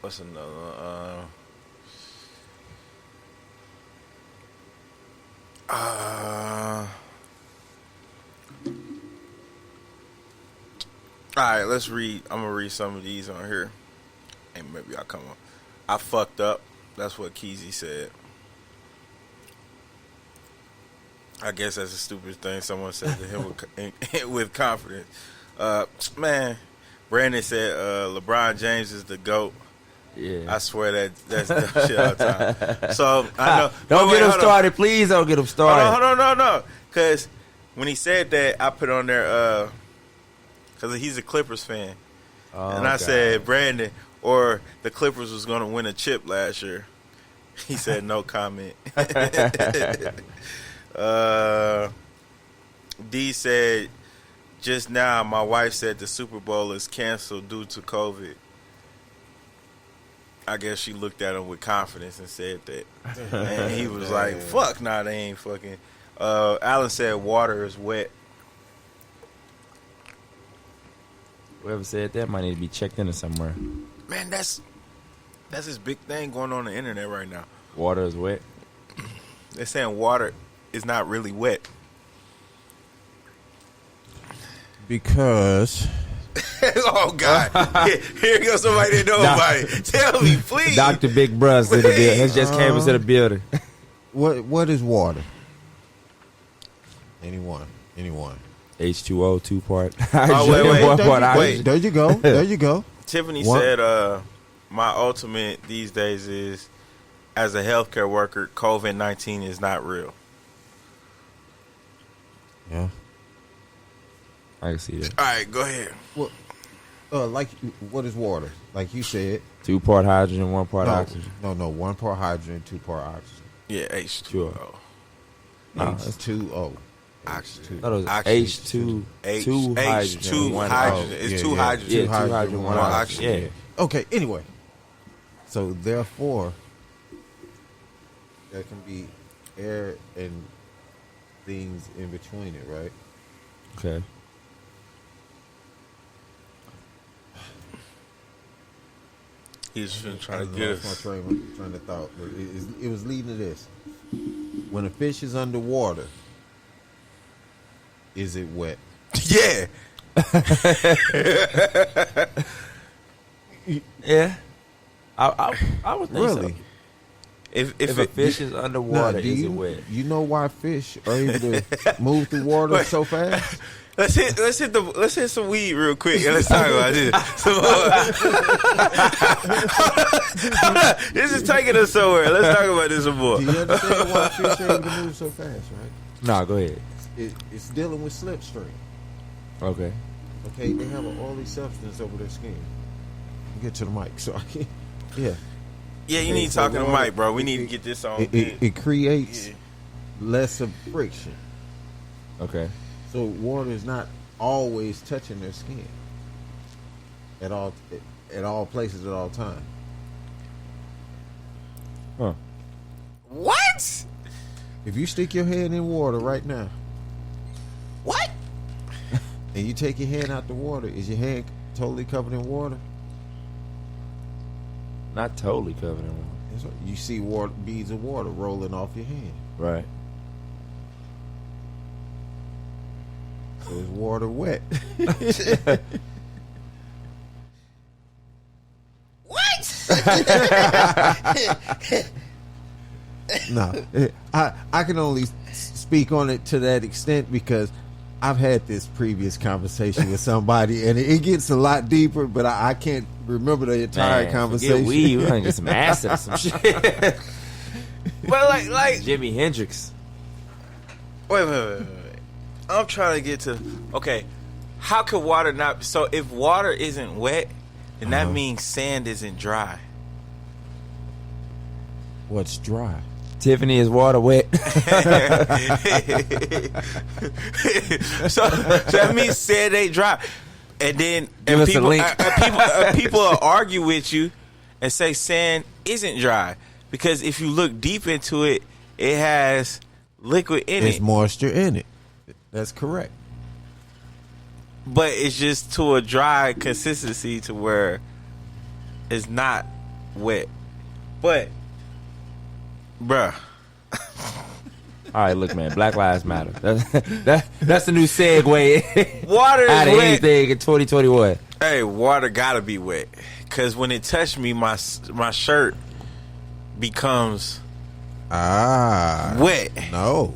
What's another? All right, let's read. I'm gonna read some of these on here, and maybe I'll come on. I fucked up. That's what Keezy said. I guess that's a stupid thing someone said to him with confidence. Man, Brandon said LeBron James is the GOAT. Yeah. I swear that's dumb shit all the time. So I know. Don't wait, get him hold on. started, please. Don't get him started. Hold on, no. Because when he said that, I put on there because he's a Clippers fan, and I said Brandon or the Clippers was going to win a chip last year. He said no comment. D said just now my wife said the Super Bowl is canceled due to COVID. I guess she looked at him with confidence and said that. And he was like, fuck, nah, they ain't fucking. Alan said water is wet. Whoever said that might need to be checked into somewhere. Man, that's this big thing going on the internet right now. Water is wet. They're saying water is not really wet. Because Oh, God. Here goes somebody that knows about it. Tell me, please. Dr. Big Bruss in the building. Has just came into the building. what is water? Anyone? H2O, 2-part. Oh, wait. Wait. There you go. Tiffany said, my ultimate these days is, as a healthcare worker, COVID-19 is not real. Yeah. I can see that. All right, go ahead. Well, what is water? Like you said. 2-part hydrogen, 1-part oxygen. No. 1 part hydrogen, 2 part oxygen. Yeah, H2O. H2O. Oxygen. I thought it was Oxygen. H2, H2 two hydrogen, one hydrogen. oxygen. It's two hydrogen. Yeah, 2 hydrogen, 1 oxygen. Yeah. Okay, anyway. So, therefore, there can be air and things in between it, right? Okay. He's trying to get us. My train of thought. But it was leading to this. When a fish is underwater, is it wet? Yeah. Yeah. I would think Really? so. If a fish is underwater, is it wet? You know why fish are able to move through water so fast? Let's hit some weed real quick and let's talk about this. This is taking us somewhere. Let's talk about this some more. Do you understand why fish are able to move so fast, right? Nah, go ahead. It's dealing with slipstream. Okay. Okay, they have an oily substance over their skin. Get to the mic, so I can. Yeah. Yeah, you need to talk to the mic, bro. We need to get this on. It creates less of friction. Okay. So water is not always touching their skin at all places at all time. Huh. What? If you stick your hand in water right now, What? and you take your hand out the water, is your hand totally covered in water? Not totally covered in water. That's right. You see water, beads of water rolling off your hand. Right. So is water wet? No, I can only speak on it to that extent because I've had this previous conversation with somebody, and it gets a lot deeper. But I can't remember the entire conversation. Weed, we're gonna get some acid or some shit. But like Jimi Hendrix. Wait. I'm trying to get to. Okay, how could water not? So if water isn't wet, then that means sand isn't dry. What's dry? Tiffany, is water wet? So that means sand ain't dry. And then Give us a link. People will argue with you and say sand isn't dry because if you look deep into it, it has liquid in There's it. moisture in it. That's correct. But it's just to a dry consistency to where it's not wet. But, bruh, All right, look, man. Black Lives Matter. That's the new segue. Water is out of wet. anything in 2021. Hey, water gotta be wet. Cause when it touched me, my shirt becomes wet. No,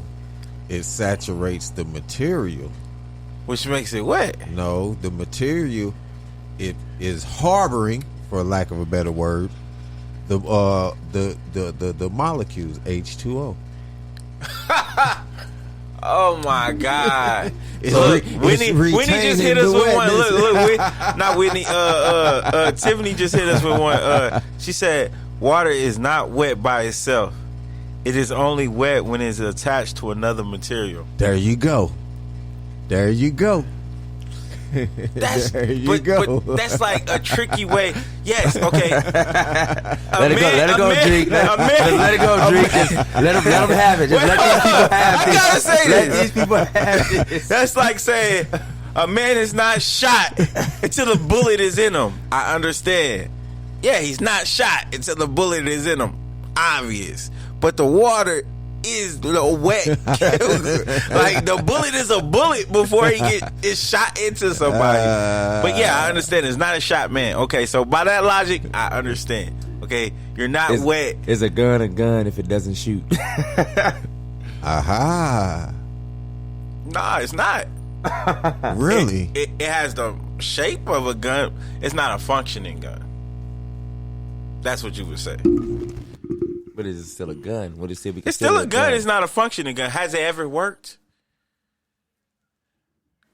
it saturates the material. Which makes it wet. No, the material, it is harboring, for lack of a better word, the molecules H2O. Oh my God! It's Whitney just hit us with one. Look, not Whitney. Tiffany just hit us with one. She said, "Water is not wet by itself. It is only wet when it's attached to another material." There you go. There you go. That's, there you go. But that's like a tricky way. Yes, okay. Let it go, Drake. Let it go, Drake. Let them have it. Just let these people have I this. gotta say Let this. these people have this. That's like saying a man is not shot until the bullet is in him. I understand. Yeah, he's not shot until the bullet is in him. Obvious. But the water is wet. Like the bullet is a bullet before is shot into somebody. But yeah, I understand. It's not a shot, man. Okay, so by that logic, I understand. Okay, you're not wet. Is a gun if it doesn't shoot? Aha. Nah, it's not. Really? It has the shape of a gun. It's not a functioning gun. That's what you would say. But is it still a gun? Would it still be? It's still a gun. It's not a functioning gun. Has it ever worked?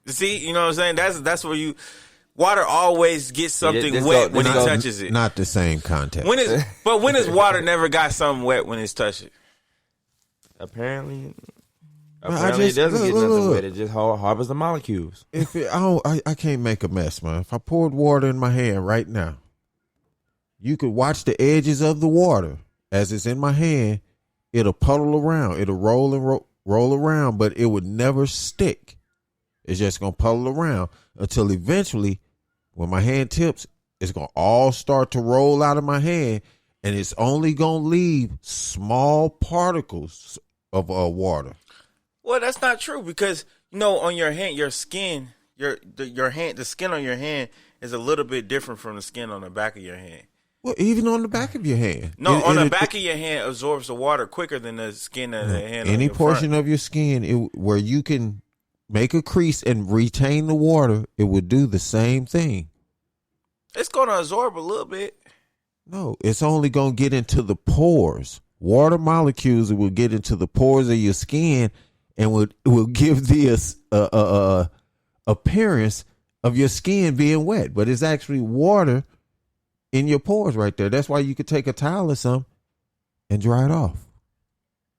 See, you know what I'm saying? That's where water always gets something wet when it touches it. Not the same context. When has water never got something wet when it's touched it? Apparently it just- doesn't get nothing look. wet. It just harbors the molecules. If I can't make a mess, man. If I poured water in my hand right now, you could watch the edges of the water as it's in my hand. It'll puddle around. It'll roll and roll around, but it would never stick. It's just gonna puddle around until eventually, when my hand tips, it's gonna all start to roll out of my hand, and it's only gonna leave small particles of water. Well, that's not true because on your hand, your skin, your hand, the skin on your hand is a little bit different from the skin on the back of your hand. Well, even on the back of your hand. No, on the back of your hand absorbs the water quicker than the skin of the hand. Any on your portion front. of your skin where you can make a crease and retain the water, it would do the same thing. It's going to absorb a little bit. No, it's only going to get into the pores. Water molecules will get into the pores of your skin and will give the appearance of your skin being wet, but it's actually water in your pores right there. That's why you could take a towel or something and dry it off.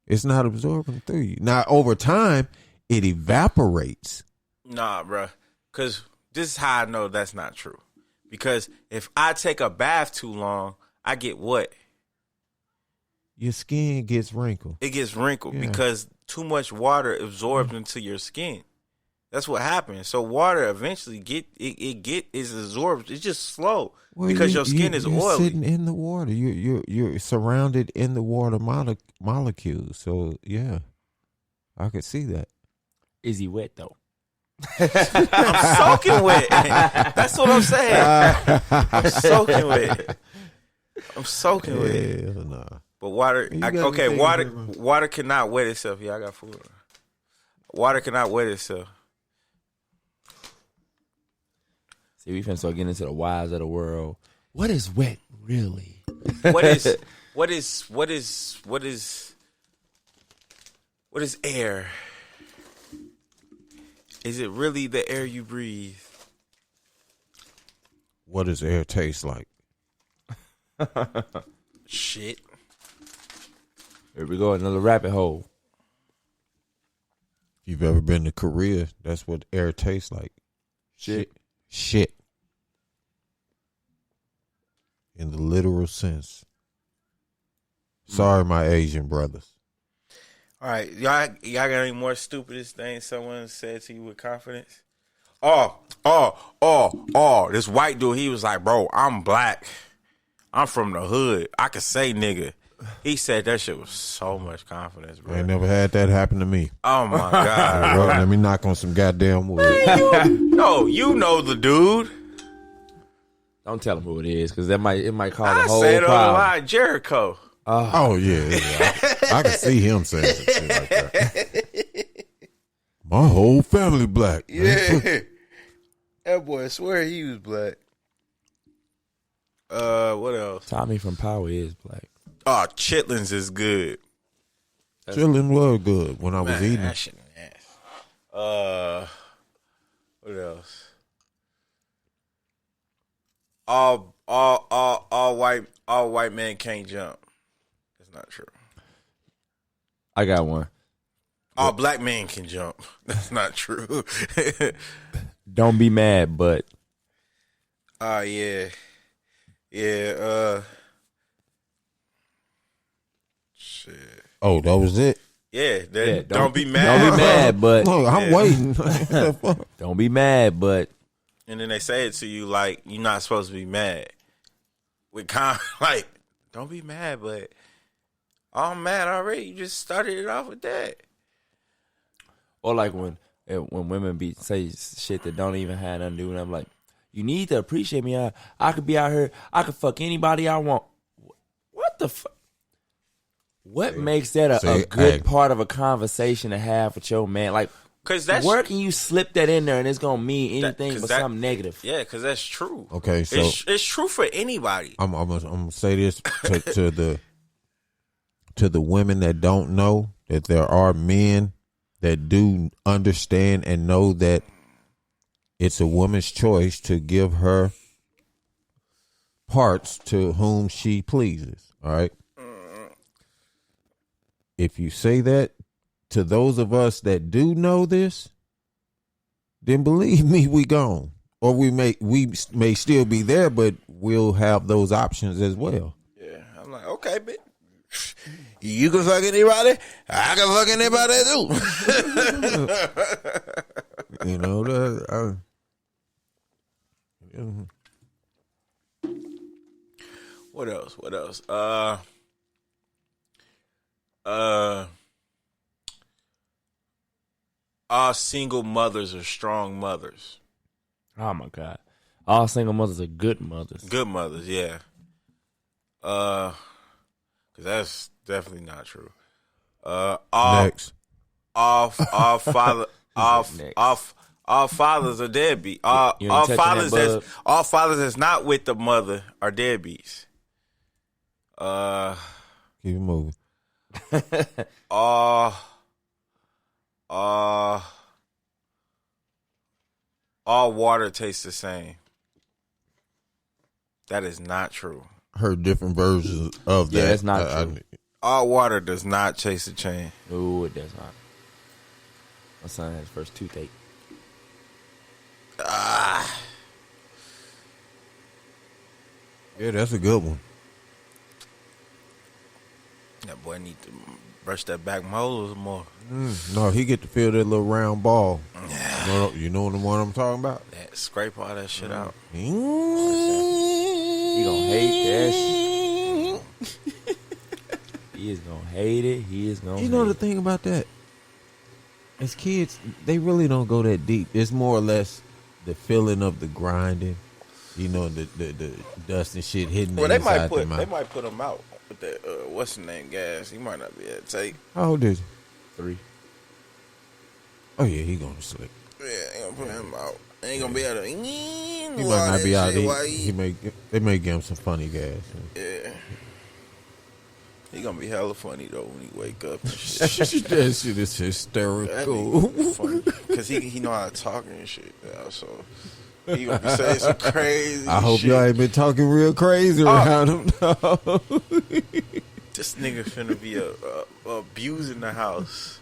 It's not absorbing through you. Now, over time, it evaporates. Nah, bro. Because this is how I know that's not true. Because if I take a bath too long, I get what? Your skin gets wrinkled. It gets wrinkled because too much water absorbs into your skin. That's what happens. So water eventually is absorbed. It's just slow because your skin is you're oily. Sitting in the water, you're surrounded in the water molecules. So yeah, I could see that. Is he wet though? I'm soaking wet. That's what I'm saying. I'm soaking wet. I'm soaking wet. Hell nah. But water, water cannot wet itself. Yeah, I got food. Water cannot wet itself. See, we finna start getting into the whys of the world. What is wet, really? What is air? Is it really the air you breathe? What does air taste like? Shit. Here we go, another rabbit hole. If you've ever been to Korea, that's what air tastes like. Shit. In the literal sense. Sorry, my Asian brothers. All right, y'all got any more stupidest things someone said to you with confidence? Oh, this white dude, he was like, bro, I'm black. I'm from the hood. I can say nigga. He said that shit was so much confidence, bro. I ain't never had that happen to me. Oh my god, Bro, bro. let me knock on some goddamn wood. No, you know the dude. Don't tell him who it is, because it might cause I a whole said it problem. online, Jericho. Oh yeah. I can see him saying some shit like that. My whole family black. Yeah. That boy, I swear he was black. What else? Tommy from Power is black. Oh, chitlins is good. Chillin' was good when I was Man, eating. that shit nasty. What else? All white men can't jump. That's not true. I got one. All black men can jump. That's not true. Don't be mad, but Oh yeah. Shit. Oh, that was it. Yeah, yeah, don't be mad. Don't be mad, but Look, I'm Yeah. waiting. What the fuck? don't be mad, but And then they say it to you like you're not supposed to be mad. With like, don't be mad, but I'm mad already. You just started it off with that. or like when women say shit that don't even have nothing to do, and I'm like, you need to appreciate me. I could be out here. I could fuck anybody I want. What the fuck? What makes that a good part of a conversation to have with your man? Like, Cause that's where can you slip that in there and it's gonna mean anything but something negative? Yeah, because that's true. Okay, so it's true for anybody. I'm gonna say this to the women that don't know that there are men that do understand and know that it's a woman's choice to give her parts to whom she pleases. All right. If you say that to those of us that do know this, then believe me, we gone. Or we may still be there, but we'll have those options as well. Yeah, I'm like, okay, bitch. You can fuck anybody. I can fuck anybody too. You know, What else? All single mothers are strong mothers. Oh my god! All single mothers are good mothers. Good mothers, yeah. Because that's definitely not true. next. All father, Next. all fathers are deadbeats. You ain't touching that, bud. All fathers that's not with the mother are deadbeats. Keep it moving. All water tastes the same. That is not true. Heard different versions of that. Yeah, that's not true. All water does not taste the same. No, it does not. My son has first toothache. Yeah, that's a good one. That boy need to brush that back molars more. No, he get to feel that little round ball. You know the one I'm talking about? That scrape all that shit out. He gonna hate that shit. He is gonna hate it. He is gonna You know hate the thing about that? As kids, they really don't go that deep. It's more or less the feeling of the grinding. You know, the dust and shit hitting Well, the they might inside their mouth. they might put him out with that what's the name gas. He might not be able to take. How old is he? 3. Oh, yeah, he going to sleep. Yeah, ain't gonna put him out. Ain't gonna be able to. He might not be out. They may give him some funny gas. Yeah. He gonna be hella funny though when he wake up. And shit. That shit is hysterical. Because he know how to talk and shit. Yeah, so he gonna be saying some crazy I hope shit. y'all ain't been talking real crazy around him. This nigga finna be abusing the house.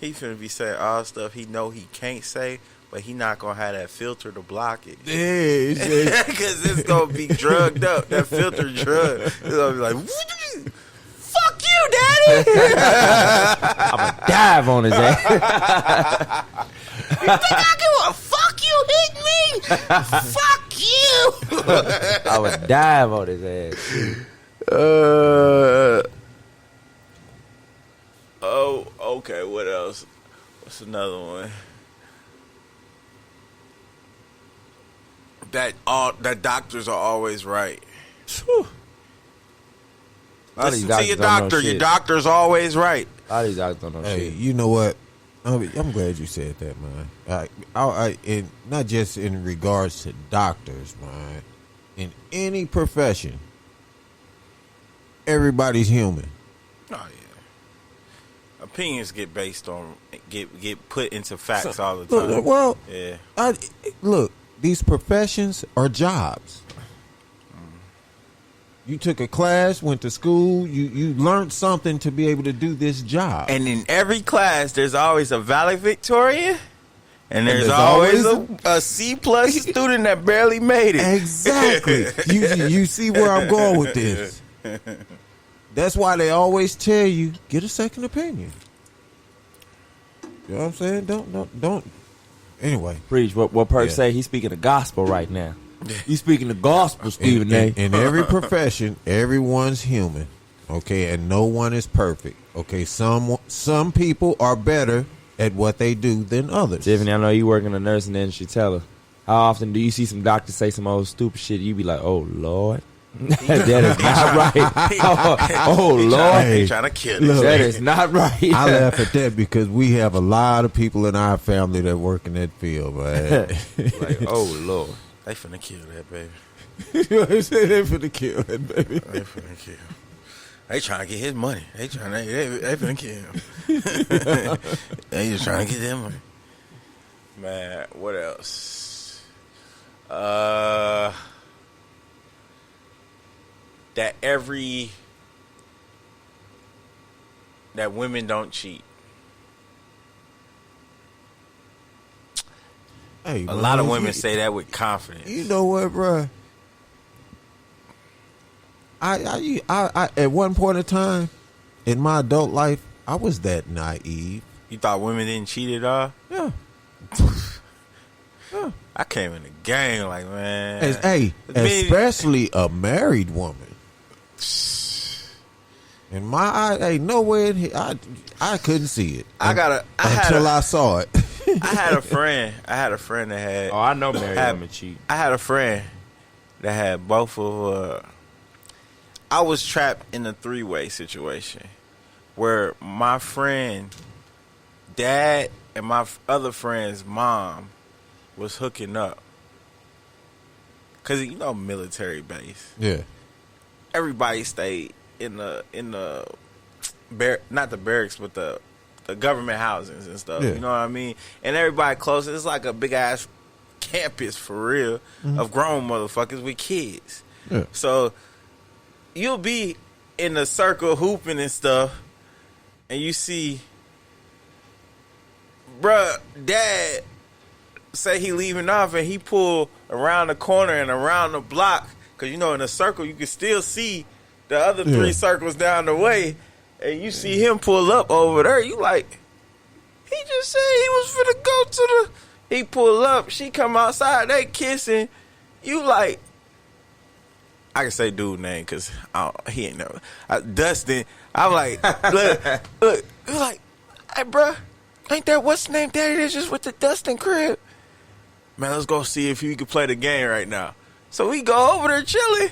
He finna be saying all stuff he know he can't say, but he not gonna have that filter to block it. Yeah, Because it's gonna be drugged up. That filter drug. It's gonna be like, fuck you, daddy. I'ma dive on his ass. You think I give a fuck you hit me? Fuck you. I would dive on his ass. Okay, what else? What's another one? That doctors are always right. Listen to your doctor. Your doctor's always right. A lot of these doctors don't know Hey, shit. you know what? I'm glad you said that, man. And not just in regards to doctors, man. In any profession, everybody's human. Oh yeah. Opinions get based on get put into facts all the time. Look, well, yeah. Look, these professions are jobs. You took a class, went to school, you learned something to be able to do this job. And in every class, there's always a valedictorian, and there's always a C plus student that barely made it. Exactly. you see where I'm going with this. That's why they always tell you, get a second opinion. You know what I'm saying? Don't. Anyway. Preach. What Perk say? He's speaking the gospel right now. He's speaking the gospel, Stephen A. In every profession, everyone's human. Okay, and no one is perfect. Okay, some people are better at what they do than others. Tiffany, I know you work in the nursing industry. Tell her, how often do you see some doctors say some old stupid shit? You be like, oh Lord, that is not right. Oh Lord, They trying to kill Look, us. that is not right. I laugh at that because we have a lot of people in our family that work in that field, man. Like, oh Lord. They finna kill that baby. You know what I'm saying? They finna kill that baby. They finna kill. They trying to get his money. They finna kill him. They just trying to get their money. Man, what else? That women don't cheat. Hey, A lot of women say that with confidence. You know what, bro? I at one point in time in my adult life, I was that naive. You thought women didn't cheat at all? Yeah. I came in the game like, man. Especially a married woman. In my eye, ain't no way I couldn't see it. Until I saw it. I had a friend that had. Oh, I know married women cheat. I had a friend that had both of. I was trapped in a 3-way situation where my friend, dad, and my other friend's mom was hooking up. Cause military base. Yeah. Everybody stayed in the not the barracks, but the government housings and stuff. Yeah. You know what I mean? And everybody close. It's like a big ass campus for real of grown motherfuckers with kids. Yeah. So you'll be in the circle hooping and stuff, and you see, bruh, dad say he leaving off, and he pull around the corner and around the block, because in a circle you can still see the other 3 circles down the way, and you see him pull up over there. You like, he just said he was finna go to the. He pull up, she come outside, they kissing. You like, I can say dude name because he ain't never. Dustin. I'm like, look. You like, hey, bruh, ain't that what's the name daddy that's just with the Dustin crib? Man, let's go see if you can play the game right now. So we go over there chilling.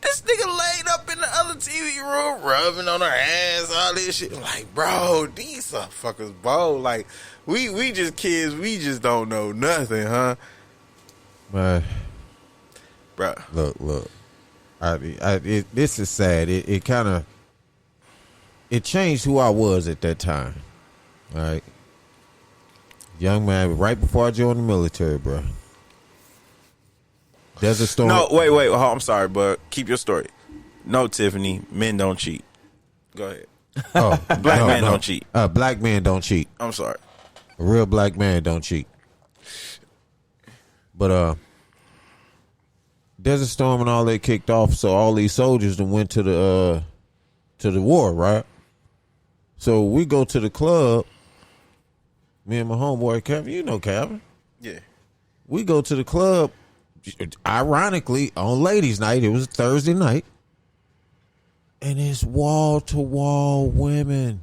This nigga laid up in the other TV room, rubbing on her hands, all this shit. I'm like, bro, these motherfuckers bold. Like, we just kids. We just don't know nothing, huh? Man, Bro, look. This is sad. It kind of changed who I was at that time. All right, young man, right before I joined the military, bro. Desert Storm. no, wait. Oh, I'm sorry, but keep your story. No, Tiffany, men don't cheat. Go ahead. Oh, Black men don't cheat. Black men don't cheat. I'm sorry. A real black man don't cheat. But Desert Storm and all that kicked off, so all these soldiers then went to the war, right? So we go to the club. Me and my homeboy Kevin, you know Kevin. Yeah. We go to the club. Ironically, on ladies' night, it was a Thursday night, and it's wall to wall women.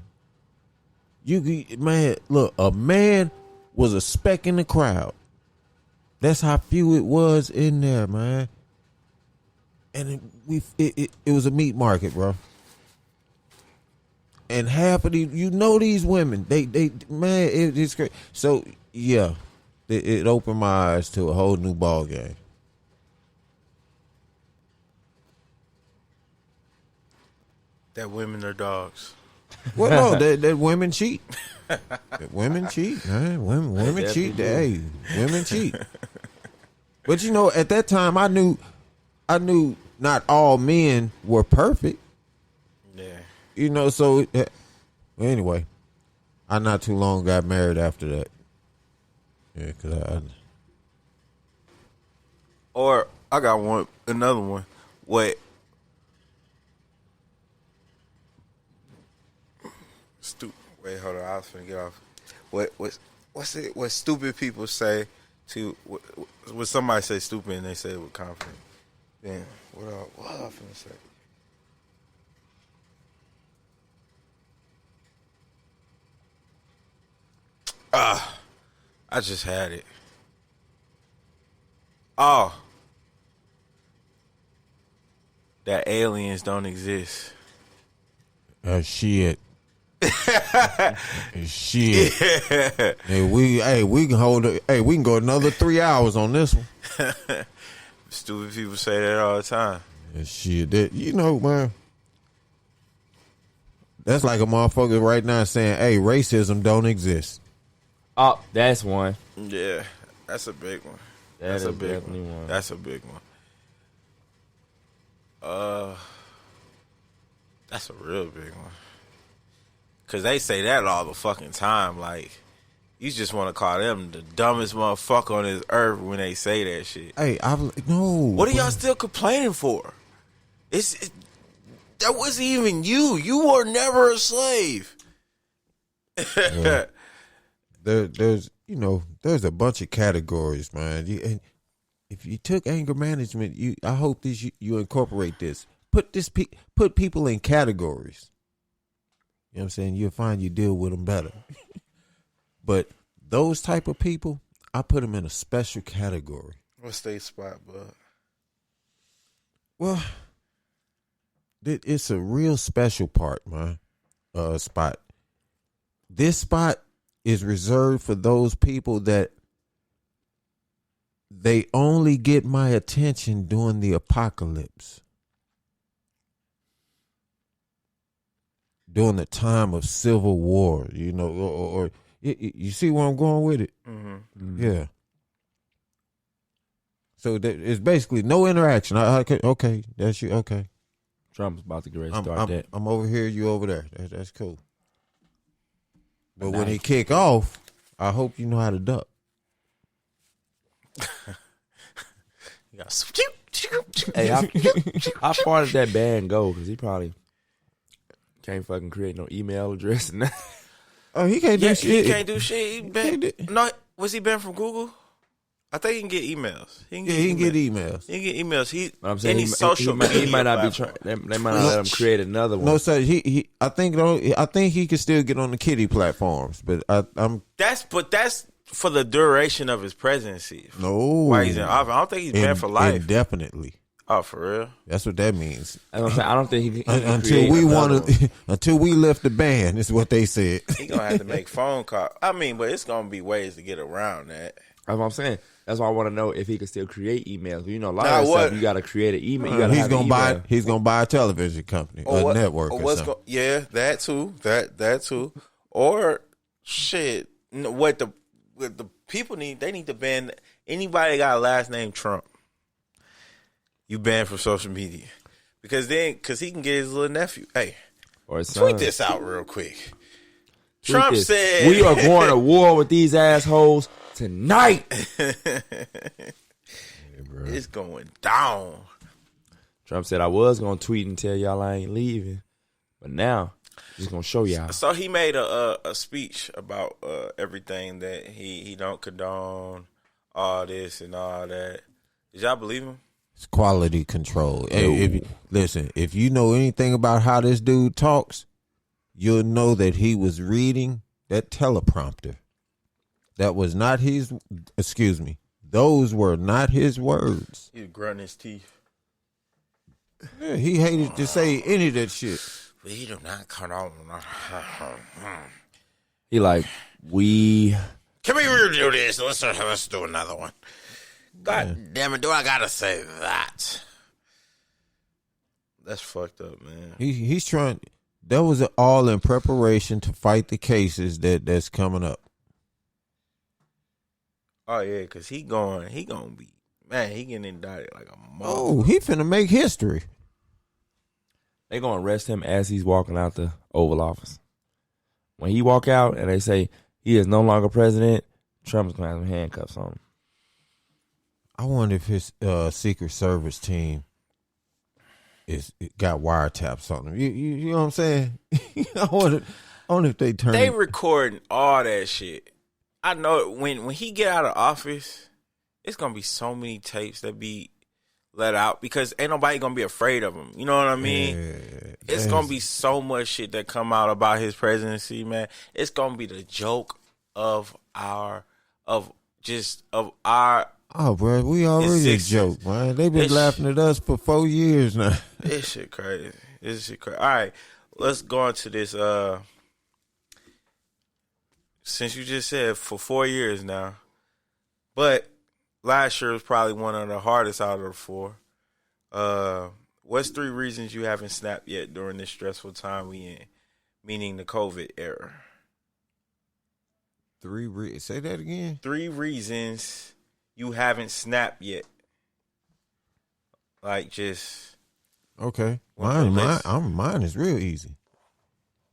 Man, look, a man was a speck in the crowd. That's how few it was in there, man. And it was a meat market, bro. And half of these women, they man, it's great. So yeah, it opened my eyes to a whole new ball game. That women are dogs. Well, no, that women cheat. Women cheat, man. Women cheat. Hey, women cheat. But at that time, I knew not all men were perfect. Yeah. So anyway, I not too long got married after that. Yeah, cause Or I got another one. Wait. Wait, hold on. I was finna get off. What's it? What stupid people say to when somebody say stupid and they say it with confidence. Then what I finna say? I just had it. Oh, that aliens don't exist. Shit. Shit. Hey, we can hold it. Hey, we can go another 3 hours on this one. Stupid people say that all the time. Shit, man. That's like a motherfucker right now saying, "Hey, racism don't exist." Oh, that's one. Yeah, that's a big one. That's a big one. That's a big one. That's a real big one. Cause they say that all the fucking time. Like, you just want to call them the dumbest motherfucker on this earth when they say that shit. Hey, no. What are y'all still complaining for? That wasn't even you. You were never a slave. Yeah. There's a bunch of categories, man. And if you took anger management, I hope you incorporate this. Put people in categories. You know what I'm saying? You'll find you deal with them better. But those type of people, I put them in a special category. What's their spot, bud? Well, it's a real special part, man. Spot. This spot is reserved for those people that they only get my attention during the apocalypse. During the time of civil war, or you see where I'm going with it? Mm-hmm. Yeah. So it's basically no interaction. Okay, that's you. Okay. Trump's about to get ready to start that. I'm over here, you over there. That's cool. But when he kick off, I hope you know how to duck. Hey, how far does that band go? Because he probably can't fucking create no email address and that. Oh, he can't do shit. He can't do shit. Was he banned from Google? I think he can get emails. He can get emails. He can get emails. I'm saying any social media. He might not be trying. They might not let him create another one. No, sir. I think he can still get on the kiddie platforms, but I'm. That's for the duration of his presidency. No, why he's in office? I don't think he's banned for life. Indefinitely. Oh, for real? That's what that means. I don't think he until we want to. Until we lift the ban, is what they said. He gonna have to make phone calls. I mean, but it's gonna be ways to get around that. That's what I'm saying. That's why I want to know if he can still create emails. A lot of stuff you got to create an email. He's gonna buy a television company, a network, or something. Yeah, that too. That too. Or shit. What the people need? They need to ban anybody that got a last name Trump. You banned from social media because he can get his little nephew. Hey, or his tweet son. this out real quick. Trump said, "We are going to war with these assholes tonight." It's going down. Trump said, "I was going to tweet and tell y'all I ain't leaving, but now he's going to show y'all." So he made a speech about everything that he don't condone, all this and all that. Did y'all believe him? It's quality control. Hey, if you know anything about how this dude talks, you'll know that he was reading that teleprompter. That was not his. Excuse me. Those were not his words. He grunting his teeth. Yeah, he hated to say any of that shit. We do not cut on. He like, we. Can we redo this? Let's do another one. God damn it, do I gotta say that? That's fucked up, man. He's trying. That was all in preparation to fight the cases that's coming up. Oh yeah, cause he gonna be, man. He getting indicted like a mother. Oh, he finna make history. They gonna arrest him as he's walking out the Oval Office. When he walk out and they say he is no longer president, Trump's gonna have some handcuffs on him. I wonder if his Secret Service team got wiretaps on him. You know what I'm saying? I wonder if they turn. They recording all that shit. I know when he get out of office, it's gonna be so many tapes that be let out because ain't nobody gonna be afraid of him. You know what I mean? Yeah, it's gonna be so much shit that come out about his presidency, man. It's gonna be the joke of our. Oh, bro, we already a joke, man. They've been laughing at us for 4 years now. This shit crazy. All right, let's go on to this. Since you just said for 4 years now, but last year was probably one of the hardest out of the four. What's 3 reasons you haven't snapped yet during this stressful time we in, meaning the COVID era? 3 say that again. 3 reasons you haven't snapped yet. Like just okay. Mine is real easy.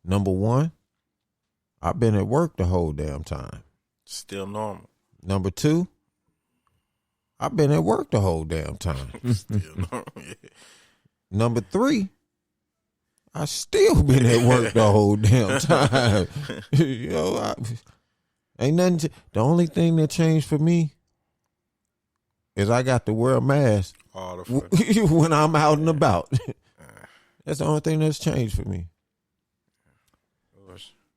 Number 1, I've been at work the whole damn time. Still normal. Number 2, I've been at work the whole damn time. Still normal. Number 3, I still been at work the whole damn time. You know, ain't nothing. The only thing that changed for me is I got to wear a mask when I'm out and about. That's the only thing that's changed for me.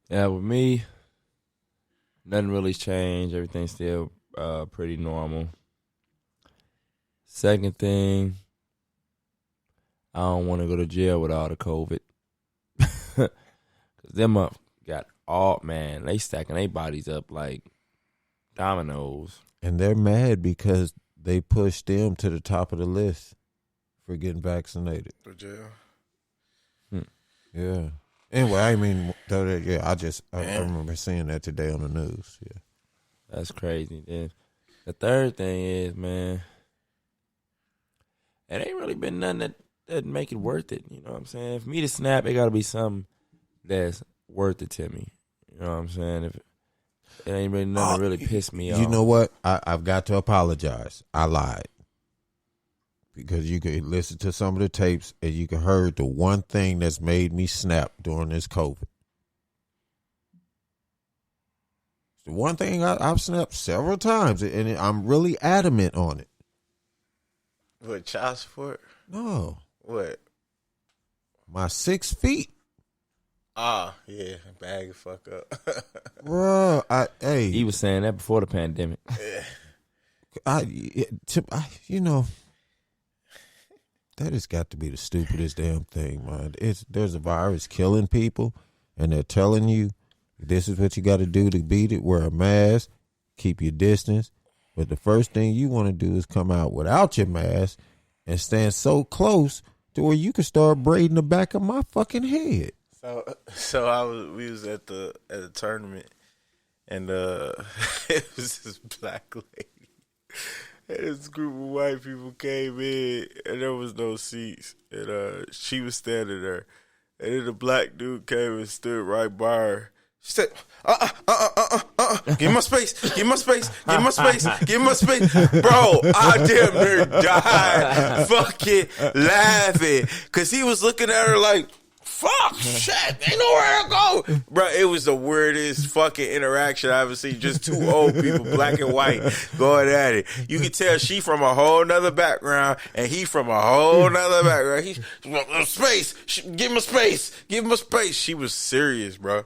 Yeah, with me, nothing really's changed. Everything's still pretty normal. Second thing, I don't want to go to jail with all the COVID. Because them up got they stacking their bodies up like dominoes. And they're mad because they pushed them to the top of the list for getting vaccinated. For jail. Yeah. Anyway, I mean, I remember seeing that today on the news. Yeah. That's crazy. Then the third thing is, man, it ain't really been nothing that make it worth it. You know what I'm saying? For me to snap, it got to be something that's worth it to me. You know what I'm saying? If it ain't really nothing that really pissed me off. You know what? I've got to apologize. I lied. Because you could listen to some of the tapes and you could heard the one thing that's made me snap during this COVID. The one thing I've snapped several times, and I'm really adamant on it. What, child support? No. What? My 6 feet. Yeah, bag the fuck up. Bro, he was saying that before the pandemic. You know, that has got to be the stupidest damn thing, man. There's a virus killing people, and they're telling you this is what you got to do to beat it. Wear a mask, keep your distance. But the first thing you want to do is come out without your mask and stand so close to where you can start braiding the back of my fucking head. So we was at the tournament, and it was this black lady, and this group of white people came in, and there was no seats, and she was standing there, and then the black dude came and stood right by her. She said, give me my space, give me my space, give me my space, give me my space. Bro, I damn near died fucking laughing, because he was looking at her like, fuck, shit, ain't nowhere to go. Bro, it was the weirdest fucking interaction I ever seen. Just 2 old people, black and white, going at it. You can tell she from a whole nother background, and he from a whole nother background. Space, give him a space, give him a space. She was serious, bro.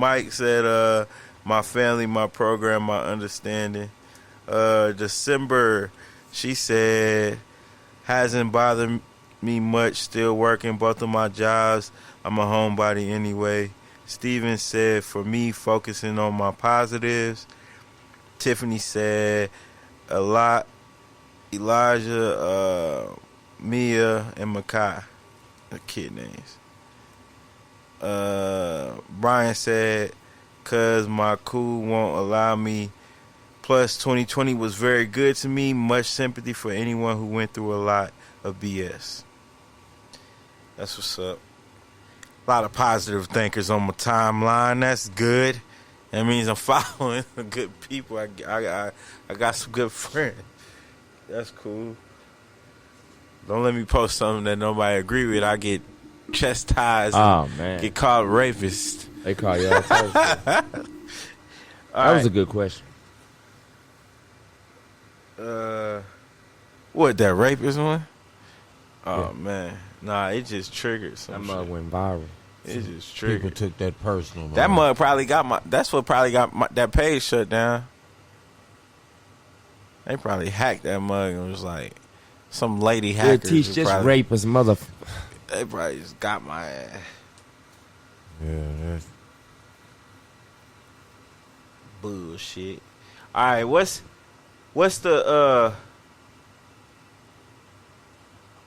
Mike said, my family, my program, my understanding. December, she said, hasn't bothered me much, still working both of my jobs. I'm a homebody anyway. Steven said, for me, focusing on my positives. Tiffany said, a lot. Elijah, Mia, and Makai, the kid names. Brian said, cause my cool won't allow me. Plus, 2020 was very good to me. Much sympathy for anyone who went through a lot of BS. That's what's up. A lot of positive thinkers on my timeline. That's good. That means I'm following good people. I got some good friends. That's cool. Don't let me post something that nobody agree with. I get chastised. Oh, man. Get called rapist. They call you all types. That was a good question. What, that rapist one? Oh, Yeah. man. Nah, it just triggered some That shit. mug went viral. It just People triggered. took that personal. That man. mug probably got my. That's what probably got that page shut down. They probably hacked that mug and was like, some lady They'll hacker. teach this rapist mother. They probably just got my ass. Yeah, that's Bullshit. All right, what's the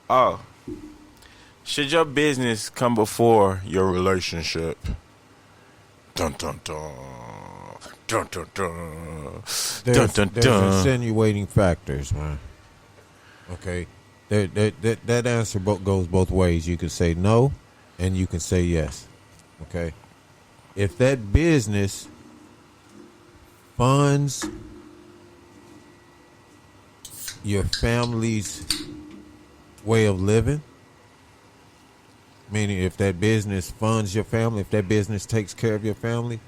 oh, should your business come before your relationship? Dun dun dun. Dun dun dun. Dun dun there's dun. insinuating factors, man. Okay, that answer goes both ways. You can say no, and you can say yes. Okay, if that business funds your family's way of living, meaning if that business funds your family, if that business takes care of your family,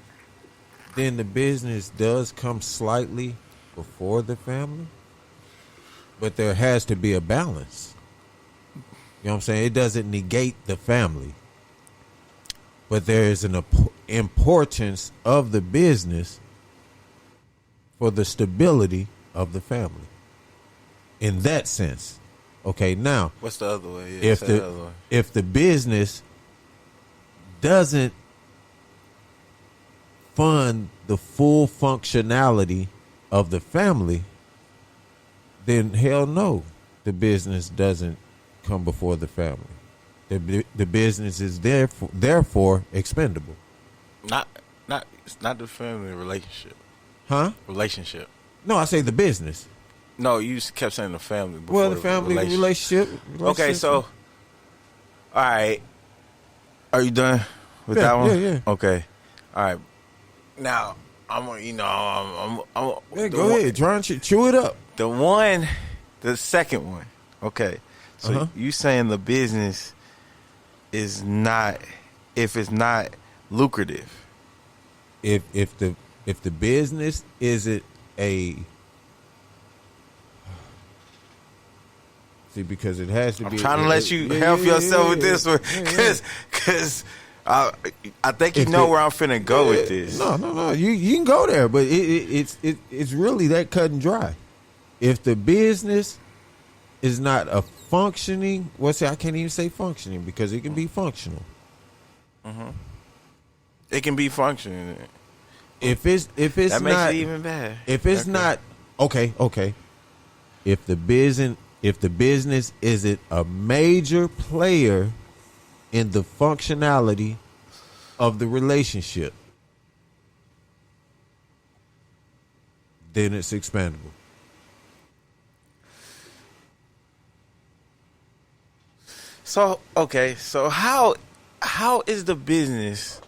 then the business does come slightly before the family, but there has to be a balance. You know what I'm saying? It doesn't negate the family, but there is an importance of the business for the stability of the family. In that sense, okay. Now, What's the other way? Yeah, say the other way. if the business doesn't fund the full functionality of the family, then hell no, the business doesn't come before the family. The business is therefore expendable. It's not the family relationship. Huh? Relationship. No, I say the business. No, you kept saying the family before. Well, the family relationship. Okay, so, all right. Are you done with that one? Yeah. Okay. All right. Now, I'm Yeah, go ahead. Try and chew it up. The second one. Okay. So you saying the business is not, if it's not lucrative. If the business isn't a because it has to I'm be. trying to let you help yourself with this one, because I think you know where I'm finna go with this. No. You can go there, but it's really that cut and dry. If the business is not a functioning, I can't even say functioning because it can be functional. It can be functioning. If it's That makes not it even bad. If it's not okay. If the business isn't a major player in the functionality of the relationship, then it's expendable. So how is the business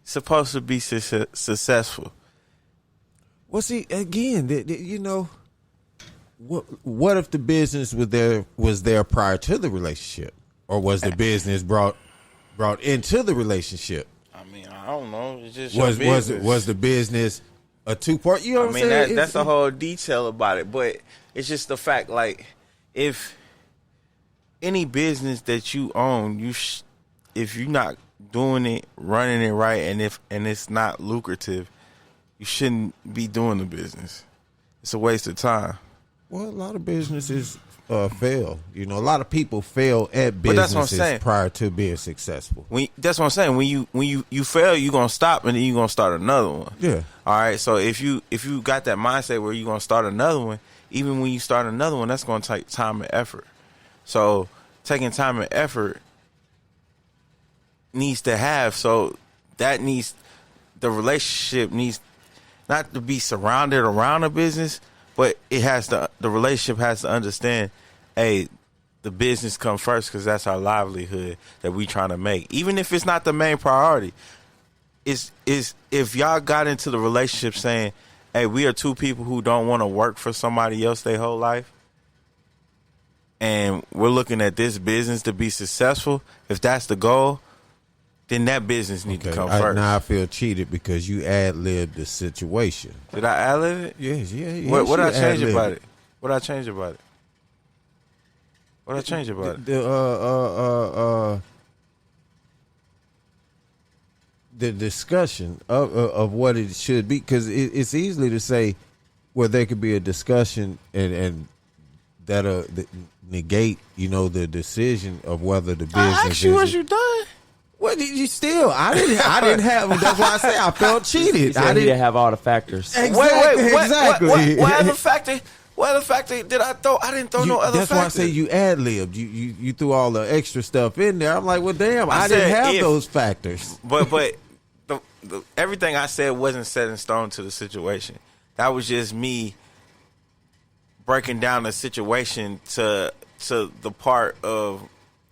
supposed to be successful? Well, see, again, you know, what if the business was there prior to the relationship, or was the business brought into the relationship? I mean, I don't know. It's just Was the business a two-part? You know what I'm saying? That's the whole detail about it. But it's just the fact, like, if any business that you own, if you're not doing it, running it right, and it's not lucrative, you shouldn't be doing the business. It's a waste of time. Well, a lot of businesses fail. You know, a lot of people fail at But that's what I'm businesses saying. prior to being successful. That's what I'm saying. When you fail, you're gonna stop and then you're gonna start another one. Yeah. All right. So if you got that mindset where you're gonna start another one, even when you start another one, that's gonna take time and effort. So taking time and effort needs to have, so that needs, the relationship needs not to be surrounded around a business, but it has to, the relationship has to understand, hey, the business comes first because that's our livelihood that we trying to make. Even if it's not the main priority, is if y'all got into the relationship saying, hey, we are two people who don't want to work for somebody else their whole life, and we're looking at this business to be successful, if that's the goal, then that business needs to come first. Now I feel cheated because you ad-libbed the situation. Did I ad-lib it? Yes. What did I change ad-libbed about it? What did I change about it? What did I change about it? The discussion of what it should be, because it's easily to say, well, there could be a discussion and that'll negate, you know, the decision of whether the business. I asked you, was you done? What did you still? I didn't have. That's why I say I felt cheated. He said he didn't have all the factors. Exactly. Exactly. What other factor? What other factor did I throw? I didn't throw no other that's factor. That's why I say you ad-libbed. You threw all the extra stuff in there. I'm like, well, damn, I said didn't have if, those factors. But the everything I said wasn't set in stone to the situation. That was just me breaking down the situation to the part of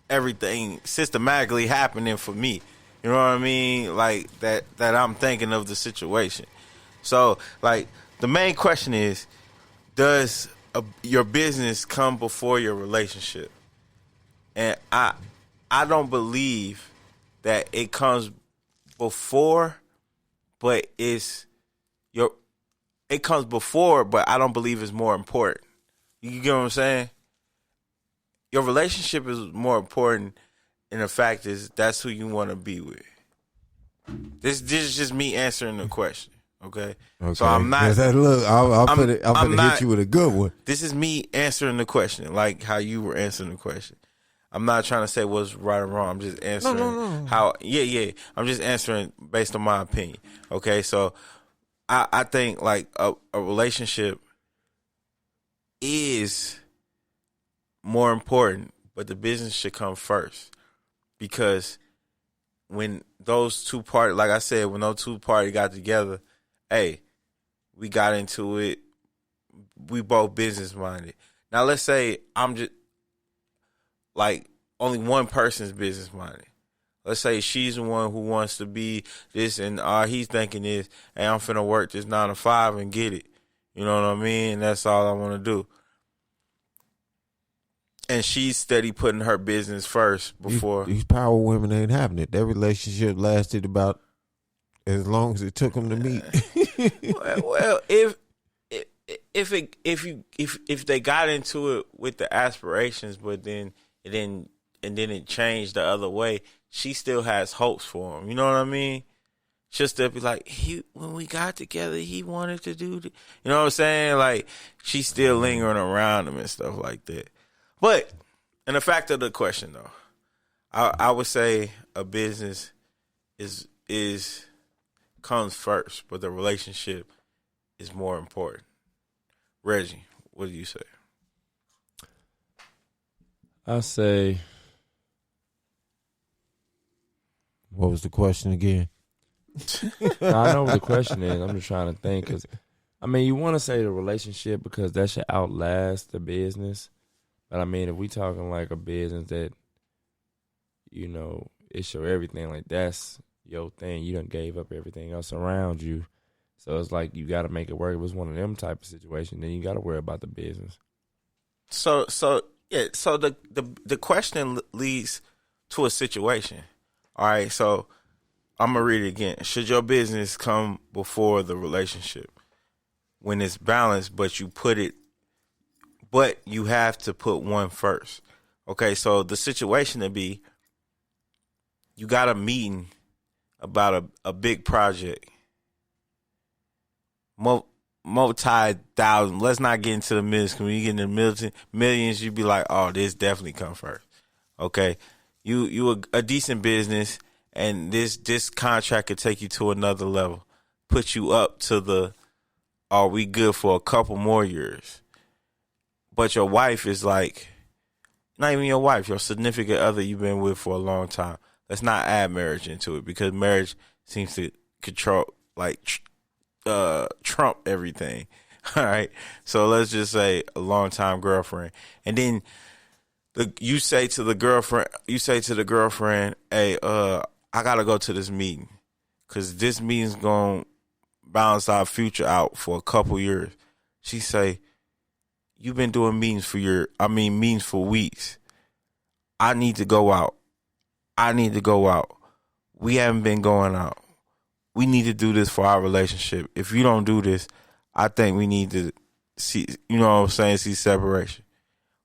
everything systematically happening for me. You know what I mean? Like that I'm thinking of the situation. So, like, the main question is, does your business come before your relationship? And I don't believe that it comes before, but it comes before, but I don't believe it's more important. You get what I'm saying? Your relationship is more important, and the fact is that's who you want to be with. This is just me answering the question. Okay. So I'm not. Look, I'm gonna hit you with a good one. This is me answering the question, like how you were answering the question. I'm not trying to say what's right or wrong. I'm just answering how. Yeah. I'm just answering based on my opinion. Okay. So I think like a relationship is more important, but the business should come first, because when those two parties, like I said, when those two parties got together, hey, we got into it. We both business minded. Now let's say I'm just like only one person's business minded. Let's say she's the one who wants to be this, and he's thinking is, hey, I'm finna work this 9 to 5 and get it. You know what I mean? That's all I want to do. And she's steady putting her business first before. These power women ain't having it. Their relationship lasted about as long as it took them to meet. well, if they got into it with the aspirations, but then it changed the other way, she still has hopes for him. You know what I mean? She'll still be like, when we got together, he wanted to do you know what I'm saying? Like, she's still lingering around him and stuff like that. But, and the fact of the question though, I would say a business comes first, but the relationship is more important. Reggie, what do you say? I say, what was the question again? I know what the question is. I'm just trying to think, because I mean, you want to say the relationship because that should outlast the business. But I mean, if we talking like a business that, you know, it's your everything, like that's your thing. You done gave up everything else around you. So it's like you got to make it work. If it's one of them type of situations, then you got to worry about the business. So the question leads to a situation. All right, so I'm gonna read it again. Should your business come before the relationship when it's balanced, but you have to put one first? Okay, so the situation to be, you got a meeting about a big project, multi-thousand. Let's not get into the millions. When you get in the millions, you be like, oh, this definitely come first. Okay, you a decent business, and this contract could take you to another level, put you up to the, are we good for a couple more years? But your wife is like, not even your wife, your significant other you've been with for a long time. Let's not add marriage into it, because marriage seems to control, like, trump everything. All right. So let's just say a longtime girlfriend. And then you say to the girlfriend, hey, I gotta go to this meeting, because this meeting's gonna balance our future out for a couple years. She say, you've been doing meetings for weeks. I need to go out. We haven't been going out. We need to do this for our relationship. If you don't do this, I think we need to see, you know what I'm saying, see separation.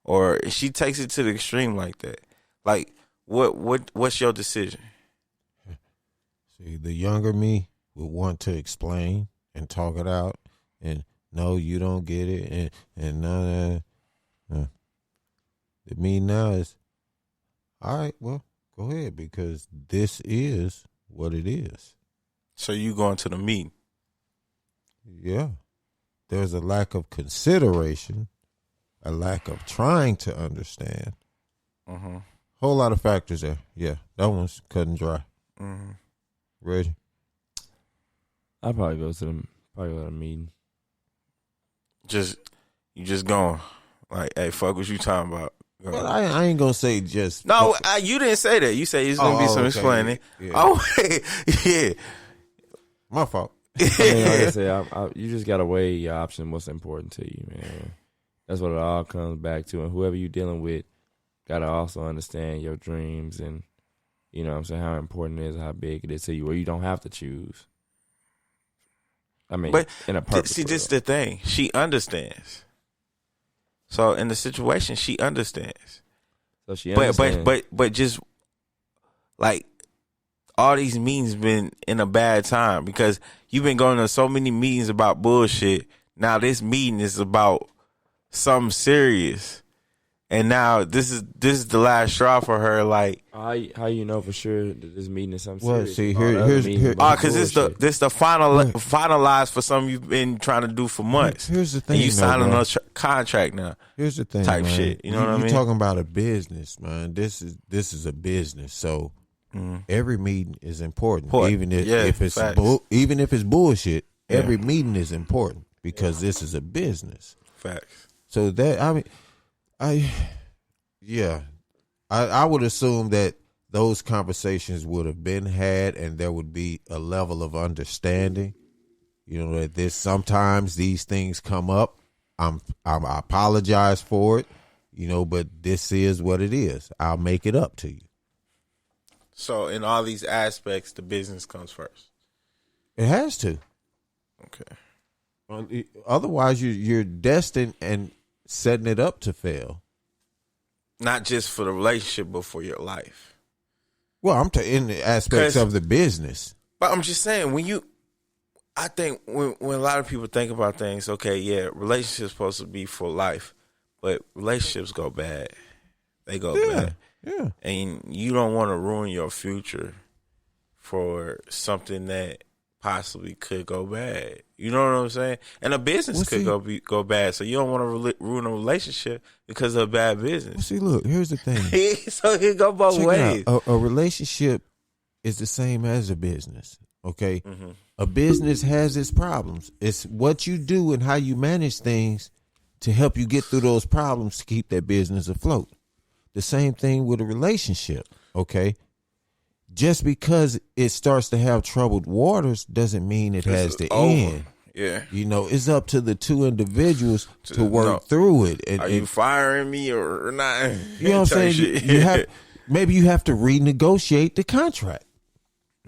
Or she takes it to the extreme like that. Like, what's your decision? See, the younger me would want to explain and talk it out, and no, you don't get it, and none of the me now is, all right, well, go ahead, because this is what it is. So you going to the meeting? Yeah. There's a lack of consideration, a lack of trying to understand. Mm-hmm. Whole lot of factors there. Yeah, that one's cut and dry. Mm-hmm. Reggie? I'll probably go to the meeting. You just going, like, hey, fuck what you talking about. Well, I ain't gonna say just. No, you didn't say that. You say it's gonna be some okay. explaining. Yeah. Oh, yeah. My fault. I mean, like I said, you just gotta weigh your option. What's important to you, man? That's what it all comes back to. And whoever you're dealing with, gotta also understand your dreams and, you know what I'm saying, how important it is, how big it is to you, where you don't have to choose. I mean, but in a perfect see, world. this is the thing. She understands. So in the situation, she understands. So she understands. But just like all these meetings been in a bad time, because you've been going to so many meetings about bullshit. Now this meeting is about something serious, and now this is the last straw for her. Like, how you know for sure that this meeting is something Well, serious? see, here's because this the finalized for something you've been trying to do for months. Here's the thing, and you signing bro. a contract now. Here's the thing, type man. shit. You know what I mean? You're talking about a business, man. This is a business, so every meeting is important. Even if it's even if it's bullshit, every meeting is important because this is a business. Facts. So that I would assume that those conversations would have been had, and there would be a level of understanding. You know that sometimes these things come up. I apologize for it, you know, but this is what it is. I'll make it up to you. So in all these aspects, the business comes first. It has to. Okay. Otherwise, you're destined and setting it up to fail. Not just for the relationship, but for your life. Well, I'm in the aspects of the business. But I'm just saying, I think when a lot of people think about things, okay, yeah, relationships supposed to be for life, but relationships go bad. They go bad. Yeah. And you don't want to ruin your future for something that possibly could go bad. You know what I'm saying? And a business could go bad, so you don't want to ruin a relationship because of a bad business. Well, see, look, here's the thing. So it go both ways. A relationship is the same as a business, okay? Mm-hmm. A business has its problems. It's what you do and how you manage things to help you get through those problems to keep that business afloat. The same thing with a relationship, okay? Just because it starts to have troubled waters doesn't mean it has to end. Yeah. You know, it's up to the two individuals to work through it. And, are you firing me or not? You know what I'm saying? Maybe you have to renegotiate the contract.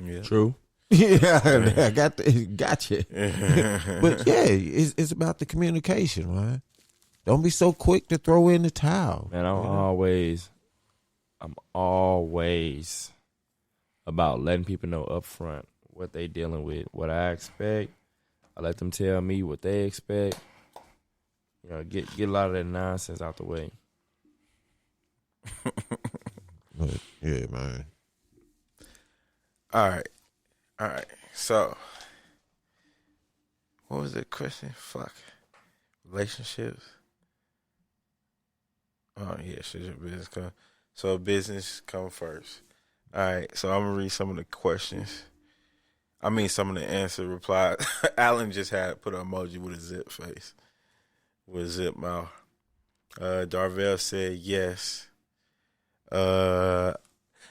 Yeah. True. Yeah, I got you. But yeah, it's about the communication, man. Don't be so quick to throw in the towel. Man, I'm always about letting people know up front what they dealing with, what I expect. I let them tell me what they expect. You know, get a lot of that nonsense out the way. Yeah, man. All right. So, what was the question? Fuck. Relationships. Oh yeah, should your business come? So business come first. All right. So I'm gonna read some of the questions. I mean, some of the answer replies. Alan just had put an emoji with a zip face, with a zip mouth. Darvell said yes.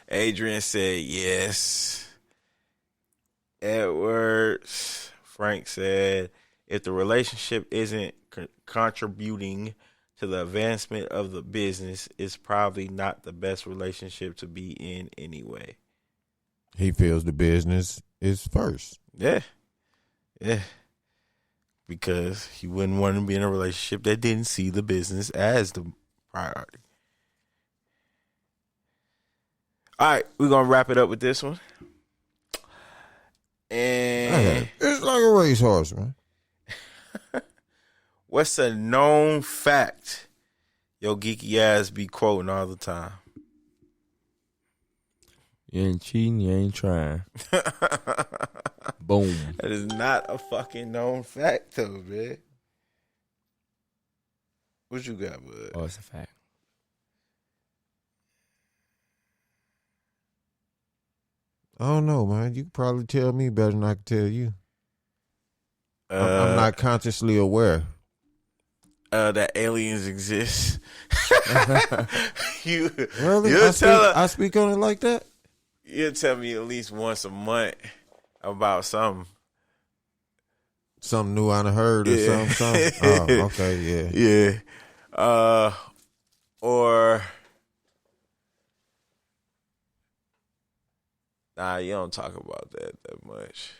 Adrian said yes. Edwards, Frank said, if the relationship isn't contributing to the advancement of the business, it's probably not the best relationship to be in anyway. He feels the business is first. Yeah. Because he wouldn't want to be in a relationship that didn't see the business as the priority. All right, we're going to wrap it up with this one. And it's like a racehorse, man. What's a known fact your geeky ass be quoting all the time? You ain't cheating, you ain't trying. Boom. That is not a fucking known fact, though, man. What you got, bud? Oh, it's a fact. I don't know, man. You can probably tell me better than I can tell you. I'm not consciously aware. That aliens exist. Really? You'll I speak on it like that? You'll tell me at least once a month about something. Something new I done heard or something. Oh, okay, yeah. Yeah. Or... Nah, you don't talk about that much.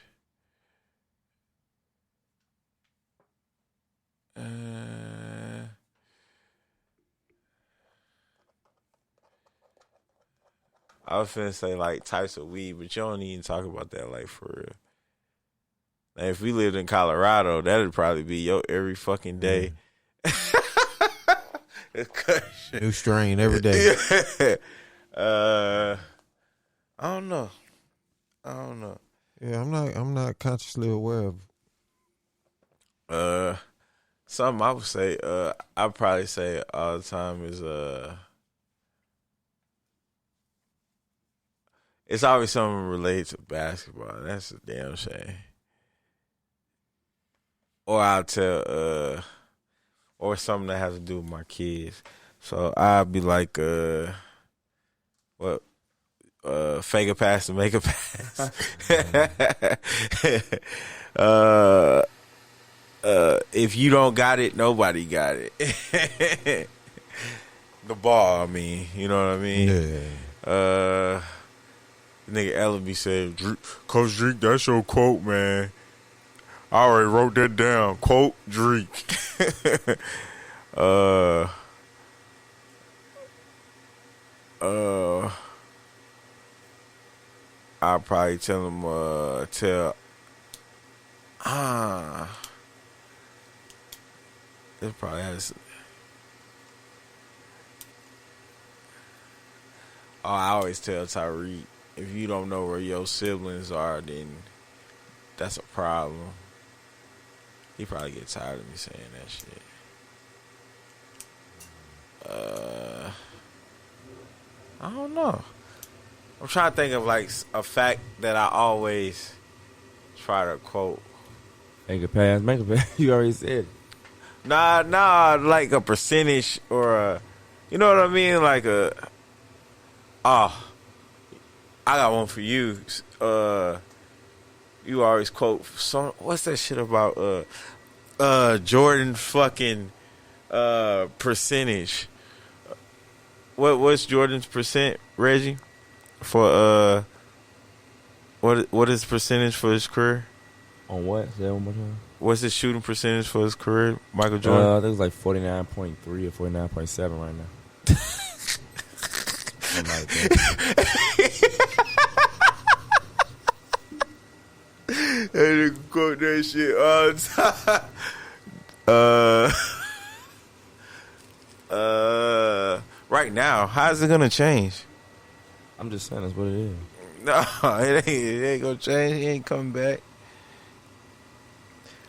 I was finna say like types of weed, but you don't even talk about that like for real. Now, if we lived in Colorado, that'd probably be your every fucking day. New strain every day. I don't know. Yeah, I'm not consciously aware of. Something I would say, I'd probably say all the time is it's always something related to basketball. That's a damn shame. Or I'll tell or something that has to do with my kids. So I'll be like what fake a pass to make a pass. If you don't got it, nobody got it. The ball, I mean, you know what I mean? Yeah. Nigga Ellaby said, Coach Drake, that's your quote, man. I already wrote that down. Quote Drake. I'll probably tell him, it probably has. Oh, I always tell Tyreek, if you don't know where your siblings are, then that's a problem. He probably get tired of me saying that shit. I don't know. I'm trying to think of like a fact that I always try to quote. Make a pass. You already said it. Nah, like a percentage or a, you know what I mean? Like I got one for you. You always quote some, what's that shit about Jordan fucking percentage? What's Jordan's percent, Reggie? For what is percentage for his career? On what? Say that one more time. What's his shooting percentage for his career, Michael Jordan? I think it was like 49.3 or 49.7 right now. Something like that. They quote that shit all the time. Right now, how's it gonna change? I'm just saying that's what it is. No, it ain't gonna change. He ain't coming back.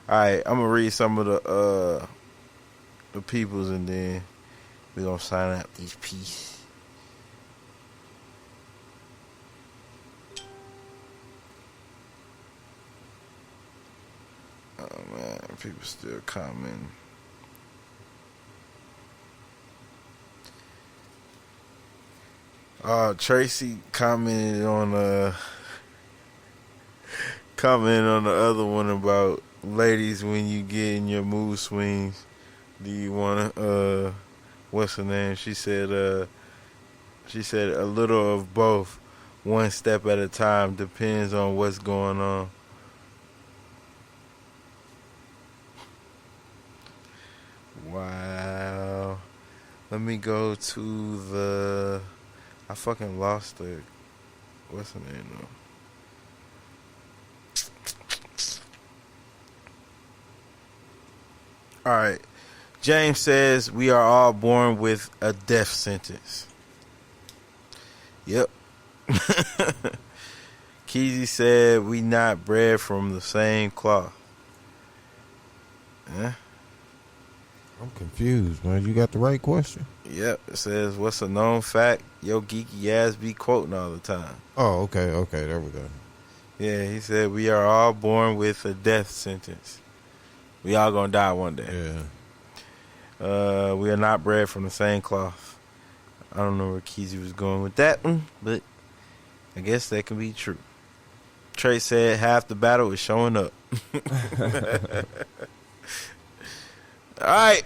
All right, I'm gonna read some of the peoples, and then we gonna sign out these pieces. Oh man, people still commenting. Tracy commented on the other one about ladies when you get in your mood swings. Do you want to what's her name? She said a little of both, one step at a time, depends on what's going on. Wow. Let me go to the I fucking lost the what's the name though? Alright. James says we are all born with a death sentence. Yep. Keezy said we not bred from the same cloth. Yeah. I'm confused, man. You got the right question. Yep. It says, what's a known fact your geeky ass be quoting all the time? Oh, okay. There we go. Yeah, he said we are all born with a death sentence. We all gonna die one day. Yeah. We are not bred from the same cloth. I don't know where Keezy was going with that one, but I guess that can be true. Trey said half the battle is showing up. All right,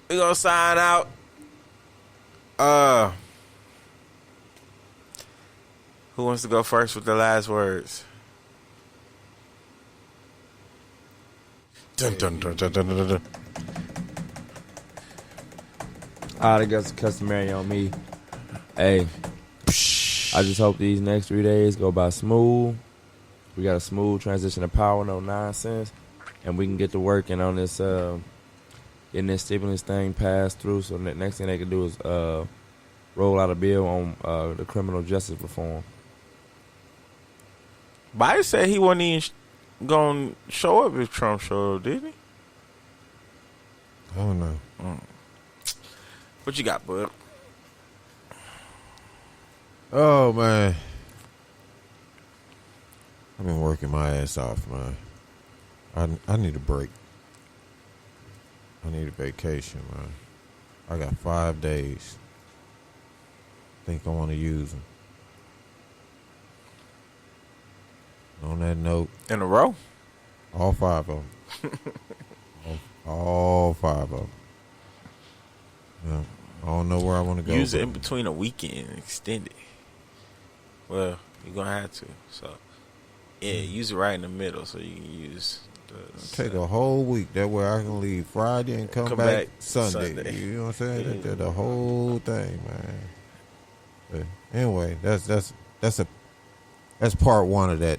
we gonna sign out. Who wants to go first with the last words? Dun, dun, dun, dun, dun, dun, dun. I guess it's customary on me. Hey, I just hope these next 3 days go by smooth. We got a smooth transition of power, no nonsense, and we can get to working on this, getting this stimulus thing passed through. So the next thing they can do is roll out a bill on the criminal justice reform. Biden said he wasn't even going to show up if Trump showed up, did he? I don't know. What you got, bud? Oh, man. I've been working my ass off, man. I need a break. I need a vacation, man. I got 5 days. Think I want to use them. On that note, In a row? all 5 of them. all 5 of them. Yeah. I don't know where I want to go. Use it in between a weekend and extend it. Well, you're going to have to. So, yeah, use it right in the middle so you can use take a whole week. That way I can leave Friday and come back Sunday. You know what I'm saying? Yeah. The whole thing, man. But anyway, that's part one of that.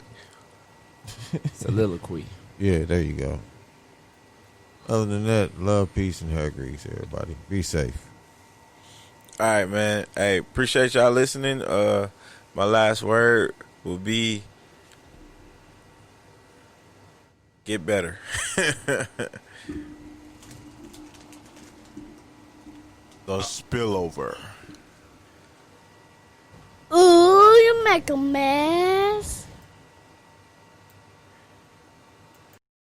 Soliloquy. Yeah, there you go. Other than that, love, peace, and hair grease, everybody. Be safe. All right, man. Hey, appreciate y'all listening. My last word will be get better. The spillover. Ooh, you make a mess.